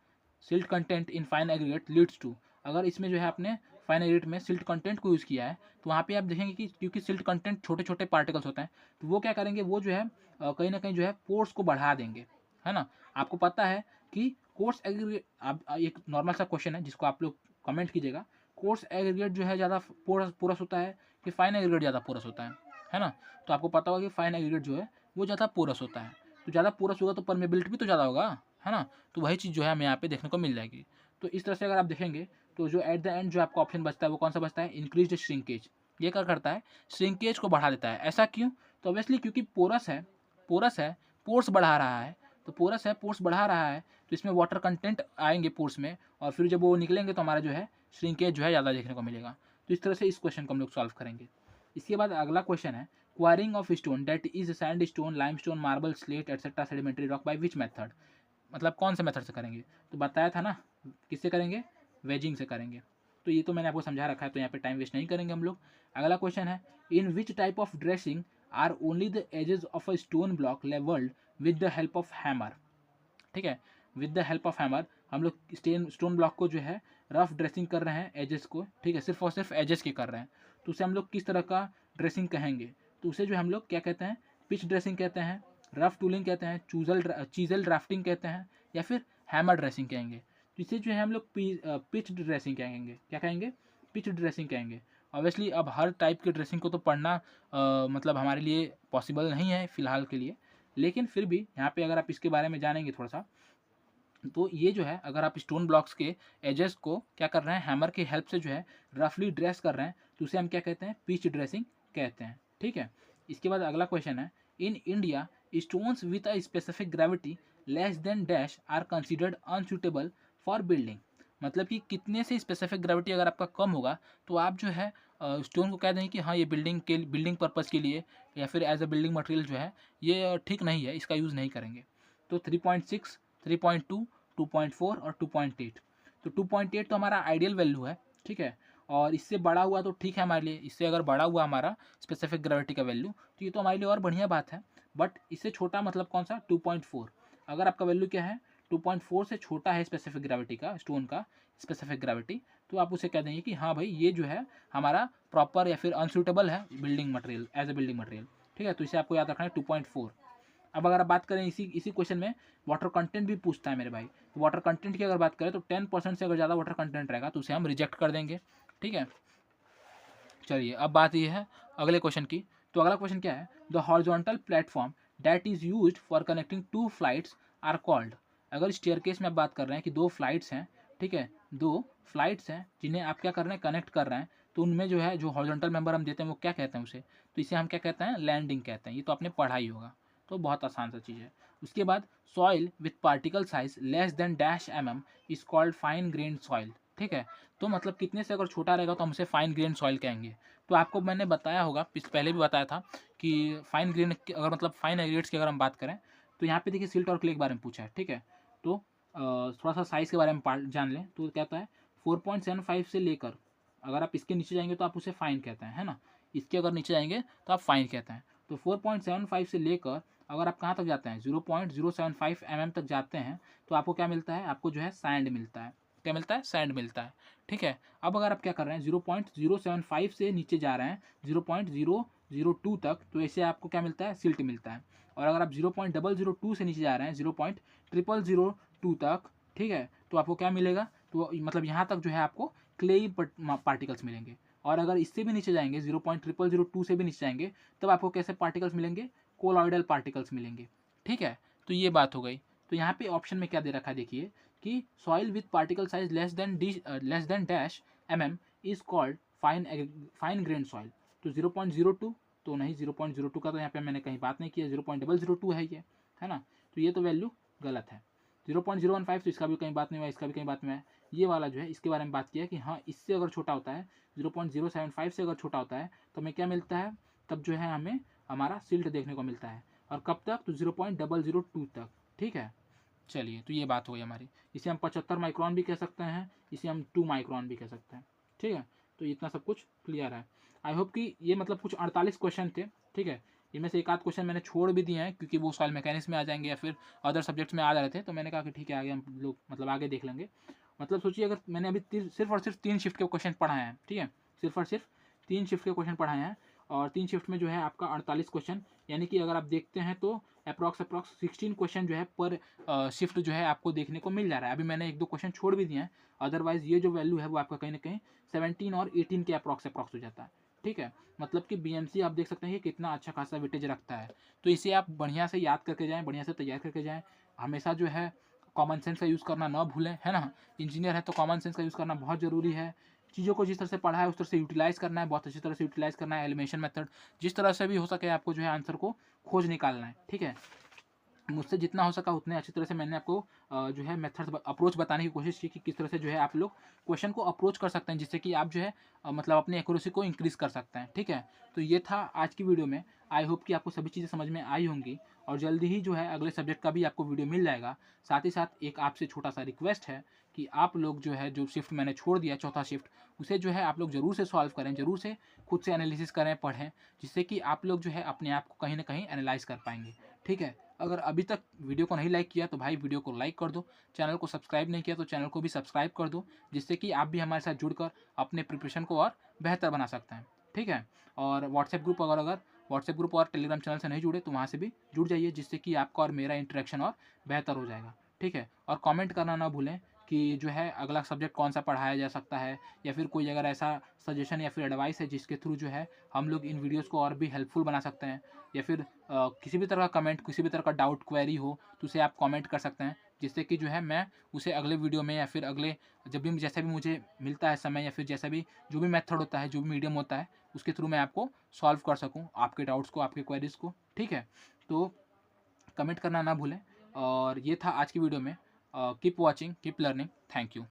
Silt content in fine aggregate leads to, अगर इसमें जो है आपने फाइन एग्रीगेट में सिल्ट कंटेंट को यूज़ किया है तो वहाँ पे आप देखेंगे कि क्योंकि सिल्ट कंटेंट छोटे छोटे पार्टिकल्स होते हैं, तो वो क्या करेंगे, वो जो है कहीं ना कहीं जो है पोर्स को बढ़ा देंगे, है ना। आपको पता है कि कोर्स एग्रीगेट, आप एक नॉर्मल सा क्वेश्चन है जिसको आप लोग कमेंट कीजिएगा, कोर्स एग्रीगेट जो है ज़्यादा पोरस होता है कि फाइन एग्रीगेट ज़्यादा पोरस होता है ना। तो आपको पता होगा कि फाइन एग्रीगेट जो है वो ज़्यादा पोरस होता है, तो ज़्यादा पोरस होगा तो परमेबिलिटी भी तो ज़्यादा होगा, है ना। तो वही चीज़ जो है हमें यहाँ पे देखने को मिल जाएगी। तो इस तरह से अगर आप देखेंगे तो जो एट द एंड जो आपका ऑप्शन बचता है वो कौन सा बचता है, इंक्रीज श्रिंकेज। ये क्या करता है, श्रिंकेज को बढ़ा देता है। ऐसा क्यों, तो ऑब्वियसली क्योंकि पोरस है, पोर्स बढ़ा रहा है, तो पोरस है, पोर्स बढ़ा रहा है, तो इसमें वाटर कंटेंट आएंगे पोर्स में, और फिर जब वो निकलेंगे तो हमारा जो है श्रिंकेज जो है ज़्यादा देखने को मिलेगा। तो इस तरह से इस क्वेश्चन को हम लोग सॉल्व करेंगे। इसके बाद अगला क्वेश्चन है, enquiring of stone that is sand stone, lime stone, marble, slate etcetera sedimentary rock by which method. मतलब कौन से मेथड से करेंगे, तो बताया था ना, किससे करेंगे, वेजिंग से करेंगे। तो ये तो मैंने आपको समझा रखा है, तो यहाँ पे टाइम वेस्ट नहीं करेंगे हम लोग। अगला क्वेश्चन है, in which type of dressing are only the edges of a stone block levelled with the help of hammer. ठीक है, with the help of hammer हम लोग स्टोन ब्लॉक को जो है रफ ड्रेसिंग कर रहे हैं एजेस को, ठीक है, सिर्फ और सिर्फ एजेस के कर रहे हैं, तो उसे हम लोग किस तरह का ड्रेसिंग कहेंगे, तो उसे जो हम लोग क्या कहते हैं, पिच ड्रेसिंग कहते हैं, रफ टूलिंग कहते हैं, चीजल ड्राफ्टिंग कहते हैं, या फिर हैमर ड्रेसिंग कहेंगे। तो इसे जो है हम लोग पिच ड्रेसिंग कहेंगे, क्या कहेंगे, पिच ड्रेसिंग कहेंगे। ऑब्वियसली अब हर टाइप की ड्रेसिंग को तो पढ़ना मतलब हमारे लिए पॉसिबल नहीं है फ़िलहाल के लिए, लेकिन फिर भी यहाँ पे अगर आप इसके बारे में जानेंगे थोड़ा सा, तो ये जो है अगर आप स्टोन ब्लॉक्स के एजेस को क्या कर रहे हैं, हैमर की हेल्प से जो है रफली ड्रेस कर रहे हैं, तो उसे हम क्या कहते हैं, पिच ड्रेसिंग कहते हैं। ठीक है, इसके बाद अगला क्वेश्चन है, in India stones with a specific gravity less than dash are considered unsuitable for building. मतलब कि कितने से स्पेसिफिक ग्रेविटी अगर आपका कम होगा तो आप जो है स्टोन को कह देंगे कि हाँ ये बिल्डिंग पर्पज़ के लिए या फिर एज अ बिल्डिंग मटेरियल जो है ये ठीक नहीं है, इसका यूज़ नहीं करेंगे। तो 3.6, 3.2, 2.4 और 2.8। तो 2.8 तो हमारा आइडियल वैल्यू है, ठीक है, और इससे बड़ा हुआ तो ठीक है हमारे लिए, इससे अगर बड़ा हुआ हमारा स्पेसिफिक ग्रेविटी का वैल्यू तो ये तो हमारे लिए और बढ़िया बात है। बट इससे छोटा मतलब कौन सा, 2.4। अगर आपका वैल्यू क्या है, 2.4 से छोटा है स्पेसिफिक ग्रेविटी का, स्टोन का स्पेसिफिक ग्रेविटी, तो आप उसे कह देंगे कि हाँ भाई ये जो है हमारा प्रॉपर या फिर अनसूटेबल है building material, as a building material. ठीक है, तो इसे आपको याद रखना है 2.4। अब अगर आप बात करें इसी क्वेश्चन में वाटर कंटेंट भी पूछता है मेरे भाई, तो वाटर कंटेंट की अगर बात करें तो 10% से अगर ज़्यादा वाटर कंटेंट रहेगा तो उसे हम रिजेक्ट कर देंगे। ठीक है, चलिए अब बात ये है अगले क्वेश्चन की। तो अगला क्वेश्चन क्या है, the horizontal platform that is used for connecting to flights are called. अगर स्टेयरकेस में आप बात कर रहे हैं कि दो फ्लाइट्स हैं, ठीक है, दो फ्लाइट्स हैं जिन्हें आप क्या कर रहे हैं, कनेक्ट कर रहे हैं, तो उनमें जो है जो हॉरिजॉन्टल मेंबर हम देते हैं वो क्या कहते हैं उसे, तो इसे हम क्या कहते हैं, लैंडिंग कहते हैं। ये तो आपने पढ़ा ही होगा, तो बहुत आसान सा चीज़ है। उसके बाद soil with particle size less than dash mm is called fine grain soil. ठीक है, तो मतलब कितने से अगर छोटा रहेगा तो हम उसे फाइन ग्रेन सॉइल कहेंगे। तो आपको मैंने बताया होगा, पहले भी बताया था कि फाइन ग्रेन अगर मतलब फाइन एग्रीगेट्स की अगर हम बात करें तो यहाँ पे देखिए सिल्ट और क्ले के बारे में पूछा है। ठीक है, तो थोड़ा सा साइज़ के बारे में जान लें तो कहता है 4.75 से लेकर, अगर आप इसके नीचे जाएंगे तो आप उसे फाइन कहते हैं, है ना, इसके अगर नीचे जाएंगे तो आप फाइन कहते हैं। तो 4.75 से लेकर अगर आप कहाँ तक जाते हैं 0.075 mm तक जाते हैं तो आपको क्या मिलता है, आपको जो है सैंड मिलता है। क्या मिलता है, सैंड मिलता है। ठीक है, अब अगर आप क्या कर रहे हैं 0.075 से नीचे जा रहे हैं 0.002 तक, तो ऐसे आपको क्या मिलता है, सिल्ट मिलता है। और अगर आप 0.002 से नीचे जा रहे हैं 0.002 तक, ठीक है, तो आपको क्या मिलेगा, तो मतलब यहाँ तक जो है आपको क्लेई पार्टिकल्स मिलेंगे। और अगर इससे भी नीचे जाएंगे 0.002 से भी नीचे जाएंगे तब आपको कैसे पार्टिकल्स मिलेंगे, कोलॉइडल पार्टिकल्स मिलेंगे। ठीक है, तो ये बात हो गई। तो यहाँ पे ऑप्शन में क्या दे रखा है देखिए कि soil with particle size less than dash mm is called fine grain soil. तो 0.02 तो नहीं, 0.02 का तो यहाँ पे मैंने कहीं बात नहीं किया, 0.002 है ये, है ना, तो ये तो वैल्यू गलत है। 0.015 तो इसका भी कहीं बात नहीं हुआ, इसका भी कहीं बात नहीं हुआ। ये वाला जो है इसके बारे में बात किया कि हाँ इससे अगर छोटा होता है 0.075 से अगर छोटा होता है तो हमें क्या मिलता है, तब जो है हमें हमारा सिल्ट देखने को मिलता है। और कब तक, तो 0.002 तक। ठीक है, चलिए तो ये बात हो गई हमारी। इसे हम 75 माइक्रोन भी कह सकते हैं, इसे हम 2 माइक्रोन भी कह सकते हैं। ठीक है, तो इतना सब कुछ क्लियर है। आई होप कि ये मतलब कुछ 48 क्वेश्चन थे। ठीक है, इनमें से एक आध क्वेश्चन मैंने छोड़ भी दिए हैं क्योंकि वो सॉइल मैकेनिक्स में आ जाएंगे या फिर अदर सब्जेक्ट्स में आ जा रहे थे, तो मैंने कहा कि ठीक है आगे हम लोग मतलब आगे देख लेंगे। मतलब सोचिए अगर मैंने अभी सिर्फ और सिर्फ 3 शिफ्ट के क्वेश्चन पढ़ाए हैं, ठीक है, सिर्फ और सिर्फ 3 शिफ्ट के क्वेश्चन पढ़ाए हैं, और 3 शिफ्ट में जो है आपका 48 क्वेश्चन, यानी कि अगर आप देखते हैं तो अप्रॉक्स 16 क्वेश्चन जो है पर शिफ्ट जो है आपको देखने को मिल जा रहा है। अभी मैंने 1-2 क्वेश्चन छोड़ भी दिए हैं, अदरवाइज ये जो वैल्यू है वो आपका कहीं ना कहीं 17 और 18 के अप्रॉक्स हो जाता है। ठीक है, मतलब कि बीएमसी आप देख सकते हैं कि कितना अच्छा खासा वेटेज रखता है। तो इसे आप बढ़िया से याद करके जाएँ, बढ़िया से तैयार करके जाएँ। हमेशा जो है कॉमन सेंस का यूज़ करना ना भूलें, है ना, इंजीनियर है तो कॉमन सेंस का यूज़ करना बहुत ज़रूरी है। चीज़ों को जिस तरह से पढ़ा है उस तरह से यूटिलाइज़ करना है, बहुत अच्छी तरह से यूटिलाइज़ करना है। एलिमिनेशन मेथड जिस तरह से भी हो सके आपको जो है आंसर को खोज निकालना है। ठीक है, मुझसे जितना हो सका उतने अच्छी तरह से मैंने आपको जो है मेथड्स अप्रोच बताने की कोशिश की कि किस तरह से जो है आप लोग क्वेश्चन को अप्रोच कर सकते हैं जिससे कि आप जो है मतलब अपनी एक्यूरेसी को इंक्रीज़ कर सकते हैं। ठीक है, तो ये था आज की वीडियो में। आई होप कि आपको सभी चीज़ें समझ में आई होंगी और जल्दी ही जो है अगले सब्जेक्ट का भी आपको वीडियो मिल जाएगा। साथ ही साथ एक आपसे छोटा सा रिक्वेस्ट है कि आप लोग जो है जो शिफ्ट मैंने छोड़ दिया, चौथा शिफ्ट, उसे जो है आप लोग ज़रूर से सॉल्व करें, ज़रूर से खुद से एनालिसिस करें, पढ़ें, जिससे कि आप लोग जो है अपने आप को कहीं ना कहीं एनालाइज कर पाएंगे। ठीक है, अगर अभी तक वीडियो को नहीं लाइक किया तो भाई वीडियो को लाइक कर दो, चैनल को सब्सक्राइब नहीं किया तो चैनल को भी सब्सक्राइब कर दो, जिससे कि आप भी हमारे साथ जुड़कर अपने प्रिपरेशन को और बेहतर बना सकते हैं। ठीक है, और व्हाट्सएप ग्रुप अगर व्हाट्सएप ग्रुप और टेलीग्राम चैनल से नहीं जुड़े तो वहाँ से भी जुड़ जाइए, जिससे कि आपका और मेरा इंटरेक्शन और बेहतर हो जाएगा। ठीक है, और कमेंट करना ना भूलें कि जो है अगला सब्जेक्ट कौन सा पढ़ाया जा सकता है, या फिर कोई अगर ऐसा सजेशन या फिर एडवाइस है जिसके थ्रू जो है हम लोग इन वीडियोज़ को और भी हेल्पफुल बना सकते हैं, या फिर किसी भी तरह का कमेंट, किसी भी तरह का डाउट क्वेरी हो तो उसे आप कमेंट कर सकते हैं, जिससे कि जो है मैं उसे अगले वीडियो में या फिर अगले जब भी जैसा भी मुझे मिलता है समय, या फिर जैसा भी जो भी मेथड होता है, जो भी मीडियम होता है, उसके थ्रू मैं आपको सॉल्व कर सकूँ आपके डाउट्स को, आपके क्वेरीज़ को। ठीक है, तो कमेंट करना ना भूलें। और ये था आज की वीडियो में। Keep watching, keep learning, thank you.